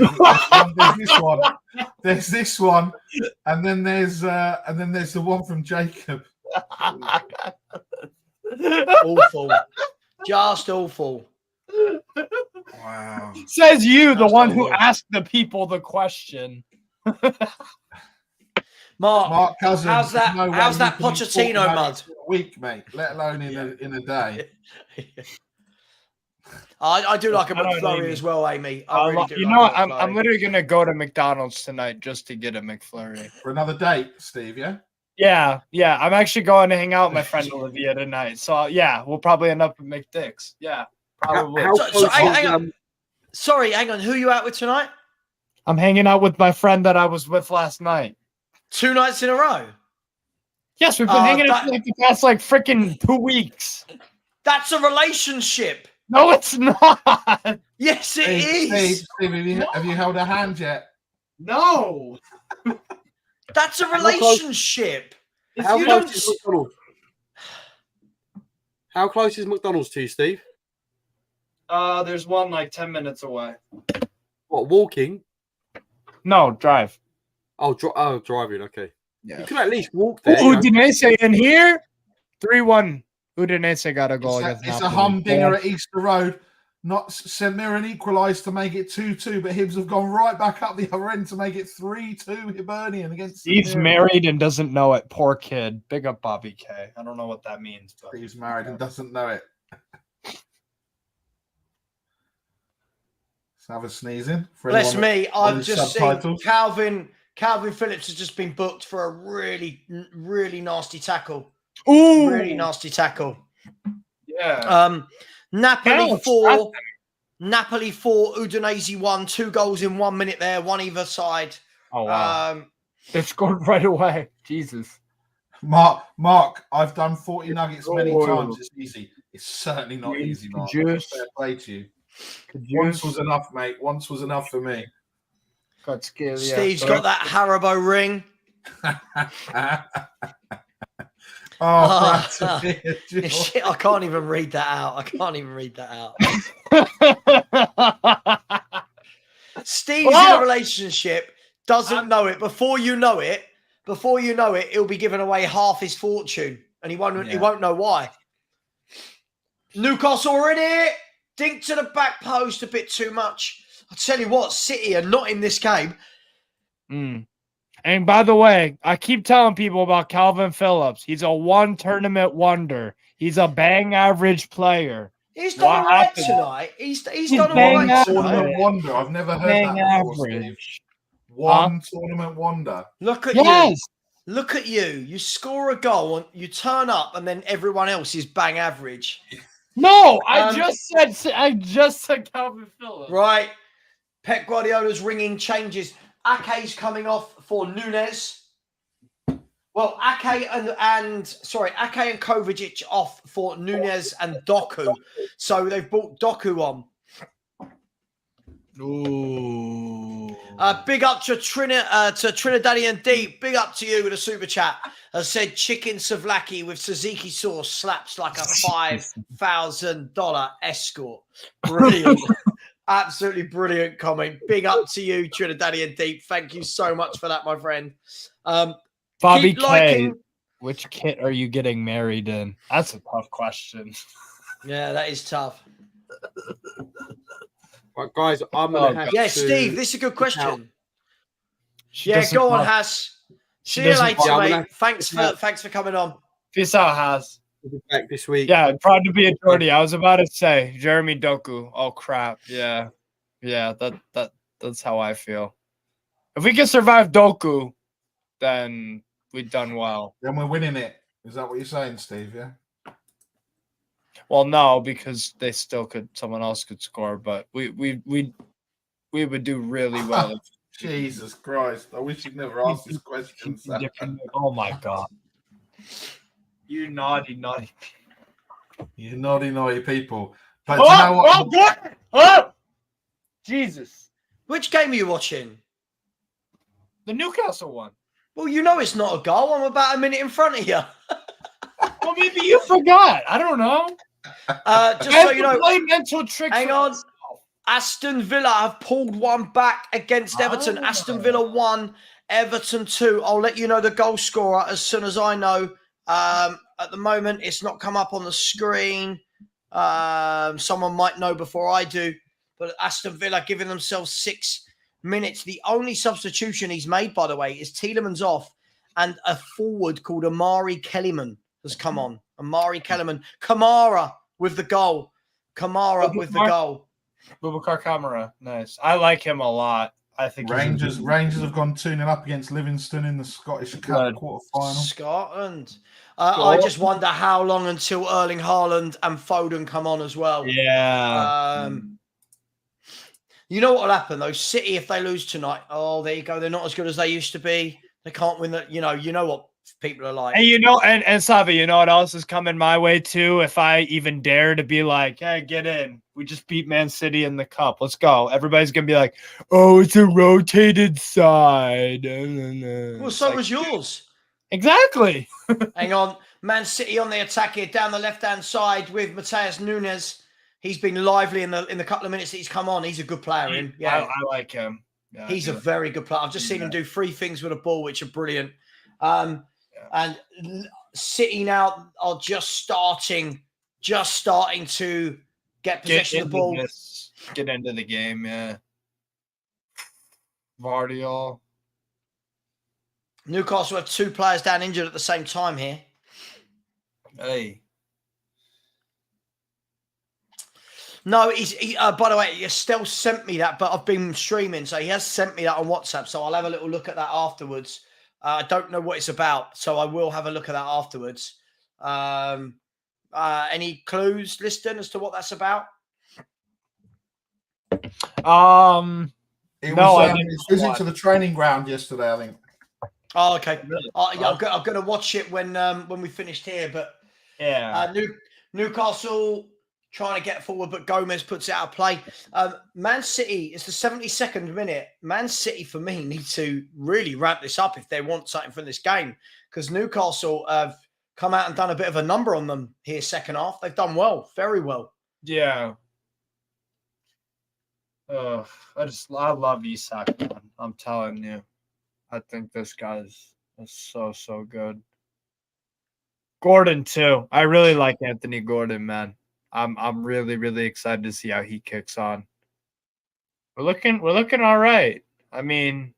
There's this one, and then there's the one from Jacob. Awful. Just awful. Wow. Says you, the one who asked the people the question. Mark Cousins, how's that no Pochettino mud? A week, mate, let alone in a day. I do like a I don't McFlurry need as it. well, Amy. I really do. You like know, a I'm McFlurry. literally gonna go to McDonald's tonight just to get a McFlurry. For another date, Steve, yeah? Yeah. I'm actually going to hang out with my friend Olivia tonight. So yeah, we'll probably end up at McDick's. Yeah, probably. How So, close hang is, on. Sorry, hang on. Who are you out with tonight? I'm hanging out with my friend that I was with last night. 2 nights in a row. Yes, we've been hanging out for like the past freaking 2 weeks. That's a relationship. No, it's not. Yes, it is. Steve, have you held a hand yet? No. That's a relationship. How close is McDonald's? How close is McDonald's to you, Steve? There's one like 10 minutes away. What, walking? No, drive. Oh, driving. Okay. Yeah. You could at least walk there. Udinese in here. 3-1. Udinese got a goal against It's a Napoli. humdinger at Easter Road. Not St Mirren equalised to make it 2-2, but Hibs have gone right back up the other end to make it 3-2. Hibernian against St He's Mirren. married and doesn't know it. Poor kid. Big up Bobby K. I don't know what that means. But He's married and doesn't know it. Savva sneezing. Bless me. I've just seen subtitles. Calvin Phillips has just been booked for a really, really nasty tackle. Ooh. Really nasty tackle. Yeah. Napoli 4, Udinese 1, 2 goals in 1 minute there, one either side. Oh, wow. They scored right away. Jesus. Mark, I've done 40 nuggets many Oh. times. It's easy. It's certainly not easy, Mark. Juice. Fair play to you. Once was enough, mate. Once was enough for me. Got skill, yeah. Steve's got that Haribo ring. Shit, I can't even read that out. Steve's in a relationship, doesn't know it. Before you know it, he'll be giving away half his fortune, and he won't know why. Newcastle already dink to the back post a bit too much. I tell you what, City are not in this game. And by the way, I keep telling people about Calvin Phillips. He's a one tournament wonder. He's a bang average player. He's done all right tonight. He's done all right Tournament wonder. I've never heard that before, Steve. One tournament wonder. Look at you. Look at you. You score a goal, and you turn up, and then everyone else is bang average. No, I just said Calvin Phillips. Right. Pep Guardiola's ringing changes. Ake's coming off for Núñez. Well, Ake and Kovacic off for Núñez and Doku. So they've brought Doku on. Ooh. Big up to Trinidadian Deep. Big up to you with a super chat. Has said chicken souvlaki with tzatziki sauce slaps like a $5,000 escort. Brilliant. Absolutely brilliant comment. Big up to you, Trinidadian Deep. Thank you so much for that, my friend. Bobby K, which kit are you getting married in? That's a tough question. Yeah, that is tough. Right, guys, I'm going to have to... Steve, this is a good question. She Yeah, doesn't go on, want- Has. See she you doesn't later, want- mate. Thanks for coming on. Peace out, Has. We'll be back this week. Yeah, proud to be a Jordy. I was about to say Jeremy Doku. Oh crap. Yeah. That's how I feel. If we can survive Doku, then we've done well. Then we're winning it. Is that what you're saying, Steve? Yeah. Well, no, because they still could. Someone else could score, but we would do really well. Jesus Christ! I wish you'd never asked this question. Oh my god! You naughty. You naughty people. But you know what? Oh! Jesus! Which game are you watching? The Newcastle one. Well, you know it's not a goal. I'm about a minute in front of you. Well, maybe you forgot. I don't know. Just so you know, play mental tricks. hang on. Aston Villa have pulled one back against Everton. Aston Villa 1, Everton 2. I'll let you know the goal scorer as soon as I know. At the moment, it's not come up on the screen. Someone might know before I do. But Aston Villa giving themselves 6 minutes. The only substitution he's made, by the way, is Tielemans off. And a forward called Amari Kellyman has come on. Amari Kellyman. Kamara with the goal. Kamara with the goal. Boubacar Kamara, nice. I like him a lot. I think Rangers have gone 2-0 up against Livingston in the Scottish Cup quarter-final. Scotland. I just wonder how long until Erling Haaland and Foden come on as well. Yeah. You know what will happen though? City, if they lose tonight, oh, there you go. They're not as good as they used to be. They can't win that. You know what people are like. And and Savva, you know what else is coming my way too? If I even dare to be like, hey, get in. We just beat Man City in the cup. Let's go. Everybody's gonna be like, oh, it's a rotated side. Well, so was yours. Exactly. Hang on. Man City on the attack here down the left-hand side with Mateus Nunes. He's been lively in the couple of minutes that he's come on. He's a good player. I like him. Yeah, he's a very good player. I've just seen him do 3 things with a ball, which are brilliant. And City now are just starting to get possession of the ball. Get into the game, yeah. Vardiol. Newcastle have 2 players down injured at the same time here. Hey. No, by the way, Estelle sent me that, but I've been streaming, so he has sent me that on WhatsApp, so I'll have a little look at that afterwards. I don't know what it's about, so I will have a look at that afterwards. Any clues, Liston, as to what that's about? It was visit to the training ground yesterday, I think. Oh, okay. Yeah, I'm going to watch it when we finished here, but Newcastle trying to get forward, but Gomez puts it out of play. Man City, it's the 72nd minute. Man City, for me, need to really ramp this up if they want something from this game, because Newcastle have come out and done a bit of a number on them here second half. They've done well, very well. Yeah. I love Isak, man. I'm telling you. I think this guy is so good. Gordon, too. I really like Anthony Gordon, man. I'm really excited to see how he kicks on. We're looking all right. I mean,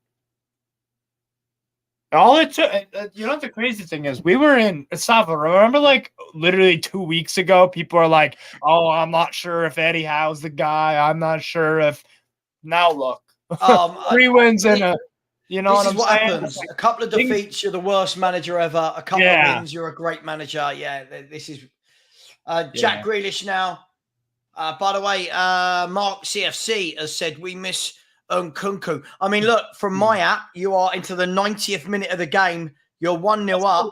all it took, you know what the crazy thing is? We were in Savva. Remember, like literally 2 weeks ago, people are like, "Oh, I'm not sure if Eddie Howe's the guy. I'm not sure if." Now look, 3 wins in a. You know this what I'm saying? Happens. A couple of defeats, you're the worst manager ever. A couple of wins, you're a great manager. Yeah, this is. Jack Grealish now. By the way, Mark CFC has said we miss Nkunku. I mean, look, from my app, you are into the 90th minute of the game. You're 1-0 up.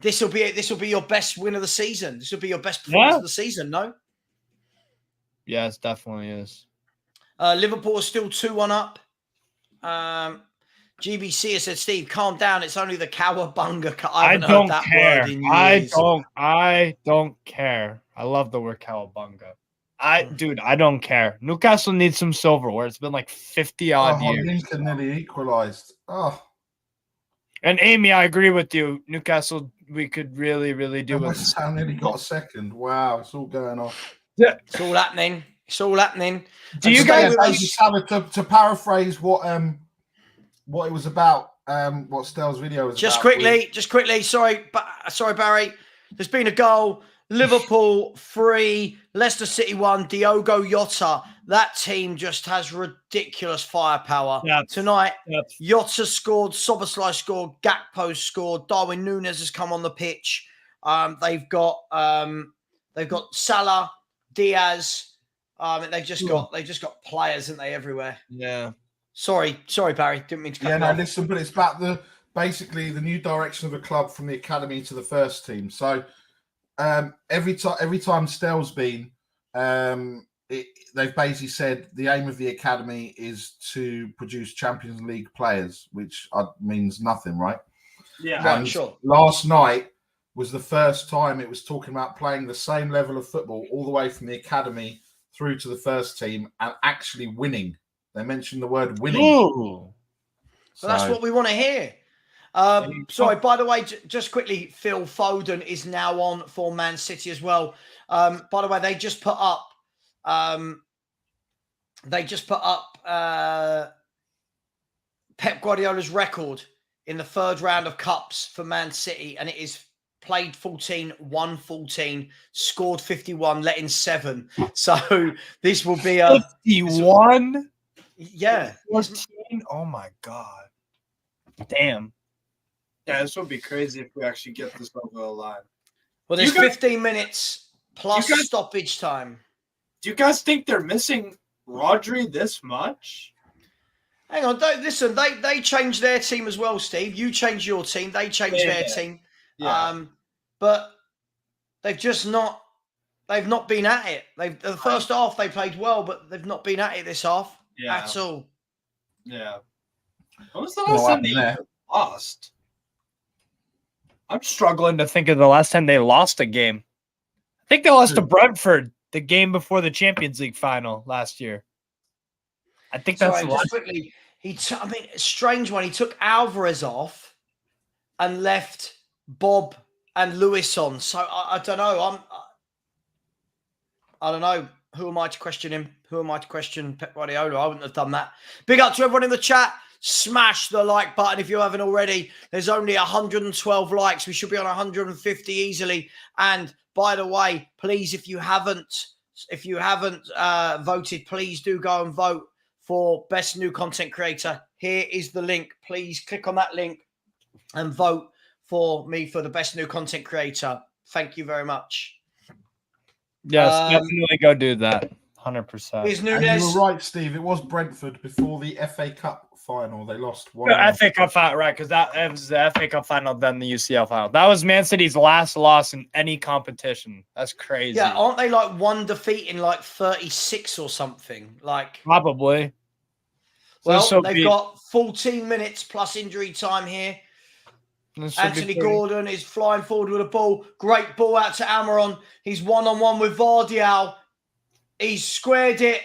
This will be your best win of the season. This will be your best performance of the season. No. Yes, definitely is. Liverpool is still 2-1 up. GBC has said, Steve, calm down. It's only the cowabunga. I don't care. Word in years. I don't care. I love the word cowabunga. I don't care. Newcastle needs some silverware. It's been like 50 odd years. Lincoln nearly equalised. Oh. And Amy, I agree with you. Newcastle, we could really do it. West Ham nearly got a second. Wow, it's all going on. Yeah, it's all happening. It's all happening. Do you guys to paraphrase what it was about? What Stell's video was just about. Just quickly. Sorry, Barry. There's been a goal. Liverpool 3, Leicester City 1. Diogo Jota. That team just has ridiculous firepower tonight. Jota scored. Szoboszlai scored. Gakpo scored. Darwin Núñez has come on the pitch. They've got Salah, Diaz. They've just got players, haven't they, everywhere? Yeah. Sorry, Barry. Didn't mean to cut you off. Listen, but it's about basically the new direction of the club from the academy to the first team. So every time Stell's been, they've basically said the aim of the academy is to produce Champions League players, which means nothing, right? Yeah, right, sure. Last night was the first time it was talking about playing the same level of football all the way from the academy through to the first team and actually winning. They mentioned the word winning. Ooh. So that's what we want to hear. Sorry, by the way, just quickly, Phil Foden is now on for Man City as well. By the way, they just put up Pep Guardiola's record in the third round of cups for Man City, and it is played 14, won 14, scored 51, let in 7. So this will be a 51? Yeah. 14? Oh my God. Damn. Yeah, this would be crazy if we actually get this over the line. Well, there's 15 minutes plus stoppage time. Do you guys think they're missing Rodri this much? Hang on, listen, they changed their team as well, Steve. You changed your team, they changed their team. Yeah. But they've not been at it. The first half they played well, but they've not been at it this half at all. Yeah. When was the last time they lost? I'm struggling to think of the last time they lost a game. I think they lost to Brentford the game before the Champions League final last year. I think that's just quickly. It's strange one. He took Alvarez off and left Bob and Lewis on. So I don't know. I don't know. Who am I to question him? Who am I to question Pep Guardiola? I wouldn't have done that. Big up to everyone in the chat. Smash the like button if you haven't already. There's only 112 likes. We should be on 150 easily. And by the way, please, if you haven't voted, please do go and vote for Best New Content Creator. Here is the link. Please click on that link and vote for me for the Best New Content Creator. Thank you very much. Yes, definitely go do that. 100%. And you were right, Steve. It was Brentford before the FA Cup final. They lost one. The FA Cup final, right? Because that was the FA Cup final, then the UCL final. That was Man City's last loss in any competition. That's crazy. Yeah, aren't they like one defeat in like 36 or something? Like probably. Well, they've got 14 minutes plus injury time here. Anthony Gordon is flying forward with a ball. Great ball out to Almiron. He's one-on-one with Vardial. He's squared it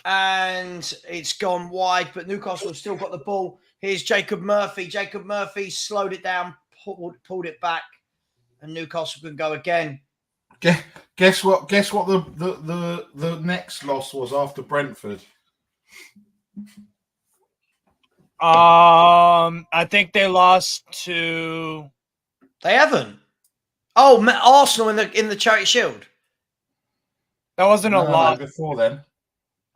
and it's gone wide, but Newcastle have still got the ball. Here's Jacob Murphy. Jacob Murphy slowed it down, pulled it back, and Newcastle can go again. Guess what? Guess what the next loss was after Brentford? I think they lost to. They haven't. Oh, Arsenal in the Charity Shield. That wasn't a loss before then.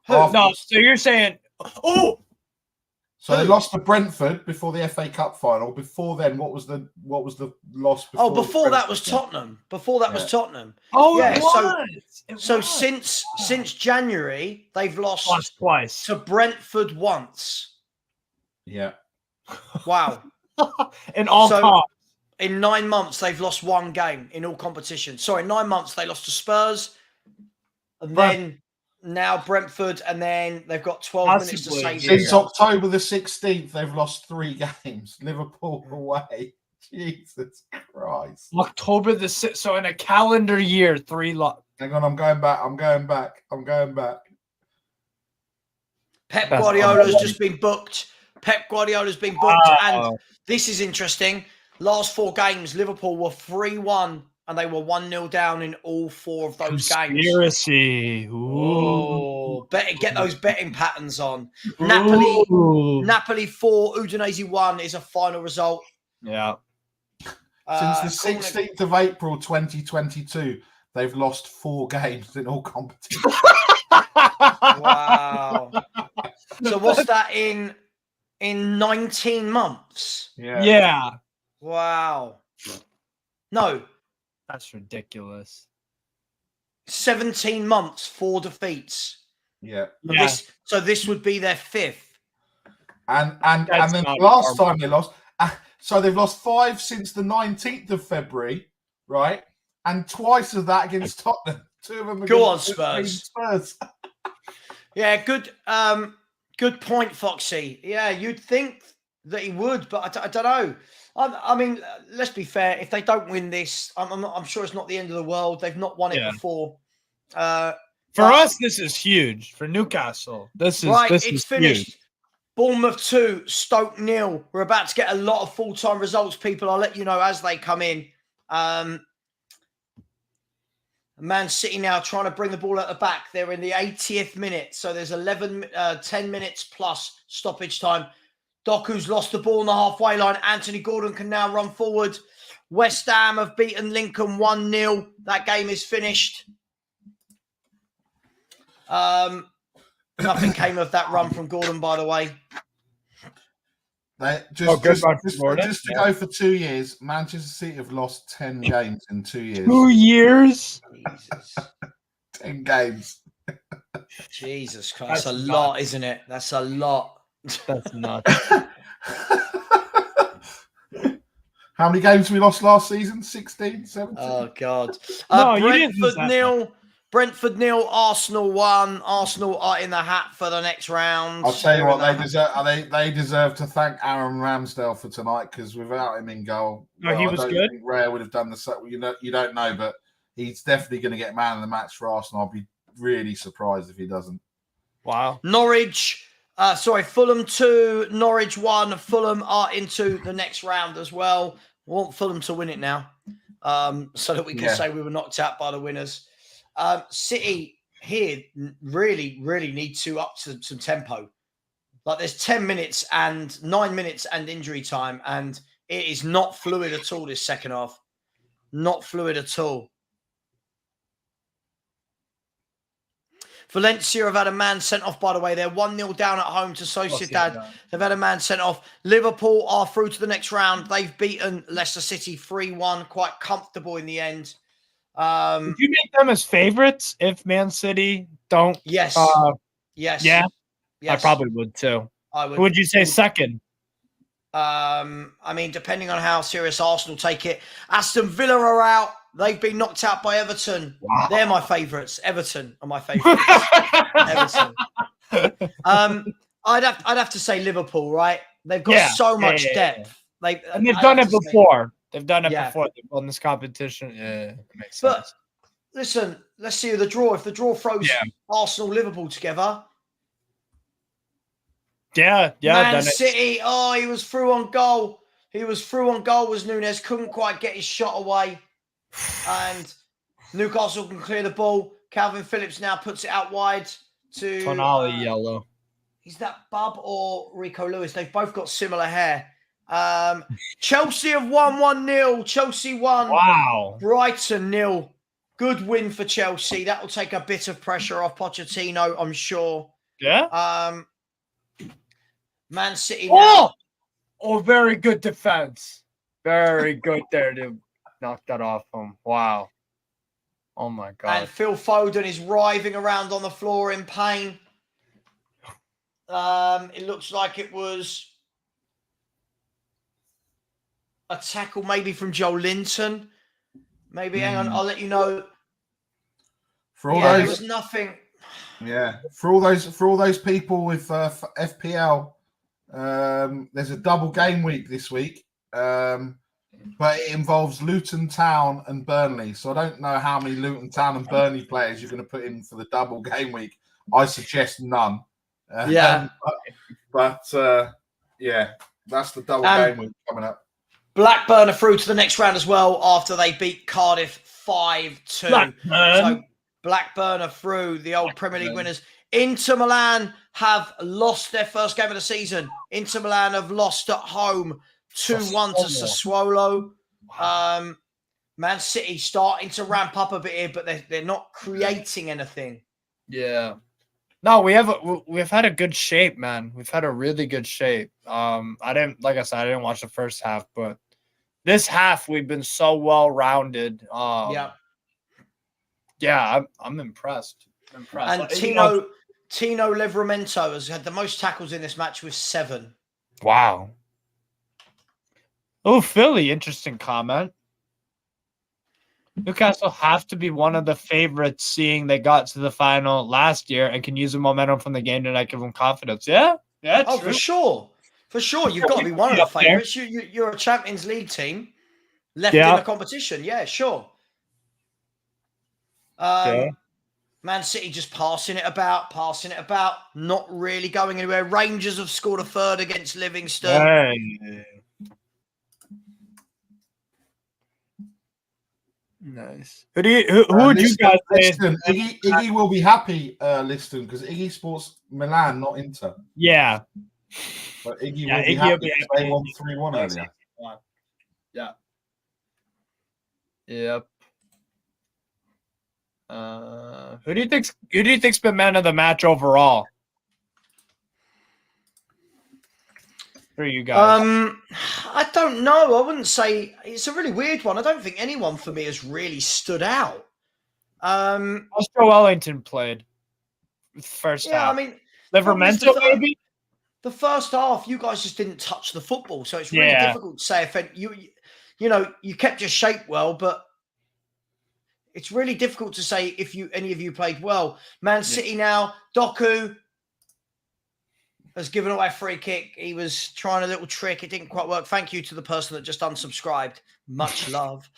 No, so you're saying, so they lost to Brentford before the FA Cup final. Before then, what was the loss? Before that was Tottenham. Before that was Tottenham. Oh, yeah. It So was. since January, they've lost twice to Brentford once. Yeah. Wow. In all comps. In 9 months, they've lost one game in all competitions. Sorry, 9 months they lost to Spurs, and then now Brentford, and then they've got 12 minutes to save. Since October the 16th, they've lost 3 games. Liverpool away. Jesus Christ. October the 6th. So in a calendar year, 3 loss. Hang on, I'm going back. Pep Guardiola's just been booked. And this is interesting. Last 4 games, Liverpool were 3-1 and they were 1-0 down in all 4 of those games. Conspiracy. Get those betting patterns on. Napoli 4, Udinese 1 is a final result. Yeah. Since the 16th of April 2022, they've lost 4 games in all competitions. Wow. So what's that in 19 months? Yeah. Wow. No. That's ridiculous. 17 months, 4 defeats. Yeah. This would be their 5th. And then last time they lost, so they've lost 5 since the 19th of February, right? And twice of that against Tottenham. 2 of them against Spurs. Yeah, good point, Foxy. Yeah, you'd think that he would, but I don't know. I mean, let's be fair. If they don't win this, I'm sure it's not the end of the world. They've not won it before. For us, this is huge. For Newcastle, this is finished. Huge. Bournemouth 2, Stoke 0. We're about to get a lot of full-time results, people. I'll let you know as they come in. Man City now trying to bring the ball at the back. They're in the 80th minute. So there's 10 minutes plus stoppage time. Doku's lost the ball on the halfway line. Anthony Gordon can now run forward. West Ham have beaten Lincoln 1-0. That game is finished. Nothing came of that run from Gordon, by the way. Just to go for 2 years, Manchester City have lost 10 games in 2 years. 2 years? Jesus. 10 games. Jesus Christ. That's a lot, isn't it? That's a lot. That's nuts. How many games we lost last season? 16, 17? Oh, God. No, Brentford 0. Brentford 0, Arsenal 1. Arsenal are in the hat for the next round. I'll tell you what, they deserve to thank Aaron Ramsdale for tonight, because without him in goal, he was good. Think Rare would have done the same. You don't know, but he's definitely going to get man of the match for Arsenal. I'll be really surprised if he doesn't. Wow. Fulham 2, Norwich 1. Fulham are into the next round as well. We want Fulham to win it now, so that we can say we were knocked out by the winners. City here really need to up to some tempo. Like, there's 10 minutes and 9 minutes and injury time, and it is not fluid at all this second half. Not fluid at all. Valencia have had a man sent off, by the way. They're 1-0 down at home to Sociedad. They've had a man sent off. Liverpool are through to the next round. They've beaten Leicester City 3-1, quite comfortable in the end. Would you make them as favorites if Man City don't? Yes. Yes. Yeah. Yes. I probably would too. I would. Who would you say second? I mean, depending on how serious Arsenal take it. Aston Villa are out. They've been knocked out by Everton. Wow. They're my favourites. Everton are my favourites. Everton. I'd have to say Liverpool, right? They've got so much depth. They've done it before. They've done it before. They've won this competition. Yeah, it makes sense. But listen, let's see the draw. If the draw throws Arsenal, Liverpool together. Yeah. Man City. Oh, he was through on goal. Was Nunes. Couldn't quite get his shot away. And Newcastle can clear the ball. Calvin Phillips now puts it out wide to Tonali yellow. Is that Bub or Rico Lewis? They've both got similar hair. Chelsea have won 1-0. Chelsea won. Wow. Brighton 0. Good win for Chelsea. That will take a bit of pressure off Pochettino, I'm sure. Yeah. Man City now. Oh, very good defense. Very good there to knock that off him. Wow. Oh my God. And Phil Foden is writhing around on the floor in pain. It looks like it was a tackle maybe from Joe Linton. Maybe, hang on, I'll let you know. For all those, there was nothing. Yeah, for all those people with FPL, there's a double game week this week, but it involves Luton Town and Burnley. So I don't know how many Luton Town and Burnley players you're going to put in for the double game week. I suggest none. But that's the double game week coming up. Blackburn are through to the next round as well after they beat Cardiff 5-2. So Blackburn are through, the old Premier League winners. Inter Milan have lost their first game of the season. Inter Milan have lost at home 2-1 to Sassuolo. Man City starting to ramp up a bit here, but they're not creating anything. Yeah. No, we've had a good shape, man. We've had a really good shape. I didn't watch the first half, but this half we've been so well rounded. I'm impressed. And Tino Livramento has had the most tackles in this match with 7. Wow. Oh, Philly, interesting comment. Newcastle have to be one of the favorites, seeing they got to the final last year and can use the momentum from the game to give them confidence. Yeah, true. For sure. You've got to be one of the favorites. You're a Champions League team left in the competition. Yeah, sure. Man City just passing it about, not really going anywhere. Rangers have scored a third against Livingston. Hey. Nice. Who would you guys say? Iggy will be happy, Liston, because Iggy sports Milan, not Inter. Yeah. But Iggy will be happy because they won 3-1 earlier. Yeah. Yep. Who do you think's been man of the match overall? For you guys. I don't know. I wouldn't say it's a really weird one. I don't think anyone for me has really stood out. Oscar Wellington played first half. I mean, Livermento maybe. The first half, you guys just didn't touch the football, so it's really difficult to say if you kept your shape well, but it's really difficult to say if any of you played well. Man City now, Doku has given away a free kick. He was trying a little trick. It didn't quite work. Thank you to the person that just unsubscribed. Much love.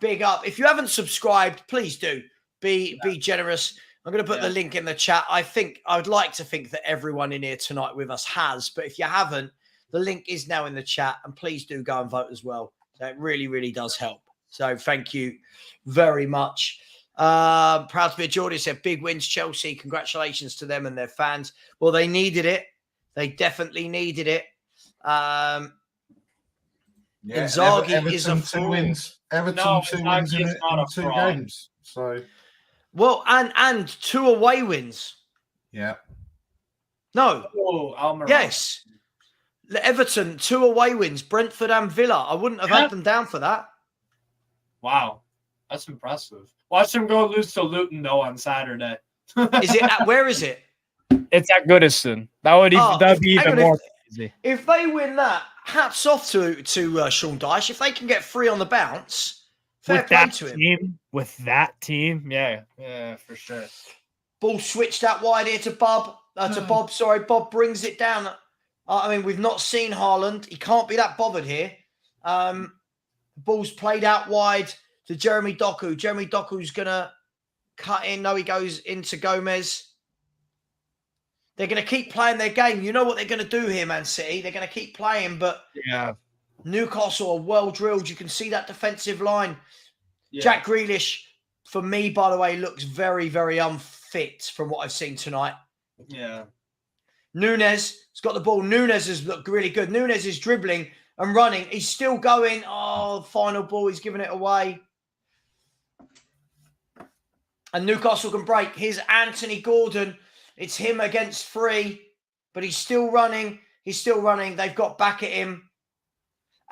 Big up. If you haven't subscribed, please do. Be generous. I'm going to put the link in the chat. I would like to think that everyone in here tonight with us has, but if you haven't, the link is now in the chat, and please do go and vote as well. So it really, really does help. So thank you very much. Proud to be a Geordie, said big wins, Chelsea. Congratulations to them and their fans. Well, they needed it. They definitely needed it. Inzaghi is a two wins. Everton two wins in 2 games. So, well, and 2 away wins. Yeah. No. Oh, Almiron. Yes. Everton 2 away wins. Brentford and Villa. I wouldn't have had them down for that. Wow, that's impressive. Watch them go lose to Luton though on Saturday. Where is it? It's at Goodison. That'd be even more easy. If they win that, hats off to Sean Dyche. If they can get 3 on the bounce, fair play to him. With that team, yeah, for sure. Ball switched out wide here to Bob. Bob brings it down. I mean, we've not seen Haaland. He can't be that bothered here. Ball's played out wide to Jeremy Doku. Jeremy Doku's going to cut in. No, he goes into Gomez. They're going to keep playing their game. You know what they're going to do here, Man City. They're going to keep playing, but Newcastle are well drilled. You can see that defensive line. Yeah. Jack Grealish, for me, by the way, looks very, very unfit from what I've seen tonight. Yeah. Nunes has got the ball. Nunes has looked really good. Nunes is dribbling and running. He's still going. Oh, final ball. He's giving it away. And Newcastle can break. Here's Anthony Gordon. It's him against 3, but he's still running. He's still running. They've got back at him.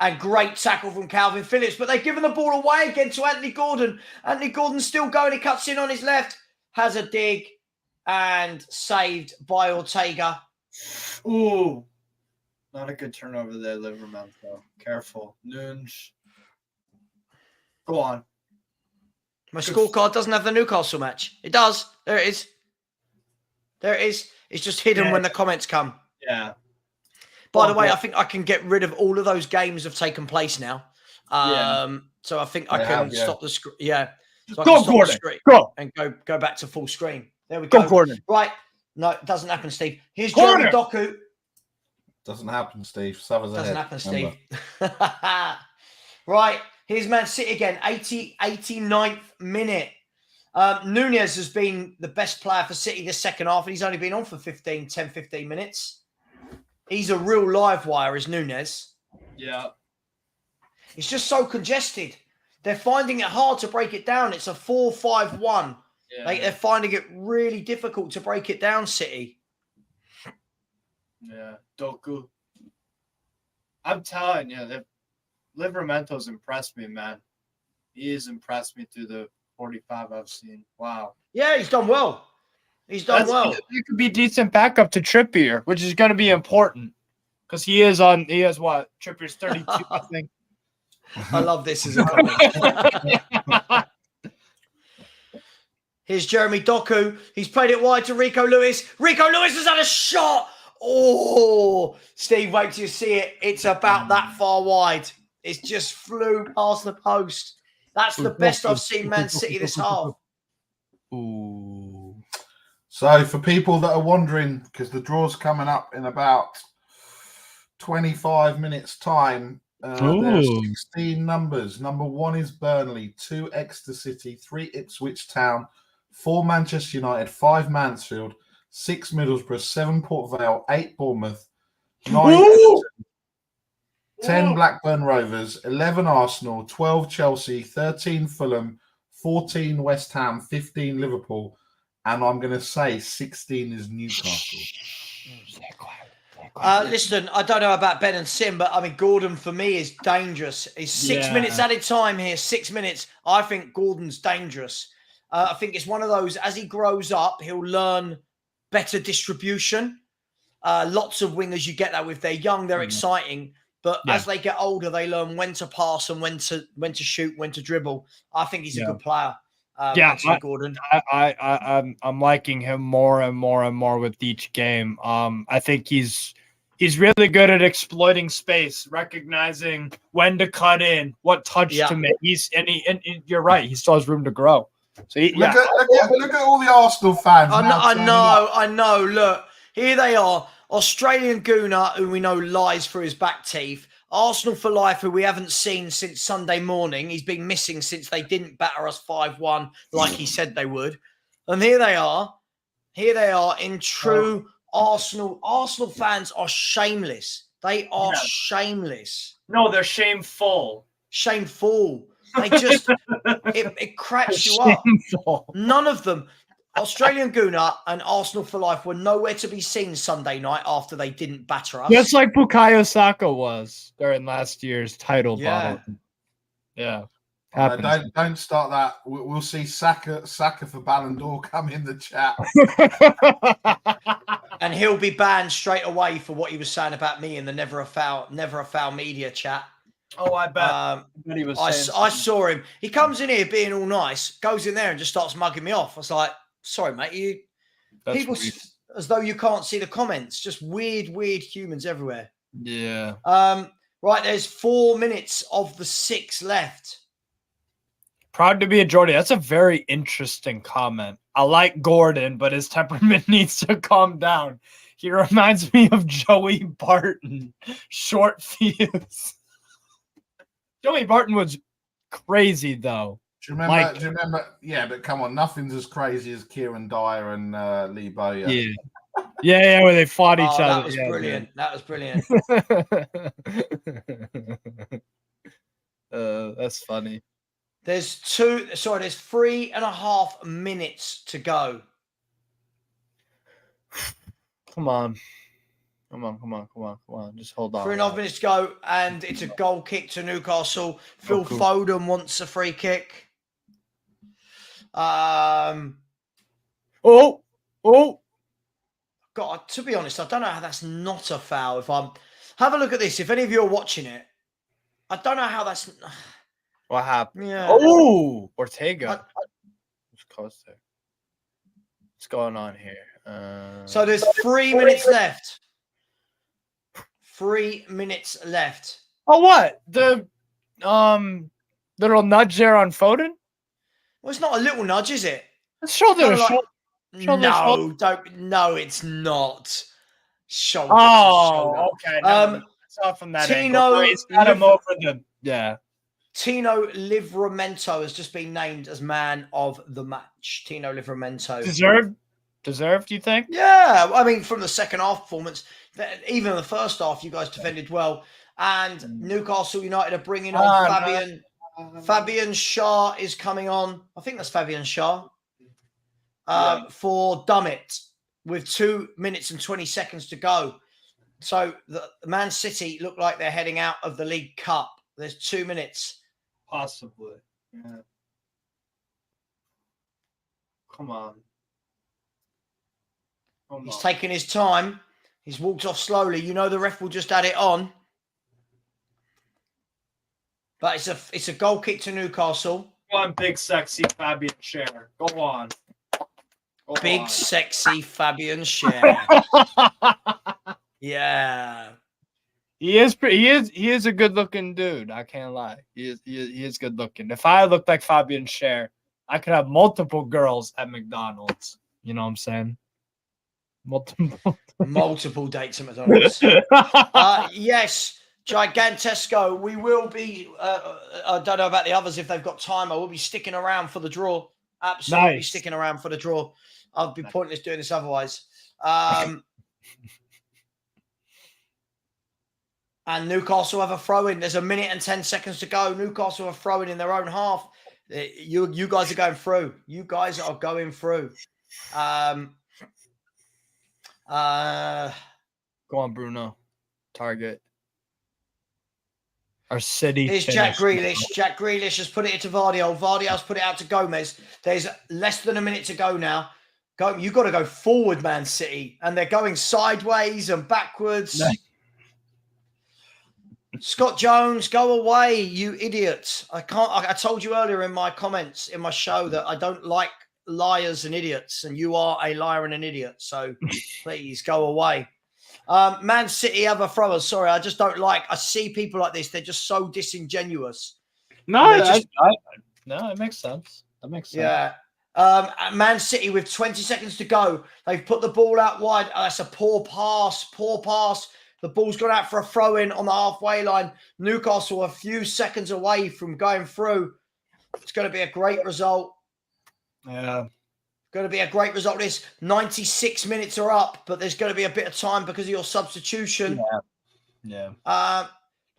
And great tackle from Calvin Phillips, but they've given the ball away again to Anthony Gordon. Anthony Gordon's still going. He cuts in on his left, has a dig, and saved by Ortega. Ooh. Not a good turnover there, Livermento. Careful. Nunes. Go on. My scorecard doesn't have the Newcastle match. It does. There it is. There it is. It's just hidden when the comments come. Yeah. By the way, I think I can get rid of all of those games have taken place now. So I think I can stop the screen. Yeah. So go, Gordon. Go. And go back to full screen. There we go. Go, Gordon. Right. No, it doesn't happen, Steve. Here's Jeremy Doku. Doesn't happen, Steve. Savva's doesn't happen, Steve. Right. Here's Man City again. 89th minute. Nunez has been the best player for City this second half, and he's only been on for 10, 15 minutes. He's a real live wire, is Nunez. Yeah. It's just so congested. They're finding it hard to break it down. It's a 4-5-1. Yeah. They're finding it really difficult to break it down, City. Yeah. Doku. I'm telling you, Livermento's impressed me, man. He has impressed me through the 45 I've seen. Wow. Yeah, he's done well. He's done well. He could be decent backup to Trippier, which is going to be important because he has what? Trippier's 32, I think. I love this as a comment. Here's Jeremy Doku. He's played it wide to Rico Lewis. Rico Lewis has had a shot. Oh, Steve, wait till you see it. It's about that far wide. It just flew past the post. That's the best I've seen Man City this half. Ooh. So for people that are wondering, because the draw's coming up in about 25 minutes' time, there's 16 numbers. Number 1 is Burnley, 2 Exeter City, 3 Ipswich Town, 4 Manchester United, 5 Mansfield, 6 Middlesbrough, 7 Port Vale, 8 Bournemouth, 9 Everton, 10 Blackburn Rovers, 11 Arsenal, 12 Chelsea, 13 Fulham, 14 West Ham, 15 Liverpool, and I'm going to say 16 is Newcastle. Listen, I don't know about Ben and Sim, but I mean, Gordon for me is dangerous. He's 6 minutes added time here, 6 minutes. I think Gordon's dangerous. I think it's one of those, as he grows up, he'll learn better distribution. Lots of wingers, you get that with they're young, they're exciting. But as they get older, they learn when to pass and when to shoot, when to dribble. I think he's a good player. Gordon. I'm liking him more and more and more with each game. I think he's really good at exploiting space, recognizing when to cut in, what touch to make. And you're right. He still has room to grow. So look at all the Arsenal fans. I know. Look, here they are. Australian Gooner, who we know lies through his back teeth. Arsenal for life, who we haven't seen since Sunday morning. He's been missing since they didn't batter us 5-1 like he said they would. And here they are. Here they are in true Arsenal. Arsenal fans are shameless. They are shameless. No, they're shameful. Shameful. They just, it cracks you up. None of them. Australian Gooner and Arsenal for life were nowhere to be seen Sunday night after they didn't batter us. Just like Bukayo Saka was during last year's title battle. Yeah. Don't start that. We'll see Saka for Ballon d'Or come in the chat. And he'll be banned straight away for what he was saying about me in the Never a Foul media chat. Oh, I bet. I saw him. He comes in here being all nice, goes in there and just starts mugging me off. I was like, sorry, mate. People weird. As though you can't see the comments. Just weird humans everywhere. Yeah. Right, there's 4 minutes of the 6 left. Proud to be a Geordie. That's a very interesting comment. I like Gordon, but his temperament needs to calm down. He reminds me of Joey Barton. Short fuse. Joey Barton was crazy, though. Do you remember? Yeah, but come on, nothing's as crazy as Kieran Dyer and Lee Bowyer. Yeah, where they fought each other. That was brilliant. That was brilliant. That's funny. There's 3.5 minutes to go. Come on. Just hold on. 3.5 minutes to go, and it's a goal kick to Newcastle. Phil Foden wants a free kick. God, to be honest, I don't know how that's not a foul. Have a look at this. If any of you are watching it, I don't know how that's. What happened? Yeah. Oh, Ortega. What's close there? What's going on here? So there's 3 minutes left. 3 minutes left. Oh, what? The little nudge there on Foden? Well, it's not a little nudge, is it? It's shoulder to shoulder. No, it's not. Shoulder to shoulder. Okay. Saw from that Tino angle. Tino Livramento has just been named as man of the match. Tino Livramento. Deserved, you think? Yeah. I mean, from the second half performance, even in the first half, you guys defended well. And Newcastle United are bringing on Fabian. Fabian Shah is coming on. I think that's Fabian Shah. For Dummett with 2 minutes and 20 seconds to go. So the Man City look like they're heading out of the League Cup. There's 2 minutes. Possibly. Yeah. Come on. He's taking his time. He's walked off slowly. You know the ref will just add it on. But it's a goal kick to Newcastle. Go on, big sexy Fabian Schär. Go on. Big sexy Fabian Schär. Yeah. He is a good looking dude. I can't lie. He is good looking. If I looked like Fabian Schär, I could have multiple girls at McDonald's. You know what I'm saying? Multiple dates at McDonald's. Yes, Gigantesco. We will be. I don't know about the others if they've got time. I will be sticking around for the draw. Absolutely sticking around for the draw. I'd be pointless doing this otherwise. And Newcastle have a throw-in. There's 1 minute and 10 seconds to go. Newcastle are throwing in their own half. You guys are going through. You guys are going through. Go on, Bruno. Target. Our City. Here's Jack Grealish. Jack Grealish has put it into Vardio. Vardio's put it out to Gomez. There's less than 1 minute to go now. You've got to go forward, Man City. And they're going sideways and backwards. No. Scott Jones, go away, you idiots. I told you earlier in my comments in my show that I don't like liars and idiots, and you are a liar and an idiot. So please go away. Man City have a thrower. Sorry, I just don't like. I see people like this. They're just so disingenuous. No, it makes sense. That makes sense. Yeah. Man City with 20 seconds to go. They've put the ball out wide. Oh, that's a poor pass. Poor pass. The ball's gone out for a throw-in on the halfway line. Newcastle a few seconds away from going through. It's going to be a great result. Yeah. Going to be a great result. This 96 minutes are up, but there's going to be a bit of time because of your substitution. Yeah. The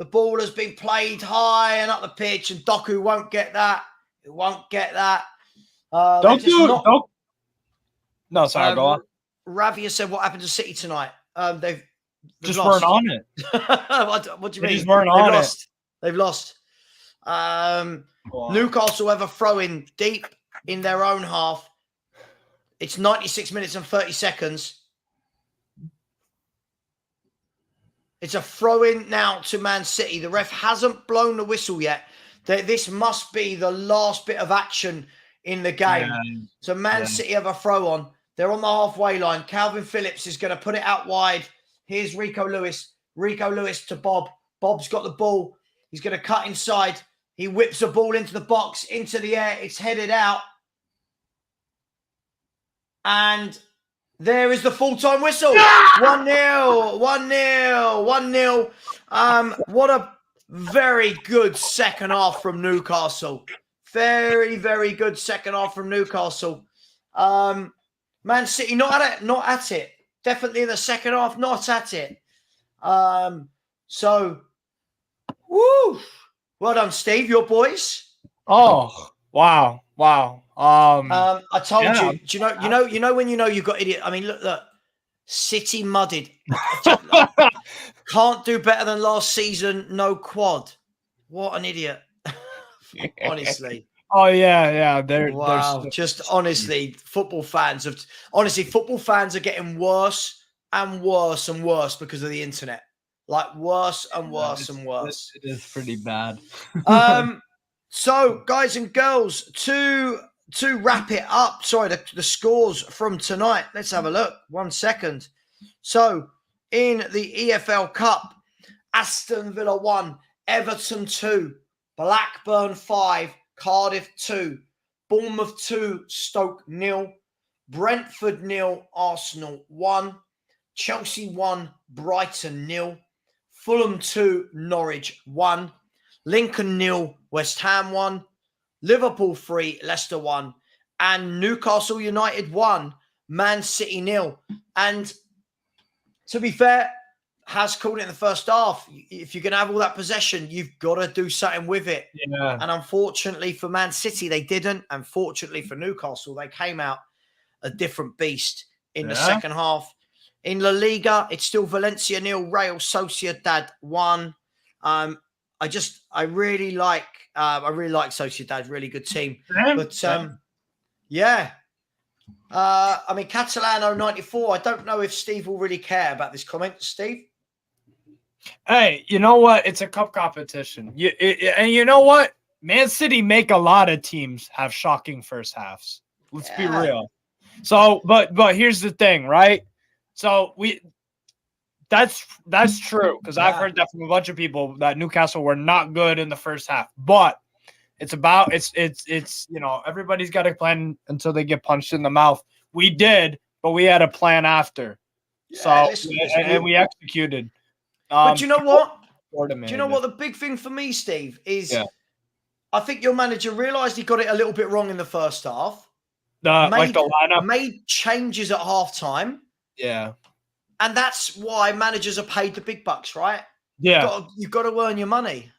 ball has been played high and up the pitch, and Doku won't get that. It won't get that. Don't do it. No, sorry, go on. Ravia said, what happened to City tonight? They've just lost. weren't on it. what do you mean? Just weren't on it. They've lost. Newcastle have a throw-in deep in their own half. It's 96 minutes and 30 seconds. It's a throw-in now to Man City. The ref hasn't blown the whistle yet. This must be the last bit of action in the game. Yeah. So Man City have a throw-on. They're on the halfway line. Calvin Phillips is going to put it out wide. Here's Rico Lewis. Rico Lewis to Bob. Bob's got the ball. He's going to cut inside. He whips the ball into the box, into the air. It's headed out. And there is the full-time whistle. 1-0. 1-0. 1-0. What a very good second half from Newcastle. Very, very good second half from Newcastle. Man City not at it. Definitely in the second half, not at it. So, woo! Well done, Steve. Your boys. Oh, wow. I told you. Do you know when you've got idiot? I mean, look. City mudded. Can't do better than last season. No quad. What an idiot. Honestly. Oh yeah. Wow. Just honestly, football fans are getting worse and worse and worse because of the internet. Like worse and worse and worse. It is pretty bad. So, guys and girls, to wrap it up, the scores from tonight. Let's have a look. 1 second. So, in the EFL Cup, Aston Villa 1, Everton 2, Blackburn 5, Cardiff 2, Bournemouth 2, Stoke 0, Brentford 0, Arsenal 1, Chelsea 1, Brighton 0, Fulham 2, Norwich 1, Lincoln 0, West Ham 1, Liverpool 3, Leicester 1, and Newcastle United 1, Man City 0. And to be fair, has called it in the first half. If you're going to have all that possession, you've got to do something with it. Yeah. And unfortunately for Man City, they didn't. And fortunately for Newcastle, they came out a different beast in the second half. In La Liga, it's still Valencia 0, Real Sociedad 1. I really like Sociedad, really good team. But I mean, Catalano 94. I don't know if Steve will really care about this comment. Steve? Hey, you know what? It's a cup competition. And you know what? Man City make a lot of teams have shocking first halves. Let's be real. So, but here's the thing, right? So that's true, because I've heard that from a bunch of people that Newcastle were not good in the first half. But it's everybody's got a plan until they get punched in the mouth. We did, but we had a plan after. And we executed. But you know what? Do you know what the big thing for me, Steve, is I think your manager realised he got it a little bit wrong in the first half. Like the lineup. Made changes at halftime. Yeah. And that's why managers are paid the big bucks, right? Yeah. You've got to earn your money.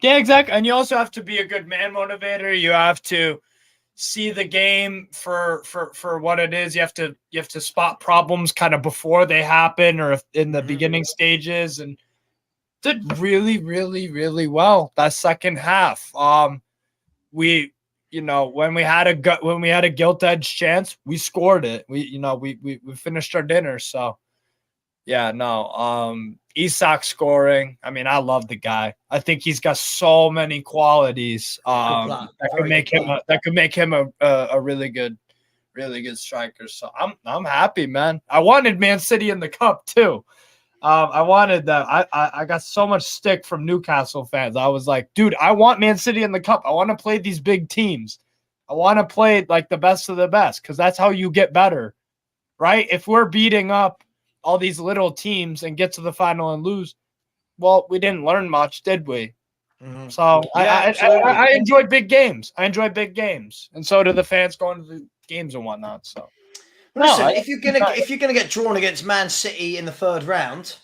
Yeah, exactly. And you also have to be a good man motivator. You have to see the game for what it is. You have to spot problems kind of before they happen or in the beginning stages, and did really, really, really well that second half. We, when we had a gilt edge chance, we scored it. We finished our dinner. So yeah, no. Isak scoring. I mean, I love the guy. I think he's got so many qualities that could make him a really good striker. So I'm happy, man. I wanted Man City in the cup too. I wanted that. I got so much stick from Newcastle fans. I was like, dude, I want Man City in the cup. I want to play these big teams. I want to play like the best of the best because that's how you get better, right? If we're beating up all these little teams and get to the final and lose, well, we didn't learn much, did we? Mm-hmm. So yeah, I enjoyed big games. I enjoy big games, and so do the fans going to the games and whatnot. So, listen, if you're gonna get drawn against Man City in the third round,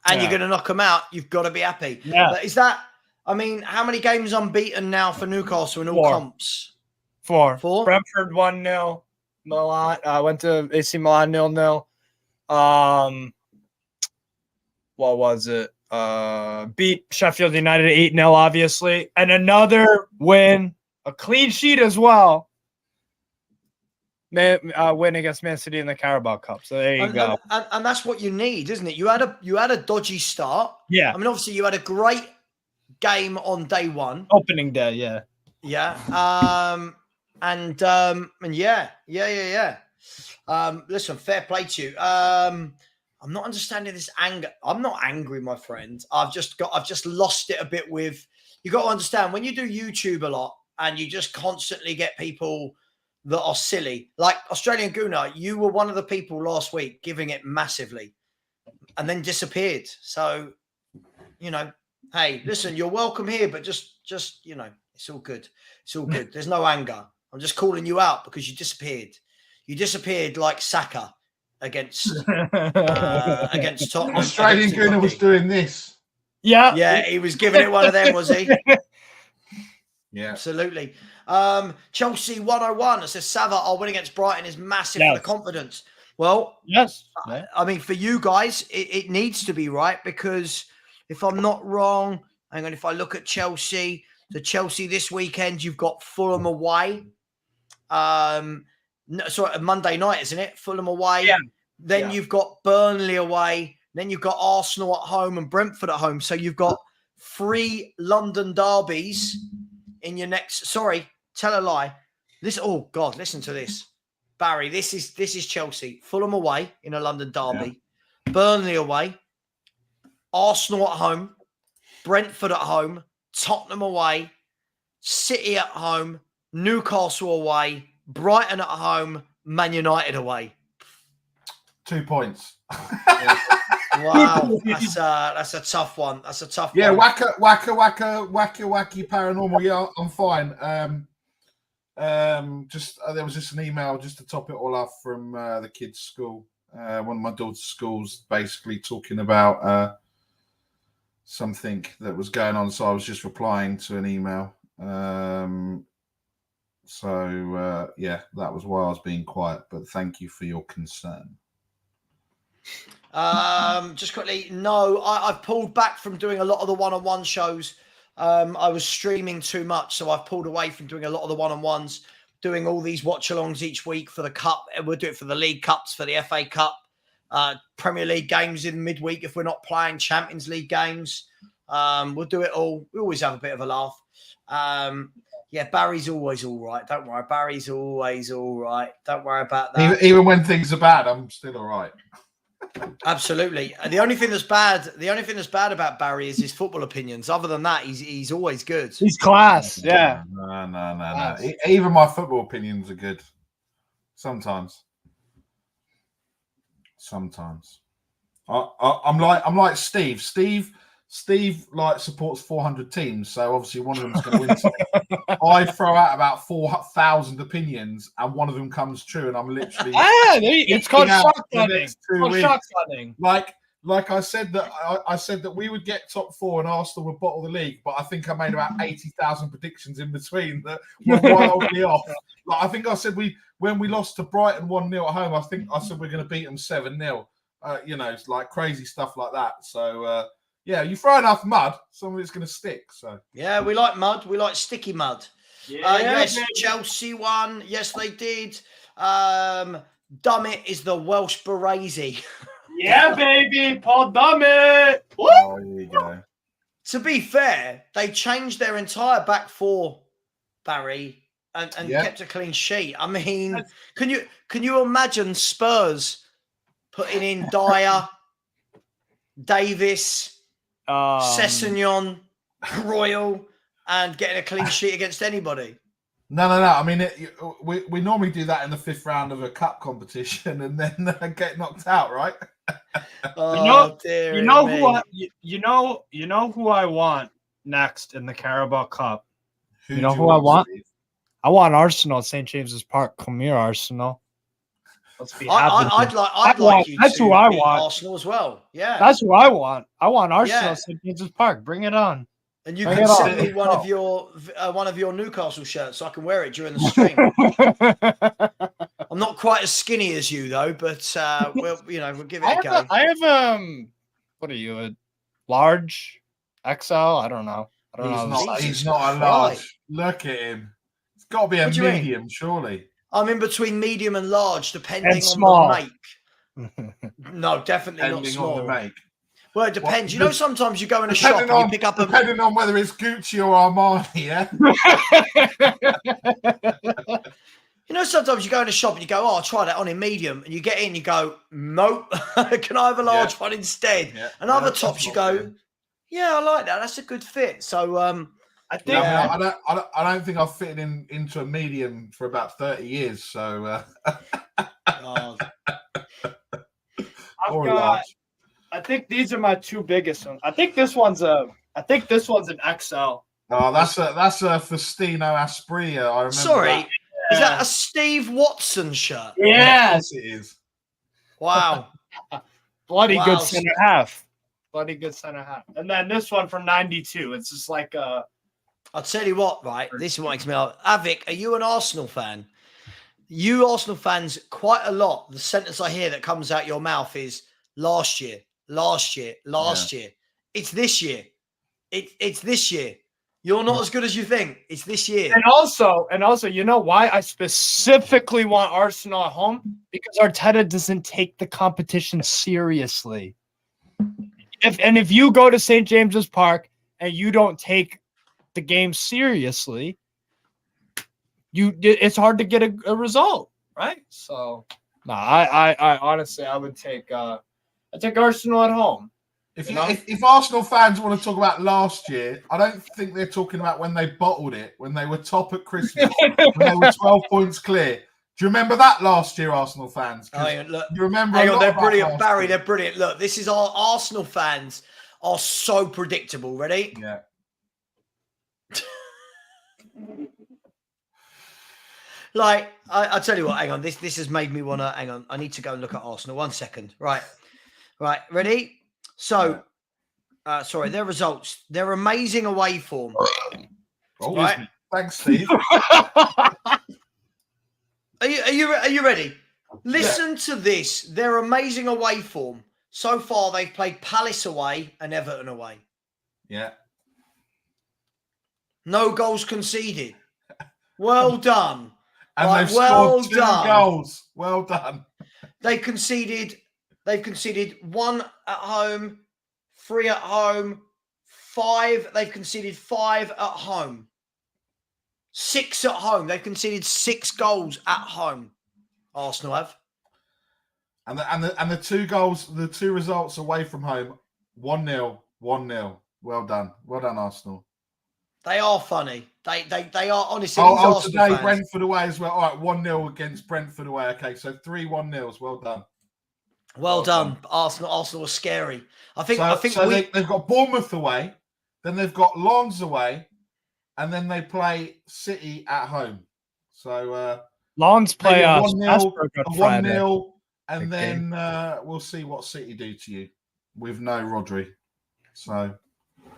and you're gonna knock them out, you've got to be happy. Yeah. But is that? I mean, how many games unbeaten now for Newcastle in all comps? Four. Brentford 1-0. Milan. I went to AC Milan 0-0. What was it? Beat Sheffield United 8-0, obviously, and another win, a clean sheet as well. Win against Man City in the Carabao Cup. So there you go. And that's what you need, isn't it? You had a dodgy start. Yeah. I mean, obviously, you had a great game on day one, opening day. Yeah. Yeah. And yeah. Listen, fair play to you. I'm not understanding this anger. I'm not angry, my friend. I've just lost it a bit with. You got to understand when you do YouTube a lot and you just constantly get people that are silly. Like Australian Gooner, you were one of the people last week giving it massively, and then disappeared. So, hey, listen, you're welcome here, but just it's all good. It's all good. There's no anger. I'm just calling you out because you disappeared. You disappeared like Saka against Tottenham. Australian Gooner was doing this. Yeah, he was giving it one of them, was he? Yeah, absolutely. Chelsea 101. It says Savva, our win against Brighton is massive for the confidence. Well, yes. I mean, for you guys, it needs to be right because if I'm not wrong, hang on, if I look at Chelsea, this weekend you've got Fulham away. Monday night, isn't it? Fulham away. Yeah. Then you've got Burnley away. Then you've got Arsenal at home and Brentford at home. So you've got 3 London derbies in your next. Sorry, tell a lie. Oh God, listen to this, Barry. This is Chelsea. Fulham away in a London derby. Yeah. Burnley away. Arsenal at home. Brentford at home. Tottenham away. City at home. Newcastle away. Brighton at home, Man United away. 2 points. Wow, that's a tough one. That's a tough one. Yeah, wacky paranormal. Yeah, I'm fine. There was just an email just to top it all off from the kids' school. One of my daughter's schools, basically talking about something that was going on. So I was just replying to an email. So that was why I was being quiet, but thank you for your concern. Just quickly, no, I've pulled back from doing a lot of the one-on-one shows. I was streaming too much, so I've pulled away from doing a lot of the one-on-ones, doing all these watch-alongs each week for the Cup. We'll do it for the League Cups, for the FA Cup, Premier League games in midweek if we're not playing Champions League games. We'll do it all. We always have a bit of a laugh. Yeah, Barry's always all right. Don't worry. Barry's always all right. Don't worry about that. Even when things are bad, I'm still all right. Absolutely. The only thing that's bad about Barry is his football opinions. Other than that, he's always good. He's class. Yeah. No. Even my football opinions are good. Sometimes. I'm like Steve. Steve like supports 400 teams, so obviously one of them is going to win something. I throw out about 4,000 opinions, and one of them comes true, and I'm literally it's called shock hunting. Like like I said that we would get top 4 and Arsenal would bottle the league, but I think I made about 80,000 predictions in between that were wildly off. Like I think I said when we lost to Brighton 1-0 at home, I think I said we're going to beat them 7-0. It's like crazy stuff like that. So you throw enough mud, some of it's going to stick. So yeah, we like mud. We like sticky mud. Yes, Chelsea won. Yes, they did. Dummett is the Welsh Baresi. Yeah, baby, Paul Dummett. oh, here you go. To be fair, they changed their entire back four, Barry, and kept a clean sheet. I mean, can you imagine Spurs putting in Dyer, Davis, Sessegnon, Royal, and getting a clean sheet against anybody? No. I mean, we normally do that in the 5th round of a cup competition and then get knocked out, right? You know who I want next in the Carabao Cup. Who I want? Steve? I want Arsenal at St. James's Park. Come here, Arsenal. Let's be happy. I'd like you that's to who I beat want. Arsenal as well. Yeah, that's who I want. I want Arsenal at St. James's Park. Bring it on. And you can send me one of your Newcastle shirts so I can wear it during the stream. I'm not quite as skinny as you though, but we'll give it a go. I have what are you, a large XL? I don't know. He's not a large. Look at him. It's got to be a medium, surely. I'm in between medium and large, depending on the make. No, definitely not small. On the make. Well, it depends. Sometimes you go in a shop and you pick up depending on whether it's Gucci or Armani, yeah? Sometimes you go in a shop and you go, oh, I'll try that on in medium. And you get in, you go, nope. Can I have a large one instead? Yeah. And other tops, you go, yeah, I like that. That's a good fit. So I think I don't think I've fitted into a medium for about 30 years. So I think these are my two biggest ones. I think this one's an XL. Oh, that's a Festino Aspria. I remember. Sorry, is that a Steve Watson shirt? Yes, it is. Wow, bloody good center half. Bloody good center half. And then this one from '92. It's just like a. I'll tell you what, right? This makes me laugh. Avik, are you an Arsenal fan? You Arsenal fans, quite a lot. The sentence I hear that comes out your mouth is last year. It's this year. It's this year. You're not as good as you think. It's this year. And also, you know why I specifically want Arsenal at home? Because Arteta doesn't take the competition seriously. If you go to St. James's Park and you don't take the game seriously, it's hard to get a result, right? So, no, I honestly I would take Arsenal at home. If Arsenal fans want to talk about last year, I don't think they're talking about when they bottled it, when they were top at Christmas, when they were 12 points clear. Do you remember that last year, Arsenal fans? Look, you remember? Hang on, they're brilliant, Barry. They're brilliant. Look, this is our Arsenal fans are so predictable. Ready? Yeah. Like I tell you what, hang on. This has made me want to hang on. I need to go and look at Arsenal. 1 second. Right. Ready? So, sorry, their results. Their amazing away form. Oh, right. Thanks, Steve. Are you ready? Listen to this. Their amazing away form. So far, they've played Palace away and Everton away. Yeah. No goals conceded. Well done. And they've scored 2 goals. Well done. They've conceded 1 at home, 3 at home, 5. They've conceded 5 at home. 6 at home. They've conceded 6 goals at home. Arsenal have. And the 2 goals, the 2 results away from home, 1-0, 1-0. Well done. Well done, Arsenal. They are funny. They are honestly. Today fans. Brentford away as well. All right, 1-0 against Brentford away. Okay, so 3 1-0s. Well done. Well done. Arsenal was scary. I think they've got Bournemouth away, then they've got Lens away, and then they play City at home. So Lens play us 1-0, and then we'll see what City do to you. with no Rodri. So,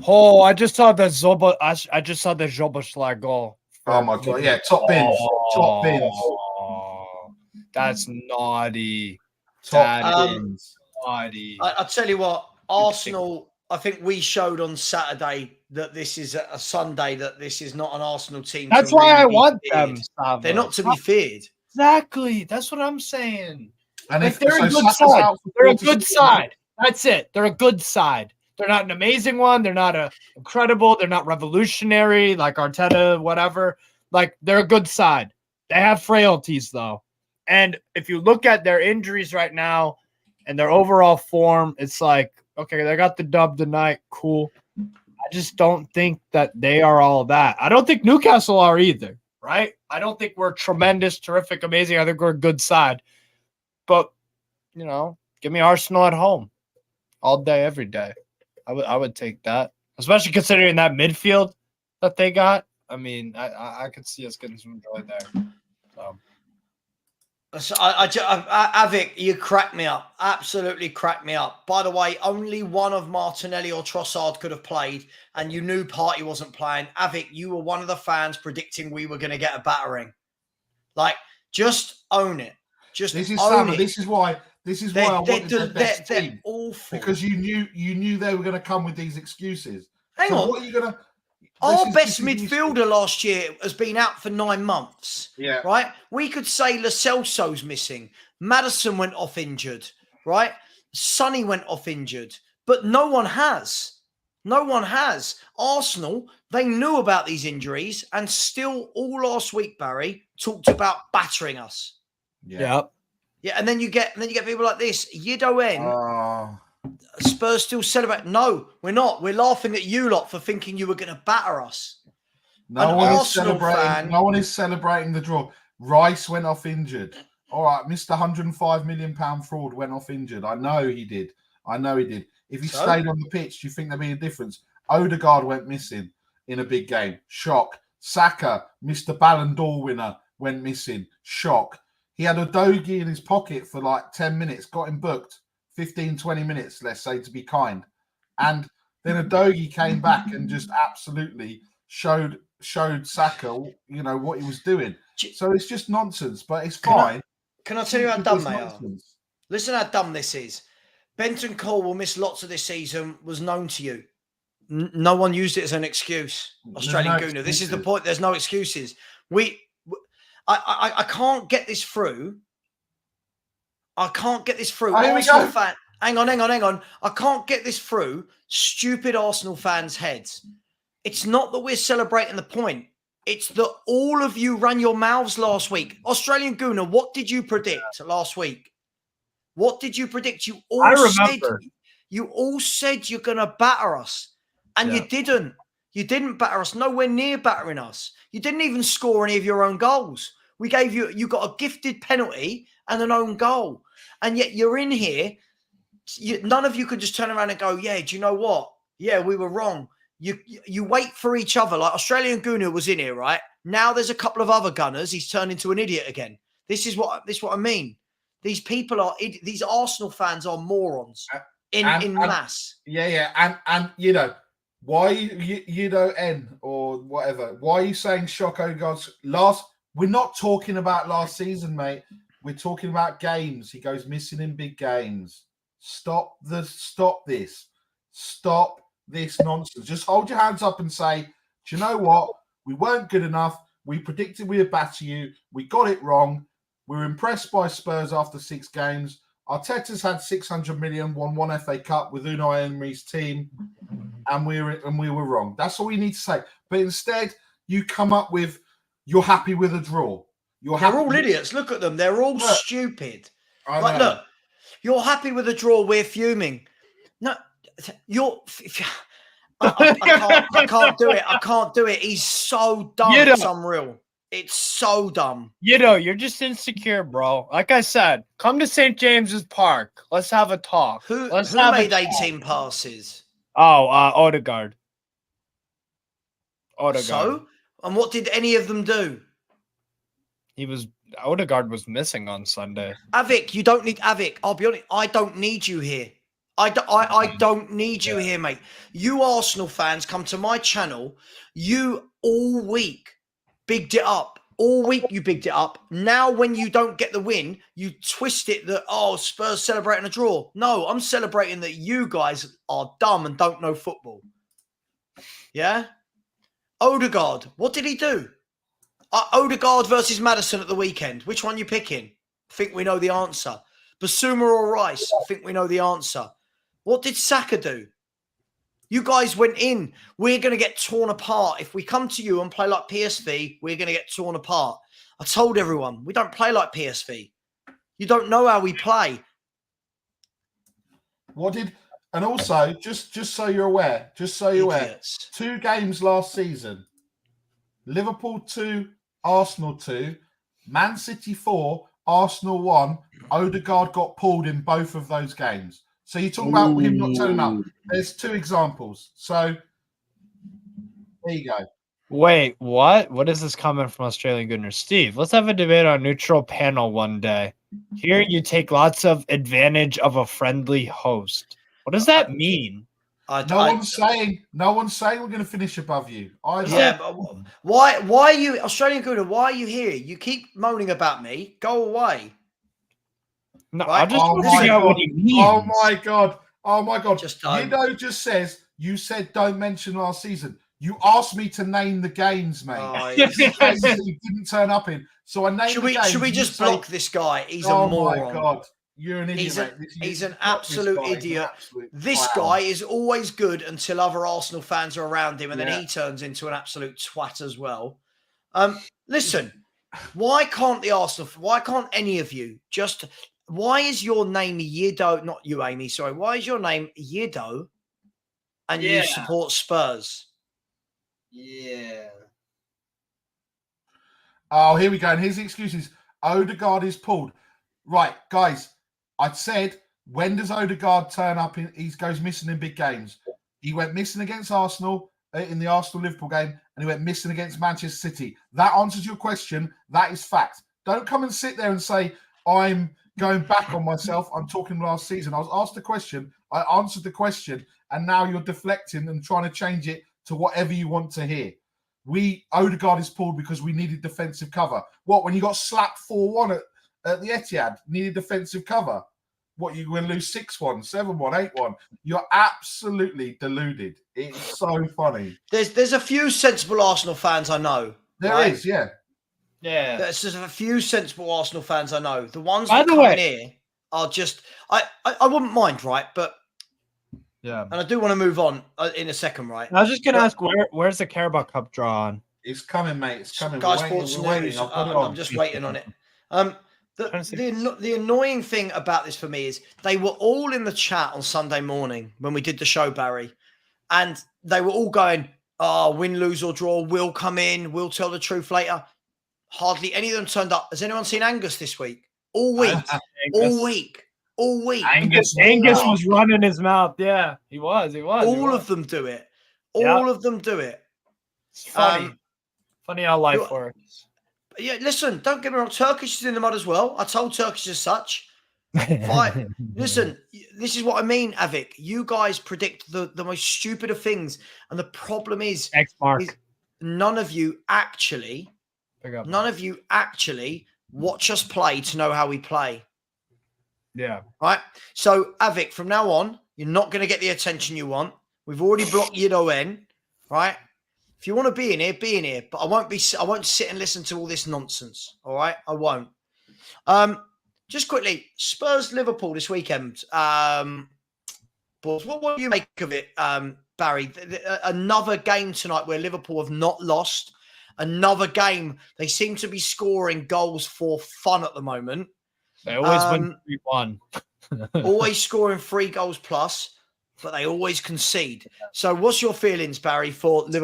Oh, I just saw the Zoba. I just saw the Zoboszlai goal. oh my god, yeah, top bins, top bins, Oh, that's naughty. top That bins. naughty. I tell you what, Arsenal, I think we showed on Saturday that this is a Sunday, that this is not an Arsenal team. That's to why really I be want feared. them. Savva. They're not to be feared. Exactly. That's what I'm saying. And Like, if they're a good Saka's side. out for They're a 4 to good 6 side. That's it. They're a good side. They're not an amazing one. They're not incredible. They're not revolutionary like Arteta, whatever. Like, they're a good side. They have frailties, though. And if you look at their injuries right now and their overall form, it's like, okay, they got the dub tonight. Cool. I just don't think that they are all that. I don't think Newcastle are either, right? I don't think we're tremendous, terrific, amazing. I think we're a good side. But, give me Arsenal at home all day, every day. I would take that, especially considering that midfield that they got. I mean, I could see us getting some joy there. So Avik, you crack me up. Absolutely crack me up. By the way, only one of Martinelli or Trossard could have played, and you knew Partey wasn't playing. Avik, you were one of the fans predicting we were going to get a battering. Like, just own it. Just This is own Savva. it. This is why I wanted the best team, awful. because you knew they were going to come with these excuses. Hang on. What are you going to? Our best midfielder last year has been out for 9 months. Yeah. Right? We could say Lo Celso's missing. Maddison went off injured. Right? Sonny went off injured. But no one has. No one has. Arsenal, they knew about these injuries and still all last week, Barry, talked about battering us. Yeah. Yeah, and then you get people like this. Yido N. Spurs still celebrate. No, we're not. We're laughing at you lot for thinking you were going to batter us. No one is celebrating the draw. Rice went off injured. All right, Mr. £105 million fraud went off injured. I know he did. If he stayed on the pitch, do you think there'd be a difference? Odegaard went missing in a big game. Shock. Saka, Mr. Ballon d'Or winner, went missing. Shock. He had a Udogie in his pocket for like 10 minutes, got him booked. 15, 20 minutes, let's say, to be kind. And then Udogie came back and just absolutely showed Saka, what he was doing. So it's just nonsense, but it's fine. Can I tell you how dumb they are? Listen how dumb this is. Benton Cole will miss lots of this season, was known to you. No one used it as an excuse. Australian Gooner. This is the point. There's no excuses. I can't get this through. Arsenal fan. Hang on. I can't get this through stupid Arsenal fans' heads. It's not that we're celebrating the point. It's that all of you ran your mouths last week. Australian Gooner, what did you predict last week? What did you predict? You all said you're going to batter us. And you didn't. You didn't batter us. Nowhere near battering us. You didn't even score any of your own goals. We gave you got a gifted penalty and an own goal. And yet you're in here. None of you could just turn around and go, yeah, do you know what? Yeah, we were wrong. You wait for each other. Like Australian Gooner was in here, right? Now there's a couple of other gunners. He's turned into an idiot again. This is what I mean. These people these Arsenal fans are morons in mass. Yeah. And why N or whatever? Why are you saying shock Odegaard's we're not talking about last season, mate. We're talking about games. He goes missing in big games. Stop this nonsense. Just hold your hands up and say, do you know what? We weren't good enough. We predicted we would batter you. We got it wrong. We're impressed by Spurs after 6 games. Arteta's had 600 million, won 1 FA Cup with Unai Emery's team, and we were wrong. That's all you need to say. But instead, you come up with, you're happy with a draw. They're all idiots. Look at them. They're all stupid. Look, you're happy with a draw. We're fuming. No, I can't do it. I can't do it. He's so dumb. It's unreal. It's so dumb. You're just insecure, bro. Like I said, come to St. James's Park. Let's have a talk. Who made 18 passes? Odegaard. So? And what did any of them do? Odegaard was missing on Sunday. Avik, you don't need Avik. I'll be honest. I don't need you here. I don't need you here, mate. You Arsenal fans come to my channel. You all week bigged it up. All week you bigged it up. Now when you don't get the win, you twist it that, Spurs celebrating a draw. No, I'm celebrating that you guys are dumb and don't know football. Yeah? Odegaard, what did he do? Odegaard versus Maddison at the weekend. Which one you picking? I think we know the answer. Basuma or Rice? I think we know the answer. What did Saka do? You guys went in. We're going to get torn apart. If we come to you and play like PSV, we're going to get torn apart. I told everyone, we don't play like PSV. You don't know how we play. And also, just so you're aware, 2 games last season, Liverpool 2, Arsenal 2, Man City 4, Arsenal 1, Odegaard got pulled in both of those games. So you talk about him not turning up. There's 2 examples. So there you go. Wait, what? What is this comment from Australian Gooner? Steve, let's have a debate on neutral panel one day. Here you take lots of advantage of a friendly host. What does that mean? No one's saying we're going to finish above you. But why are you, Australian Gooner, why are you here? You keep moaning about me. Go away. No, right? I'm just trying to figure out what he means. Oh my god. Yido just says, you said don't mention last season. You asked me to name the games, mate. He didn't turn up in. So I named the games. Should we just block this guy? He's a moron. Oh my god. You're an idiot, he's an absolute idiot. This guy is always good until other Arsenal fans are around him, and then he turns into an absolute twat as well. Listen, why can't any of you why is your name Yido? Not you, Amy, sorry. Why is your name Yido and you support Spurs? Yeah. Oh, here we go. And here's the excuses. Odegaard is pulled. Right, guys. I said, when does Odegaard turn up? He goes missing in big games. He went missing against Arsenal in the Arsenal-Liverpool game, and he went missing against Manchester City. That answers your question. That is fact. Don't come and sit there and say, I'm going back on myself. I'm talking last season. I was asked a question. I answered the question, and now you're deflecting and trying to change it to whatever you want to hear. Odegaard is pulled because we needed defensive cover. What, when you got slapped 4-1 at the Etihad, needed defensive cover? What, you're going to lose 6-1, 7-1, 8-1? You're absolutely deluded. It's so funny. There's a few sensible Arsenal fans I know. There is, yeah. Yeah. There's just a few sensible Arsenal fans I know. The ones that come in here are just... I wouldn't mind, right? But... Yeah. And I do want to move on in a second, right? I was just going to ask, where's the Carabao Cup draw on? It's coming, mate. It's coming. Sky Sports News. I'm just waiting on it. The annoying thing about this for me is they were all in the chat on Sunday morning when we did the show, Barry, and they were all going, win, lose or draw, we'll come in, we'll tell the truth later. Hardly any of them turned up. Has anyone seen Angus this week? All week. All week. Angus was running his mouth. Yeah, he was. All of them do it. All of them do it. It's funny. Funny how life works. Yeah, listen, don't get me wrong. Turkish is in the mud as well. I told Turkish as such. Listen, this is what I mean, Avik. You guys predict the most stupid of things. And the problem is none of you actually watch us play to know how we play. Yeah. Right? So, Avik, from now on, you're not going to get the attention you want. We've already blocked Yido N, right? If you want to be in here, but I won't sit and listen to all this nonsense. All right? I won't. Just quickly, Spurs Liverpool this weekend. What do you make of it, Barry? Another game tonight where Liverpool have not lost. Another game. They seem to be scoring goals for fun at the moment. They always win 3-1. Always scoring 3 goals plus, but they always concede. So what's your feelings, Barry, for Spurs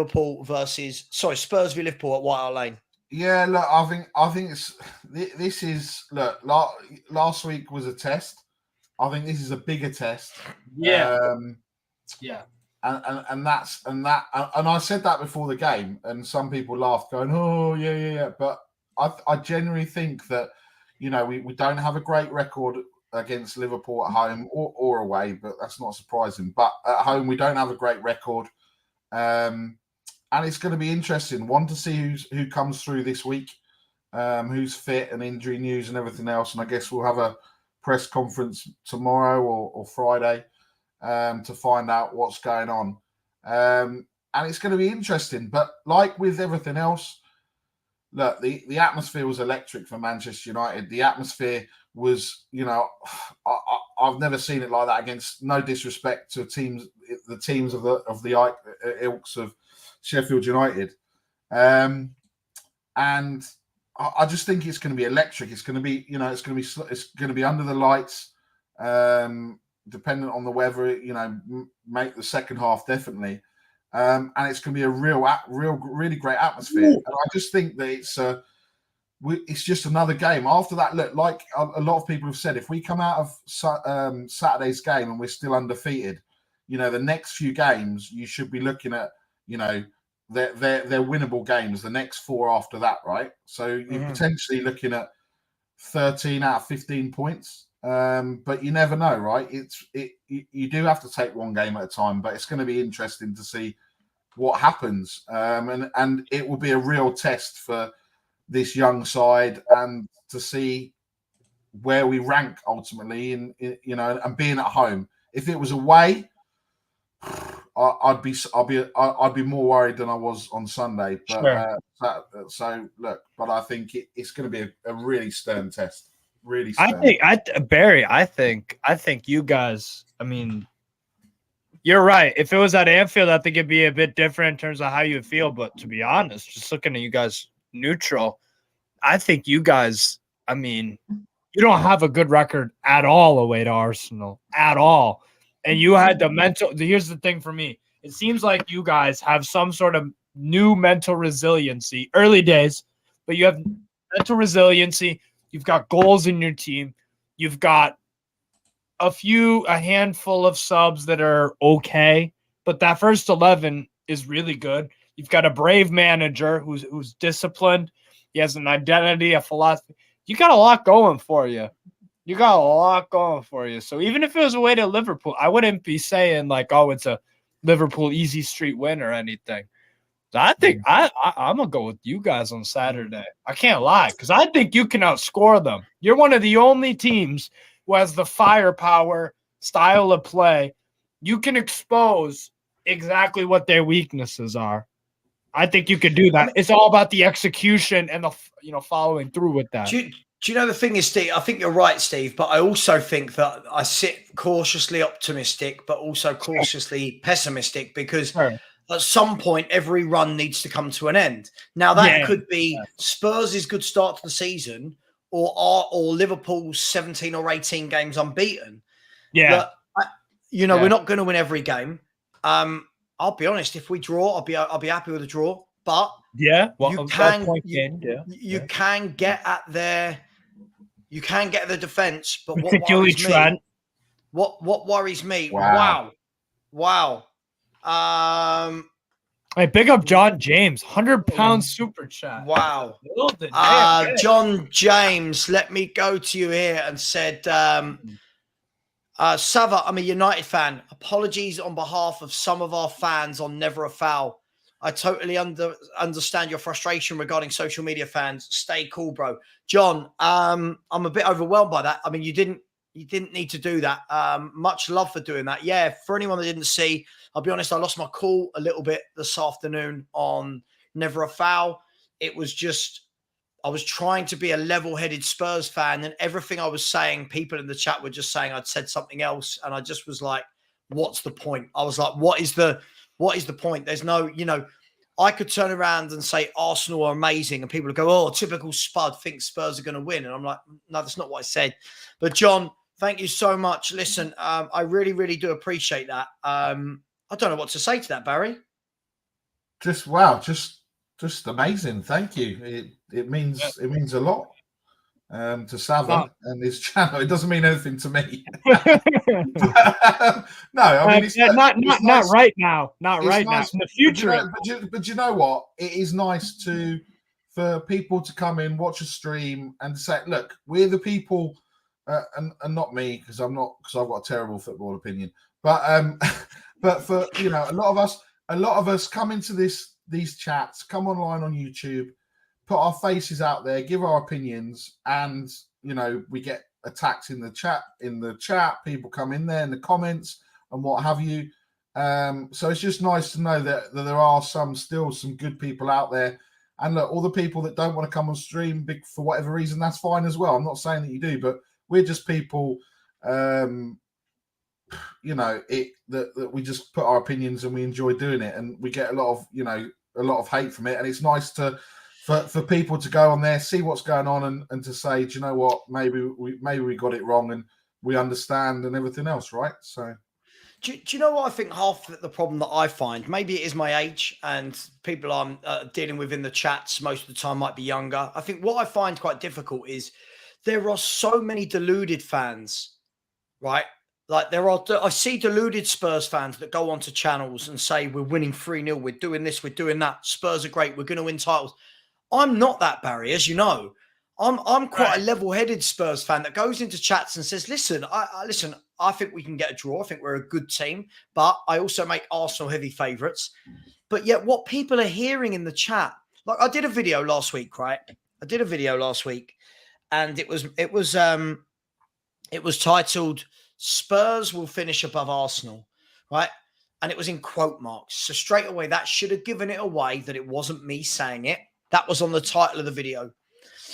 v Liverpool at White Hart Lane? Yeah, look, I think this is last week was a test. I think this is a bigger test. Yeah. And I said that before the game, and some people laughed, going, "Oh, yeah." But I genuinely think that, we don't have a great record against Liverpool at home or away, but that's not surprising. But at home, we don't have a great record. And it's going to be interesting. One, to see who comes through this week, who's fit and injury news and everything else. And I guess we'll have a press conference tomorrow or Friday to find out what's going on. And it's going to be interesting. But like with everything else, look, the atmosphere was electric for Manchester United. The atmosphere was, I've never seen it like that, against no disrespect to the teams of the ilks of Sheffield United. And I just think it's going to be electric. It's going to be, it's going to be under the lights, dependent on the weather, make the second half definitely. And it's going to be a really great atmosphere. And I just think that it's just another game. After that, look, like a lot of people have said, if we come out of Saturday's game and we're still undefeated, the next few games you should be looking at, they're winnable games. The next 4 after that, right? So you're potentially looking at 13 out of 15 points. But you never know, right? You do have to take one game at a time, but it's going to be interesting to see what happens. And it will be a real test for this young side, and to see where we rank ultimately in and being at home. If it was away, I'd be more worried than I was on Sunday. But Sure. But I think it's going to be a really stern test. Really stern. I think you guys, I mean, you're right. If it was at Anfield, I think it'd be a bit different in terms of how you feel. But to be honest, just looking at you guys neutral, I think you guys, I mean, you don't have a good record at all away to Arsenal, at all. And you had the mental – here's the thing for me. It seems like you guys have some sort of new mental resiliency. Early days, but you have mental resiliency. You've got goals in your team. You've got a handful of subs that are okay, but that first 11 is really good. You've got a brave manager who's disciplined. He has an identity, a philosophy. You got a lot going for you. So even if it was away to Liverpool, I wouldn't be saying like, oh, it's a Liverpool easy street win or anything. So I think I'm going to go with you guys on Saturday. I can't lie, because I think you can outscore them. You're one of the only teams who has the firepower, style of play. You can expose exactly what their weaknesses are. I think you could do that. It's all about the execution and the following through with that. Do you know the thing is, Steve? I think you're right, Steve, but I also think that I sit cautiously optimistic, but also cautiously pessimistic, because at some point, every run needs to come to an end. Now, that could be Spurs' good start to the season, or Liverpool's 17 or 18 games unbeaten. Yeah. But, we're not going to win every game. I'll be honest. If we draw, I'll be happy with a draw. But you can get at their defense. But particularly Trent. What worries me? Wow. Hey, big up John James, £100 super chat. Wow. John James, let me go to you here and said, Savva, I'm a United fan. Apologies on behalf of some of our fans on Never a Foul. I totally understand your frustration regarding social media fans. Stay cool, bro. John, I'm a bit overwhelmed by that. I mean, you didn't need to do that. Much love for doing that. Yeah, for anyone that didn't see, I'll be honest, I lost my cool a little bit this afternoon on Never a Foul. It was just, I was trying to be a level-headed Spurs fan, and everything I was saying, people in the chat were just saying I'd said something else, and I just was like, what's the point? I was like, what is the point? There's no, I could turn around and say Arsenal are amazing, and people would go, oh, typical Spud thinks Spurs are going to win. And I'm like, no, that's not what I said. But John, thank you so much. Listen, I really, really do appreciate that. I don't know what to say to that, Barry. Just amazing. Thank you. It means a lot to Savva and his channel. It doesn't mean anything to me. No, I mean, it's not nice. right now. Not It's right nice. now. In the future. But you know what? It is nice for people to come in, watch a stream, and say, "Look, we're the people and not me because I've got a terrible football opinion. But but for a lot of us come into these chats, come online on YouTube, put our faces out there, give our opinions, and we get attacked in the chat. People come in there in the comments and what have you. So it's just nice to know that there are still some good people out there. And look, all the people that don't want to come on stream for whatever reason, that's fine as well. I'm not saying that you do, but we're just people, that we just put our opinions and we enjoy doing it, and we get a lot of hate from it. And it's nice for people to go on there, see what's going on, and to say, do you know what, maybe we got it wrong and we understand and everything else, right? So. Do you know what I think half the problem that I find? Maybe it is my age, and people I'm dealing with in the chats most of the time might be younger. I think what I find quite difficult is there are so many deluded fans, right? Like I see deluded Spurs fans that go onto channels and say, we're winning 3-0, we're doing this, we're doing that, Spurs are great, we're going to win titles. I'm not that, Barry, as you know. I'm quite a level-headed Spurs fan that goes into chats and says, listen, I think we can get a draw. I think we're a good team, but I also make Arsenal heavy favourites. But yet what people are hearing in the chat, like I did a video last week, right? And it was titled Spurs will finish above Arsenal, right? And it was in quote marks. So straight away, that should have given it away that it wasn't me saying it. That was on the title of the video.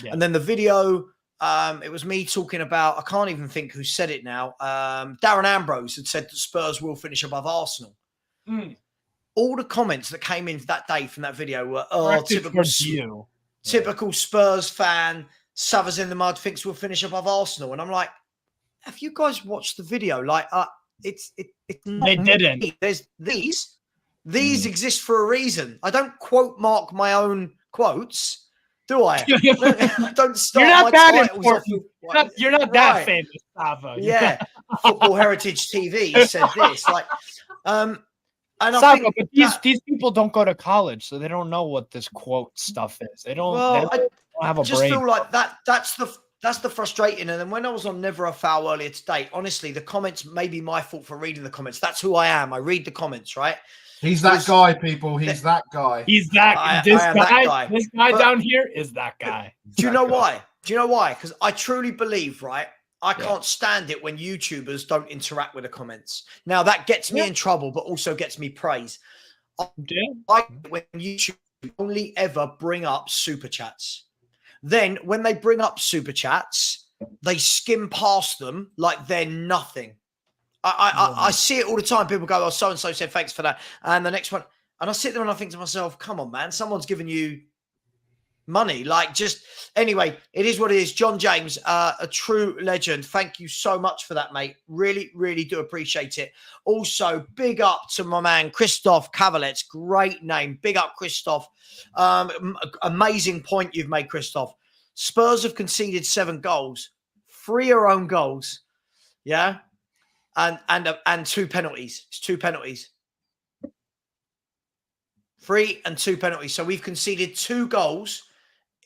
Yeah. And then the video, it was me talking about, I can't even think who said it now. Darren Ambrose had said that Spurs will finish above Arsenal. All the comments that came in that day from that video were, typical Spurs fan, Savva's in the mud, thinks we'll finish above Arsenal. And I'm like, have you guys watched the video? Like, it's not they didn't. Me. There's these exist for a reason. I don't quote mark my own quotes. Do I? Don't start. You're not my that titles important. You're not that famous, Savva. Yeah. Football Heritage TV said this. Like, and Savva, but these people don't go to college, so they don't know what this quote stuff is. They don't have a just brain. Feel like that's the frustrating. And then when I was on Never a Foul earlier today, honestly, the comments may be my fault for reading the comments. That's who I am. I read the comments, right? He's that guy, people. He's that guy. He's that. This guy down here is that guy. Do you know why? Because I truly believe, right? I can't stand it when YouTubers don't interact with the comments. Now, that gets me in trouble, but also gets me praise. I when YouTube only ever bring up super chats. Then when they bring up super chats, they skim past them like they're nothing. I see it all the time. People go, oh, so-and-so said thanks for that. And the next one. And I sit there and I think to myself, come on, man. Someone's giving you money. Anyway, it is what it is. John James, a true legend. Thank you so much for that, mate. Really, really do appreciate it. Also, big up to my man, Christoph Cavalets. Great name. Big up, Christoph. Amazing point you've made, Christoph. Spurs have conceded 7 goals. 3 are own goals. Yeah. And 2 penalties. It's 2 penalties. 3 and 2 penalties. So we've conceded 2 goals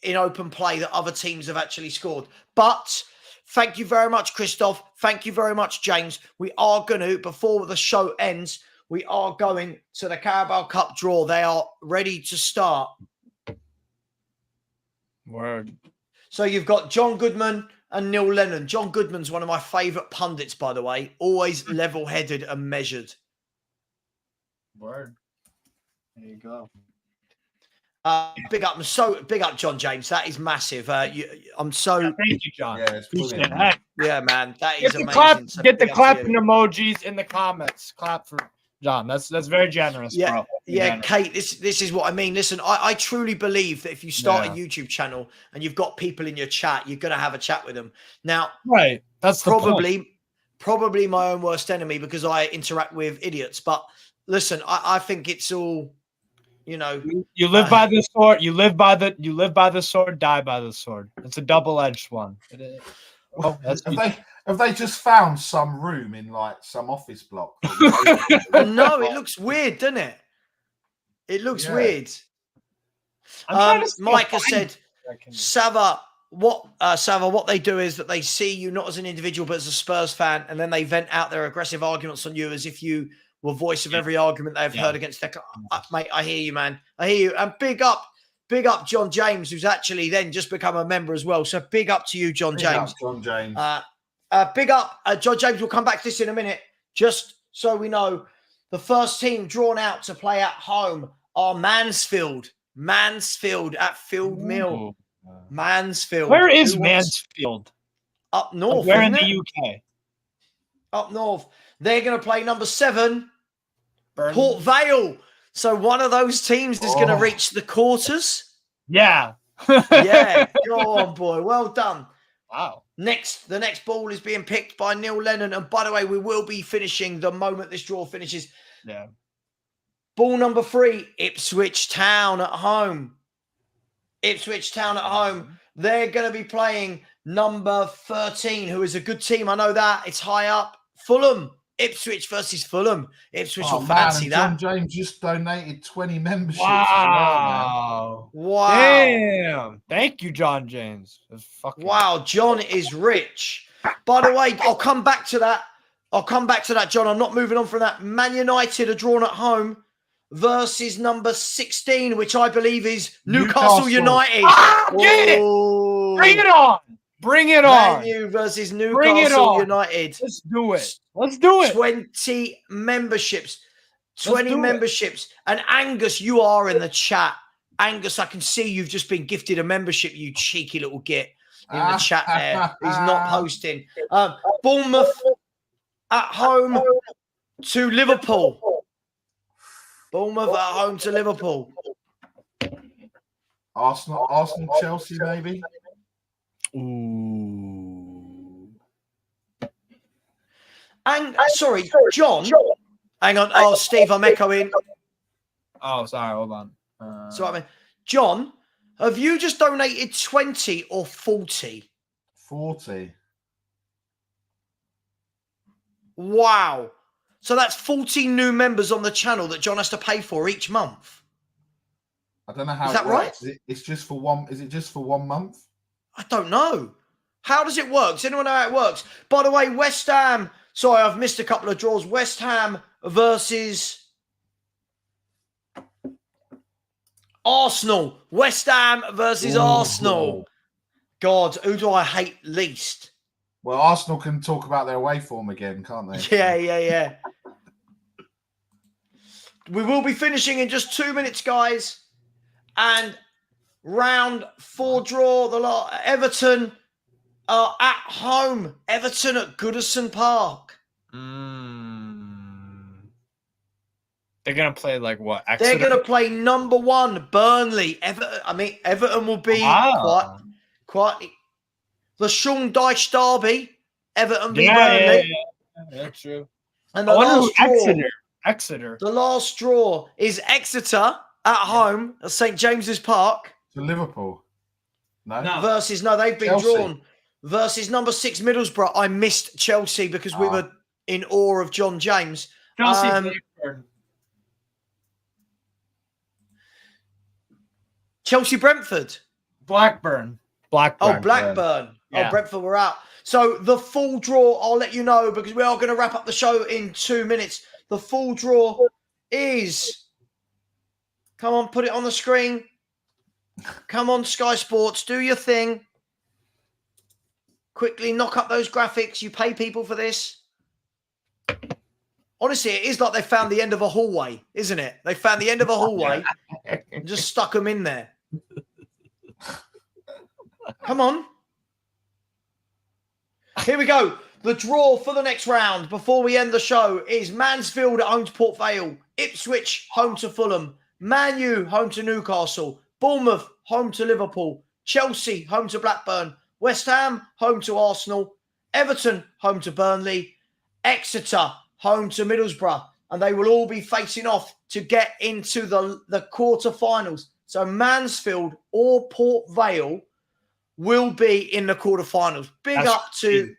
in open play that other teams have actually scored. But thank you very much, Christoph. Thank you very much, James. We are going to, before the show ends, we are going to the Carabao Cup draw. They are ready to start. Word. So you've got John Goodman and Neil Lennon. John Goodman's one of my favourite pundits, by the way. Always level-headed and measured. Word. There you go. Big up, John James. That is massive. Thank you, John. Yeah, it's brilliant. Yeah, man. That is amazing. Get the clapping emojis in the comments. Clap for John. That's very generous, bro. Yeah, Kate, this is what I mean. Listen, I truly believe that if you start a YouTube channel and you've got people in your chat, you're going to have a chat with them. Now, right. That's probably my own worst enemy because I interact with idiots. But listen, I think it's all, you live by the sword. You live by the sword, die by the sword. It's a double-edged one. Have they just found some room in some office block? No, it looks weird, doesn't it? It looks weird. Micah said, Savva, Savva, what they do is that they see you not as an individual, but as a Spurs fan, and then they vent out their aggressive arguments on you as if you were voice of every argument they've heard against their mate. I hear you, man. I hear you. And big up John James, who's actually then just become a member as well. So big up to you, John James. John James. Big up, John James. We'll come back to this in a minute. Just so we know, the first team drawn out to play at home are Mansfield. Mansfield at Field Mill. Mansfield. Where is Mansfield? Up north. Where in the UK? Up north. They're going to play number 7, Port Vale. So one of those teams is going to reach the quarters. Yeah. Yeah. Go on, boy. Well done. Wow. The next ball is being picked by Neil Lennon. And by the way, we will be finishing the moment this draw finishes. Yeah. Ball number 3, Ipswich Town at home. Ipswich Town at home. They're going to be playing number 13, who is a good team. I know that. It's high up. Fulham. Ipswich versus Fulham. Ipswich will fancy that. John James just donated 20 memberships. Wow. Wow. Damn. Thank you, John James. Wow. John is rich. By the way, I'll come back to that. John. I'm not moving on from that. Man United are drawn at home versus number 16, which I believe is Newcastle United. Get it! Bring it on. Bring it on. Man U versus Newcastle United. Let's do it. Let's do it. 20 memberships. 20 memberships. And Angus, you are in the chat. Angus, I can see you've just been gifted a membership, you cheeky little git in the chat there. He's not posting. Bournemouth at home to Liverpool. Bournemouth at home to Liverpool. Arsenal, Chelsea, maybe. Ooh. And sorry, John. Hang on. Oh, Steve, I'm echoing. Oh, sorry. Hold on. So I mean, John, have you just donated 20 or 40? 40. Wow. So that's 40 new members on the channel that John has to pay for each month. I don't know how. Is that right? It's just for one. Is it just for 1 month? I don't know. How does it work? Does anyone know how it works? By the way, West Ham. Sorry, I've missed a couple of draws. West Ham versus Arsenal. West Ham versus Arsenal. God, who do I hate least? Well, Arsenal can talk about their away form again, can't they? Yeah. We will be finishing in just 2 minutes, guys. And round 4 draw, the lot. Everton are at home. Everton at Goodison Park. They're going to play like what? Exeter? They're going to play number 1, Burnley. Everton will be quite the Sean Dyche derby. Everton v Burnley. Yeah, that's true. And the last draw, Exeter. The last draw is Exeter at home at St James's Park. To Liverpool. No. They've been Chelsea. drawn. Versus number 6 Middlesbrough. I missed Chelsea because we were in awe of John James. Chelsea Brentford. Blackburn. Oh, Blackburn. Yeah. Oh, Brentford were out. So the full draw, I'll let you know because we are going to wrap up the show in 2 minutes. The full draw is, come on, put it on the screen. Come on, Sky Sports, do your thing. Quickly knock up those graphics. You pay people for this. Honestly, it is like they found the end of a hallway, isn't it? They found the end of a hallway and just stuck them in there. Come on. Here we go. The draw for the next round before we end the show is Mansfield at home to Port Vale, Ipswich home to Fulham, Man U home to Newcastle, Bournemouth home to Liverpool, Chelsea home to Blackburn, West Ham home to Arsenal, Everton home to Burnley, Exeter home to Middlesbrough, and they will all be facing off to get into the quarterfinals. So Mansfield or Port Vale will be in the quarterfinals. That's up to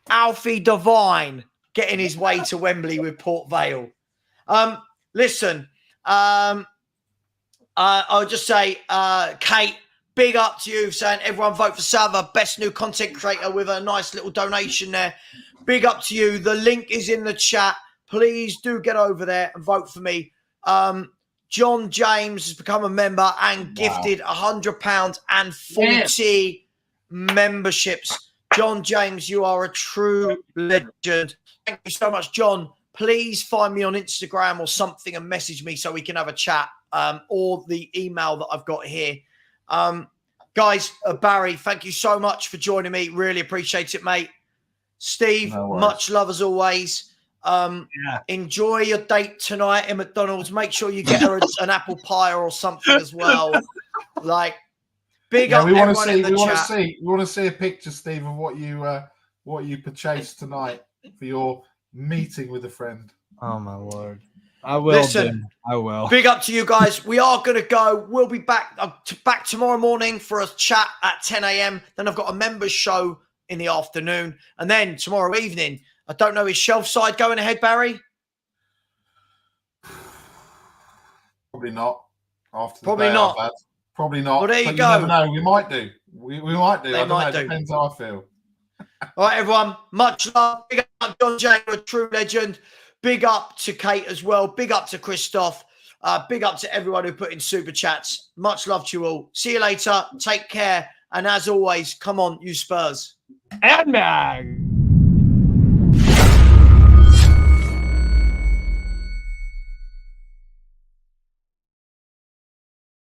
Alfie Devine getting his way to Wembley with Port Vale. Listen, I'll just say, Kate, big up to you, saying everyone vote for Savva, best new content creator, with a nice little donation there. Big up to you. The link is in the chat. Please do get over there and vote for me. John James has become a member and gifted £100 and 40 memberships. John James, you are a true legend. Thank you so much, John. Please find me on Instagram or something and message me so we can have a chat, or the email that I've got here. Guys, Barry, thank you so much for joining me. Really appreciate it, mate. Steve, much love as always. Enjoy your date tonight in McDonald's. Make sure you get her an apple pie or something as well. Like, big up everyone in the chat. We want to see a picture, Steve, of what you purchased tonight for your meeting with a friend. Oh my Lord. I will. Listen, I will. Big up to you guys. We are going to go. We'll be back tomorrow morning for a chat at 10 a.m. Then I've got a members show in the afternoon. And then tomorrow evening, I don't know, is Shelf Side going ahead, Barry? Probably not. Probably not. Probably not. Well, there you but go. You never know. We might do. We might do. They I don't might know. do. Depends how I feel. All right, everyone. Much love. Big up John Jay, a true legend. Big up to Kate as well. Big up to Christoph. Big up to everyone who put in super chats. Much love to you all. See you later. Take care. And as always, come on, you Spurs. And Mag.